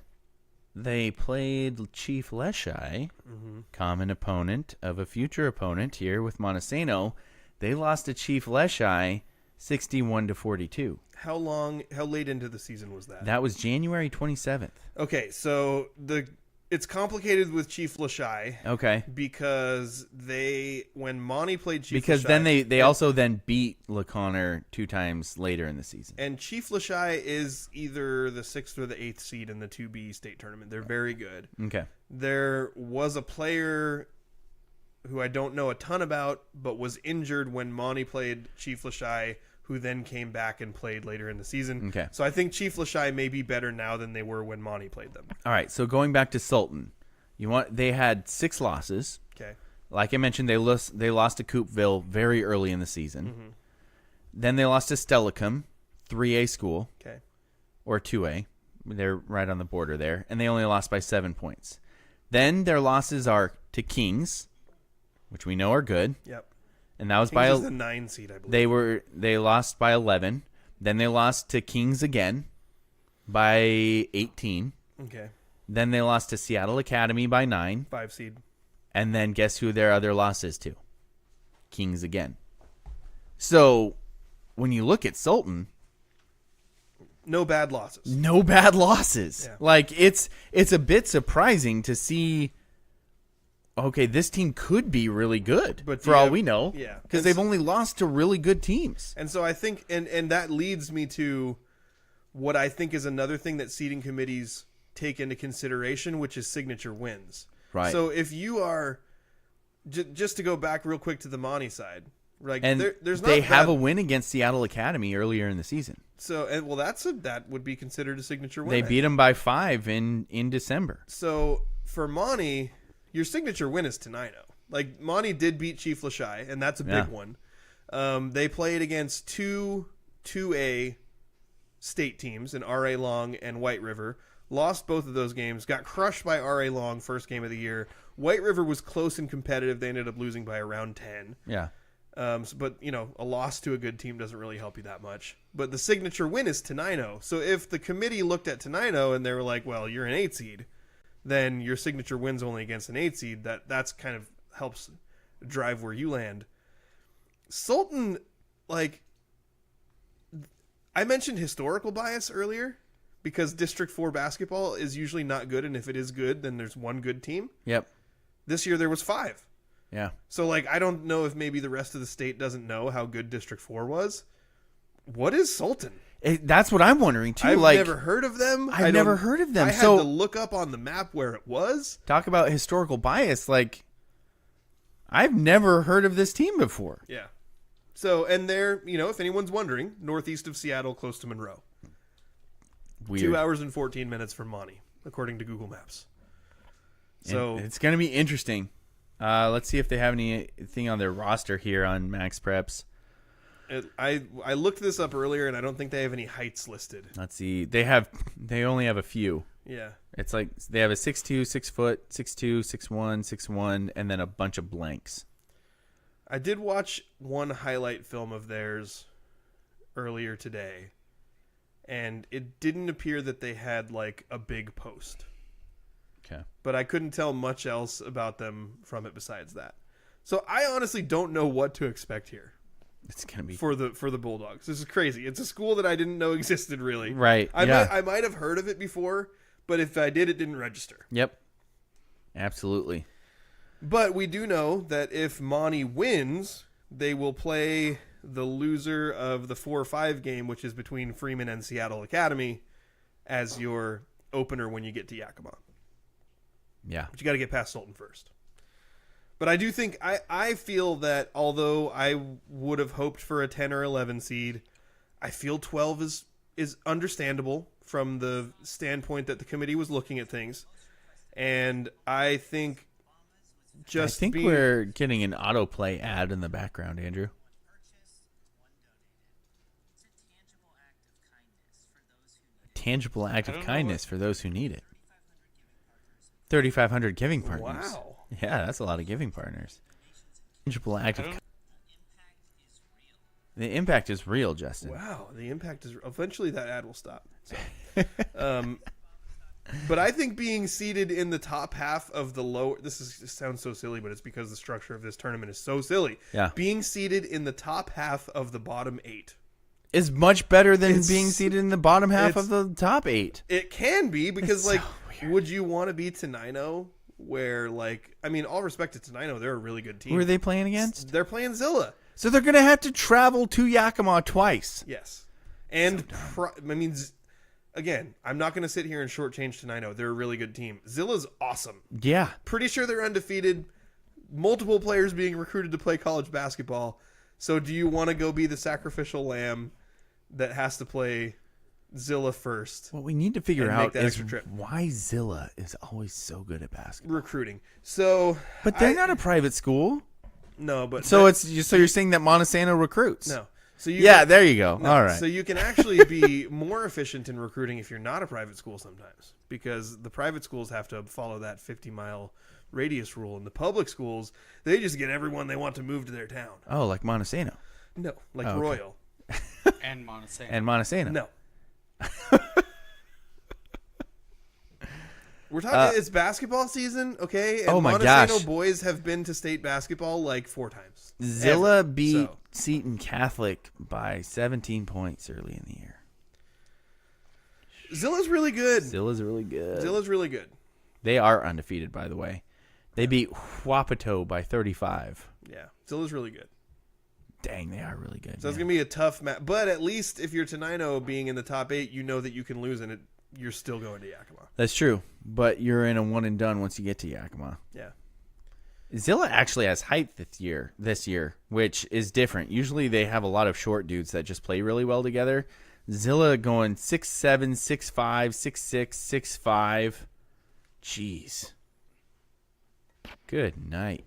they played Chief Leschi, common opponent of a future opponent here with Montesano. They lost to Chief Leschi 61-42. How late into the season was that? That was January 27th. Okay, so it's complicated with Chief Lashai Okay. because when Monty played Chief Because Lashai, then they also then beat LeConner 2 times later in the season. and Chief Lashai is either the 6th or the 8th seed in the 2B state tournament. They're very good. Okay. There was a player who I don't know a ton about, but was injured when Monty played Chief Lashai, who then came back and played later in the season. Okay. So I think Chief Lashai may be better now than they were when Monty played them. All right, so going back to Sultan. They had 6 losses. Okay. Like I mentioned, they lost to Coopville very early in the season. Then they lost to Stellicum, 3A school, Okay. or 2A. They're right on the border there. And they only lost by 7 points. Then their losses are to Kings, which we know are good. Yep. And that was Kings by is the 9 seed, I believe. they lost by 11. Then they lost to Kings again by 18. Okay. Then they lost to Seattle Academy by 9. 5 seed. And then guess who their other loss is to? Kings again. So when you look at Sultan, No bad losses. no bad losses. Yeah. Like it's a bit surprising to see. Okay, this team could be really good, But for all we know. yeah. Because they've only lost to really good teams. And so I think, and that leads me to what I think is another thing that seeding committees take into consideration, which is signature wins. Right. So if you are, just to go back real quick to the Monty side, like And there's not they have that- a win against Seattle Academy earlier in the season. So, and well, that would be considered a signature win. They I beat think. them by 5 in December. So for Monty, your signature win is Tenino. Like Monty did beat Chief Lashai, and that's a big Yeah. one. They played against 2A state teams in R.A. Long and White River. lost both of those games, got crushed by R.A. Long first game of the year. White River was close and competitive. They ended up losing by around 10. Yeah. But, a loss to a good team doesn't really help you that much. But the signature win is Tenino. So if the committee looked at Tenino and they were like, well, you're an 8 seed, then your signature win's only against an 8 seed. That's kind of helps drive where you land. Sultan, I mentioned historical bias earlier because District 4 basketball is usually not good. And if it is good, then there's one good team. Yep. This year there was 5. Yeah. So, I don't know if maybe the rest of the state doesn't know how good District 4 was. What is Sultan? That's what I'm wondering, too. I've never heard of them. I've never heard of them. I had to look up on the map where it was. Talk about historical bias. I've never heard of this team before. Yeah. So, and they're, if anyone's wondering, northeast of Seattle, close to Monroe. Weird. 2 hours and 14 minutes from Monty, according to Google Maps. So and it's going to be interesting. Let's see if they have anything on their roster here on Max Preps. I looked this up earlier, and I don't think they have any heights listed. Let's see. They only have a few. Yeah. It's they have a 6'2", 6 foot, 6'2", 6'1", 6'1", and then a bunch of blanks. I did watch one highlight film of theirs earlier today, and it didn't appear that they had a big post. Okay. But I couldn't tell much else about them from it besides that. So I honestly don't know what to expect here. It's gonna be for the Bulldogs. This is crazy. It's a school that I didn't know existed really. Right. I might have heard of it before, but if I did, it didn't register. Yep. Absolutely. But we do know that if Monty wins, they will play the loser of the 4-5 game, which is between Freeman and Seattle Academy, as your opener when you get to Yakima. Yeah. But you got to get past Sultan first. But I do think, I feel that although I would have hoped for a 10 or 11 seed, I feel 12 is understandable from the standpoint that the committee was looking at things. And I think we're getting an autoplay ad in the background, Andrew. Tangible act of kindness for those who need it. 3,500 giving partners. Wow. Yeah, that's a lot of giving partners. Tangible act of kindness. The impact is real, Justin. Wow, the impact is... Eventually that ad will stop. So. But I think being seated in the top half of the lower... This sounds so silly, but it's because the structure of this tournament is so silly. Yeah. Being seated in the top half of the bottom 8 is much better than being seated in the bottom half of the top 8. It can be, because, so would you want to be Tenino, where, all respect to Tenino, they're a really good team. Who are they playing against? They're playing Zilla. So they're going to have to travel to Yakima twice. Yes. And, again, I'm not going to sit here and shortchange Tenino. They're a really good team. Zilla's awesome. Yeah. Pretty sure they're undefeated. Multiple players being recruited to play college basketball. So do you want to go be the sacrificial lamb that has to play Zilla first? What we need to figure out is trip. why Zilla is always so good at basketball. Recruiting. So, but they're not a private school. No, but so you're saying that Montesano recruits? No. So there you go. No, all right. So you can actually be more efficient in recruiting if you're not a private school sometimes, because the private schools have to follow that 50-mile radius rule, and the public schools, they just get everyone they want to move to their town. Oh, like Montesano? No, like okay. Royal. And Montesano. And Montesano. No. We're talking, it's basketball season, okay? And my Montesano gosh. boys have been to state basketball 4 times. Zilla beat Seton Catholic by 17 points early in the year. Zilla's really good. Zilla's really good. They are undefeated, by the way. They beat Wapato by 35. Yeah, Zilla's really good. Dang, they are really good. So it's going to be a tough match. But at least if you're Tenino being in the top 8, you know that you can lose, and you're still going to Yakima. That's true. But you're in a one and done once you get to Yakima. Yeah. Zilla actually has height this year, which is different. Usually they have a lot of short dudes that just play really well together. Zilla going 6'7", 6'5", 6'6", 6'5". Jeez. Good night.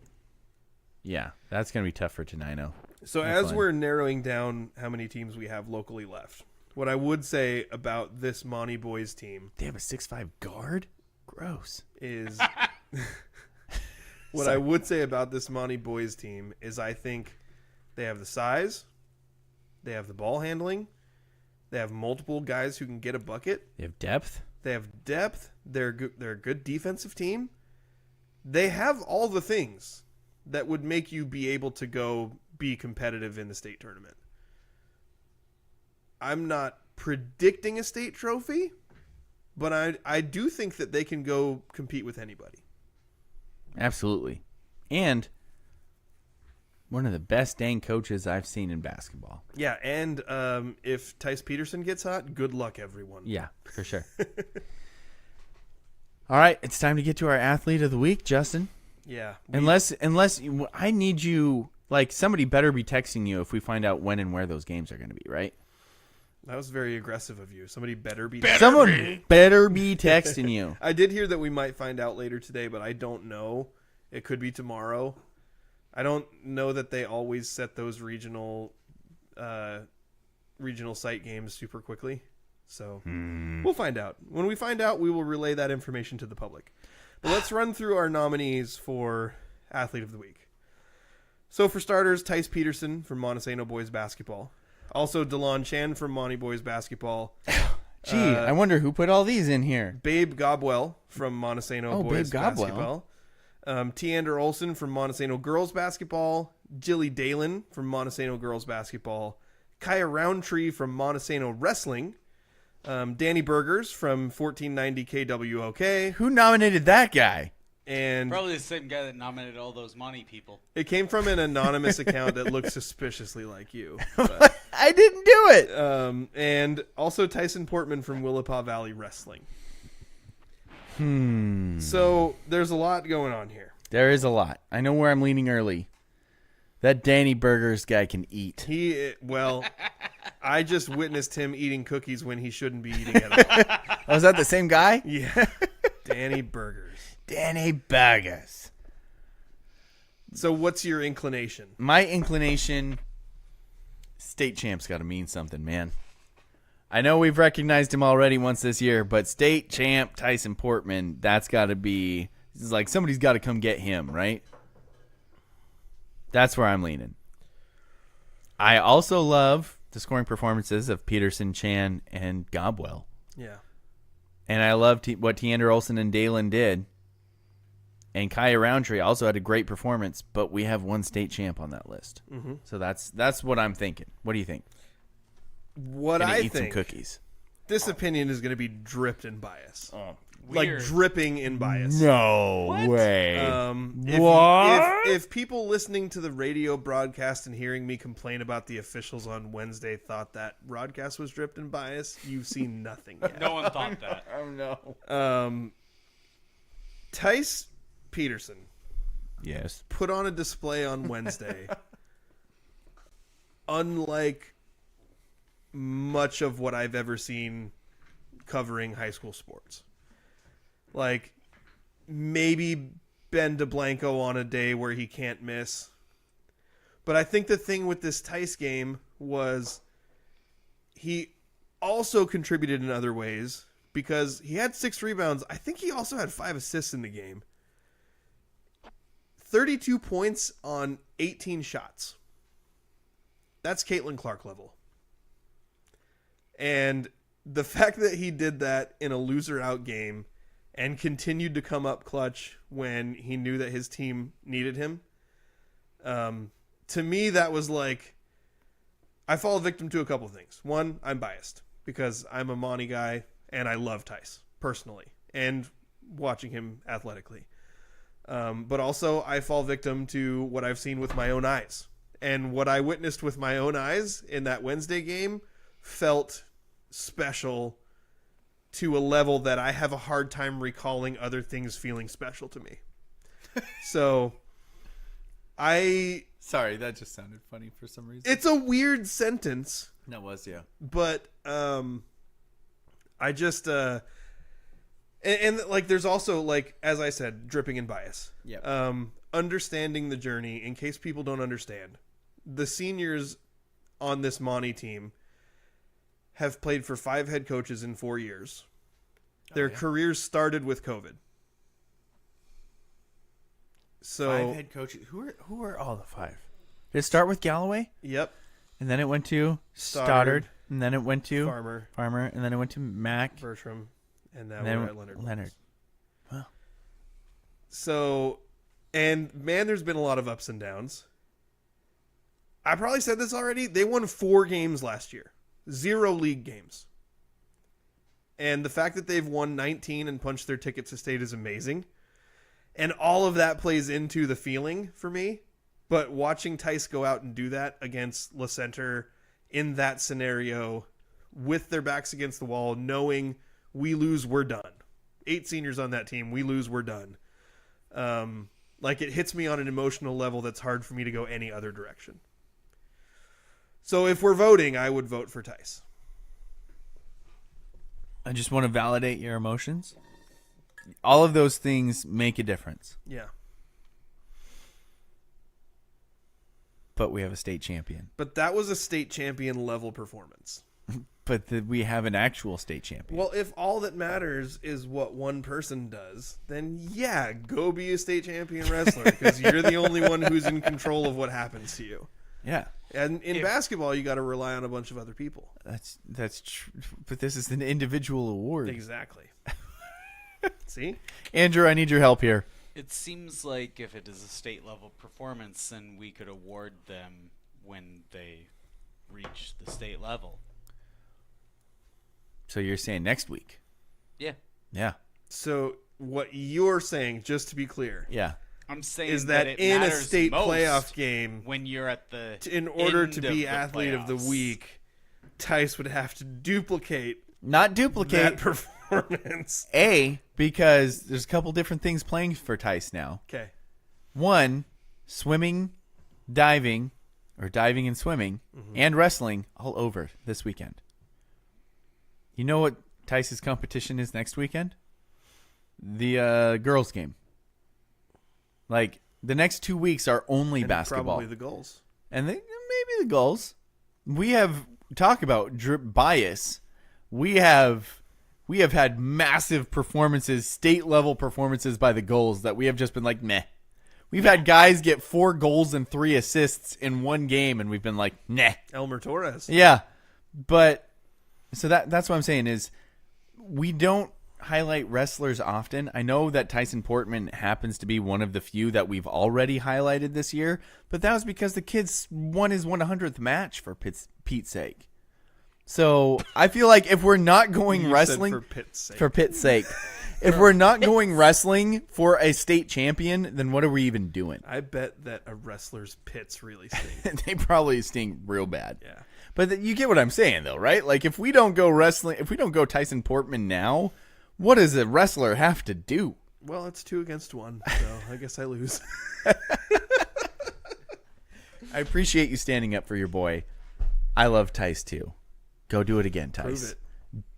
Yeah, that's going to be tough for Tenino. So as we're narrowing down how many teams we have locally left, What I would say about this Monty boys team They have a 6'5" guard? Gross. is what I would say about this Monty boys team is I think they have the size, they have the ball handling, they have multiple guys who can get a bucket, They have depth. they have depth, they're a good defensive team. They have all the things that would make you be able to go be competitive in the state tournament. I'm not predicting a state trophy, but I do think that they can go compete with anybody. Absolutely. And one of the best dang coaches I've seen in basketball. Yeah, and if Tice Peterson gets hot, good luck, everyone. Yeah, for sure. All right, it's time to get to our athlete of the week, Justin. Yeah. Unless I need you, like, somebody better be texting you if we find out when and where those games are going to be, right? That was very aggressive of you. Somebody better be. Someone better be texting you. I did hear that we might find out later today, but I don't know. It could be tomorrow. I don't know that they always set those regional site games super quickly. So we'll find out. When we find out, we will relay that information to the public. But let's run through our nominees for Athlete of the Week. So for starters, Tice Peterson from Montesano Boys Basketball. Also, DeLon Chan from Monty Boys Basketball. Gee, I wonder who put all these in here. Babe Gobwell from Montesano Boys Babe Gobwell. Basketball. Tiander Olson from Montesano Girls Basketball. Jilly Dalen from Montesano Girls Basketball. Kaya Roundtree from Montesano Wrestling. Danny Burgers from 1490 KWOK. Who nominated that guy? And Probably the same guy that nominated all those money people. it came from an anonymous account that looks suspiciously like you. But, I didn't do it. and also Tyson Portman from Willapa Valley Wrestling. So there's a lot going on here. There is a lot. I know where I'm leaning early. That Danny Burgers guy can eat. I just witnessed him eating cookies when he shouldn't be eating at all. Oh, is that the same guy? Yeah. Danny Burgers. Danny Burgers. So what's your inclination? My inclination, state champ's got to mean something, man. I know we've recognized him already once this year, but state champ Tyson Portman, that's got to be, it's like somebody's got to come get him, right? That's where I'm leaning. I also love the scoring performances of Peterson, Chan, and Gobwell. Yeah. And I loved what Tiander Olson and Dalen did. And Kaya Roundtree also had a great performance, but we have one state champ on that list. Mm-hmm. So that's what I'm thinking. What do you think? What Gonna I eat think, some cookies. this opinion is going to be dripped in bias. Oh, like weird. dripping in bias. no What? way. If people listening to the radio broadcast and hearing me complain about the officials on Wednesday thought that broadcast was dripped in bias, you've seen nothing yet. No one thought that. Oh no. Tice Peterson Yes. put on a display on Wednesday unlike much of what I've ever seen covering high school sports. Like, maybe Ben DeBlanco on a day where he can't miss. But I think the thing with this Tice game was he also contributed in other ways because he had 6 rebounds. I think he also had 5 assists in the game. 32 points on 18 shots. That's Caitlin Clark level. And the fact that he did that in a loser-out game and continued to come up clutch when he knew that his team needed him, to me, that was like, I fall victim to a couple of things. One, I'm biased because I'm a Monty guy and I love Tice personally and watching him athletically. But also, I fall victim to what I've seen with my own eyes. And what I witnessed with my own eyes in that Wednesday game felt special to a level that I have a hard time recalling other things feeling special to me. So, Sorry, that just sounded funny for some reason. it's a weird sentence, That was, yeah. but I just and like there's also, like, as I said, dripping in bias. Yep. Understanding the journey in case people don't understand. The seniors on this Monty team have played for 5 head coaches in 4 years. Their careers started with COVID. So 5 head coaches. Who are all the 5? Did it start with Galloway? Yep. And then it went to Stoddard. And then it went to Farmer. And then it went to Mack. Bertram. And now And then we're at Leonard. Wow. So, and man, there's been a lot of ups and downs. I probably said this already. They won 4 games last year. 0 league games. And the fact that they've won 19 and punched their tickets to state is amazing. And all of that plays into the feeling for me. But watching Tice go out and do that against La Center in that scenario with their backs against the wall, knowing we lose, we're done. 8 seniors on that team, we lose, we're done. Like, it hits me on an emotional level that's hard for me to go any other direction. So if we're voting, I would vote for Tice. I just want to validate your emotions. All of those things make a difference. Yeah. But we have a state champion. But that was a state champion level performance. But we have an actual state champion. Well, if all that matters is what one person does, then yeah, go be a state champion wrestler because you're the only one who's in control of what happens to you. Yeah. And in basketball, you got to rely on a bunch of other people. That's true. But this is an individual award. Exactly. See? Andrew, I need your help here. It seems like if it is a state level performance, then we could award them when they reach the state level. So you're saying next week? Yeah. Yeah. So what you're saying, just to be clear, Yeah. I'm saying is that it in a matters state most playoff game, when you're at the in order end to of be the athlete of the playoffs. week, Tice would have to duplicate Not duplicate. that performance. Because there's a couple different things playing for Tice now. Okay. One, swimming, diving and swimming, and wrestling all over this weekend. You know what Tice's competition is next weekend? The girls' game. Like, the next 2 weeks are only And basketball. probably the goals. And maybe the goals. We have talk about drip bias. We have had massive performances, state level performances by the goals that we have just been like, meh. We've had guys get 4 goals and 3 assists in one game, and we've been like, nah. Elmer Torres. Yeah, but so that's what I'm saying is we don't highlight wrestlers often. I know that Tyson Portman happens to be one of the few that we've already highlighted this year, but that was because the kid's won his 100th match for Pete's sake. So I feel like if we're not going You wrestling said for Pitt's sake. for Pitt's sake, if we're not going wrestling for a state champion, then what are we even doing? I bet that a wrestler's pits really stink. They probably stink real bad. Yeah. But you get what I'm saying, though, right? Like, if we don't go wrestling, if we don't go Tyson Portman now, what does a wrestler have to do? Well, it's 2 against 1, so I guess I lose. I appreciate you standing up for your boy. I love Tice, too. Go do it again, Tice. Prove it.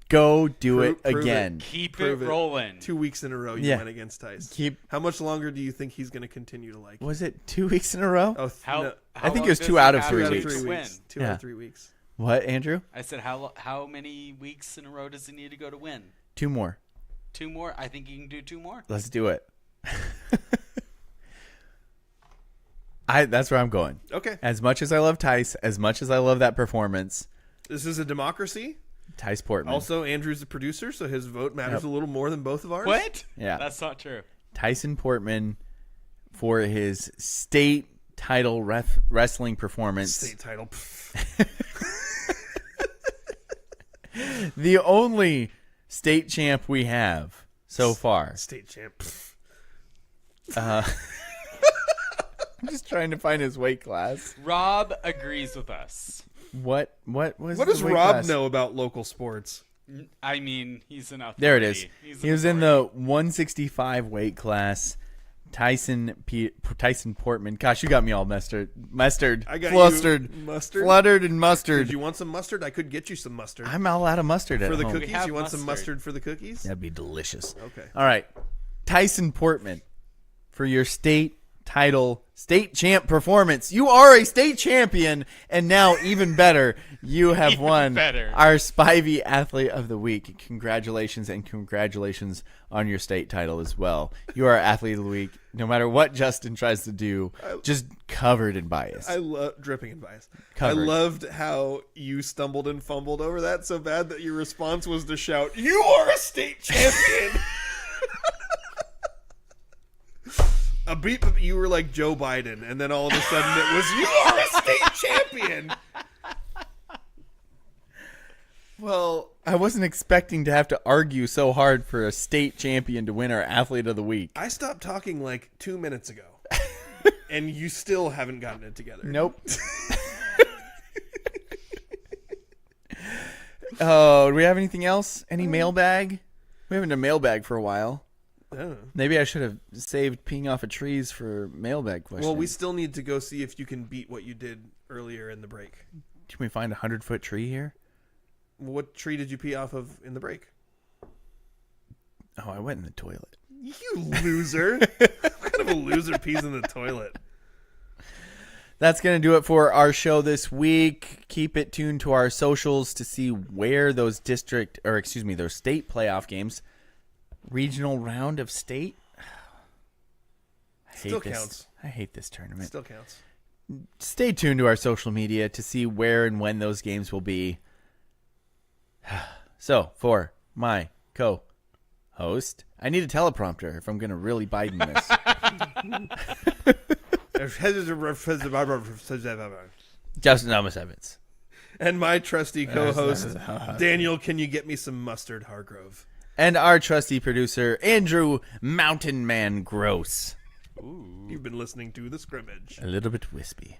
Go do Prove it again. Keep Prove it rolling. 2 weeks in a row you Yeah. went against Tice. How much longer do you think he's going to continue to like? Was it 2 weeks in a row? Oh, How I think long it was does 2 he out of have 3 2 out of weeks. 3 win? weeks. 2 Yeah. out of 3 weeks. What, Andrew? I said how many weeks in a row does he need to go to win? 2 more. 2 more? I think he can do 2 more. Let's do it. That's where I'm going. Okay. As much as I love Tice, as much as I love that performance, This is a democracy. Tice Portman. Also, Andrew's the producer, so his vote matters a little more than both of ours. What? Yeah. That's not true. Tyson Portman for his state title wrestling performance. State title. The only state champ we have so far. State champ. I'm just trying to find his weight class. Rob agrees with us. What was What does the weight Rob class? know about local sports? I mean, he's an authority. There it is. He's He an was in authority. the 165 weight class. Tyson Portman. Gosh, you got me all mustard, I got flustered, you mustard. fluttered, and mustard. Did you want some mustard? I could get you some mustard. I'm all out of mustard at for the home. cookies, have you want some mustard. mustard for the cookies? That'd be delicious. Okay. All right, Tyson Portman for your state title state champ performance. You are a state champion, and now even better, you have won our Spivey Athlete of the Week. Congratulations, and congratulations on your state title as well. You are Athlete of the Week, no matter what Justin tries to do, just covered in bias. I love dripping in bias. Covered. I loved how you stumbled and fumbled over that so bad that your response was to shout, "You are a state champion!" A beat, you were like Joe Biden, and then all of a sudden it was, "You are a state champion!" Well, I wasn't expecting to have to argue so hard for a state champion to win our Athlete of the Week. I stopped talking like 2 minutes ago, and you still haven't gotten it together. Nope. Oh, do we have anything else? Any mailbag? We haven't done mailbag for a while. Oh. Maybe I should have saved peeing off of trees for mailbag questions. Well, we still need to go see if you can beat what you did earlier in the break. Can we find a 100-foot tree here? What tree did you pee off of in the break? Oh, I went in the toilet. You loser. What kind of a loser pees in the toilet? That's going to do it for our show this week. Keep it tuned to our socials to see where those those state playoff games, regional round of state. Still counts. I hate this tournament. Still counts. Stay tuned to our social media to see where and when those games will be. So, for my co-host, I need a teleprompter if I'm going to really Biden this. Justin Thomas Evans. And my trusty co-host, Daniel, can you get me some mustard, Hargrove? And our trusty producer, Andrew Mountain Man Gross. Ooh. You've been listening to The Scrimmage. A little bit wispy.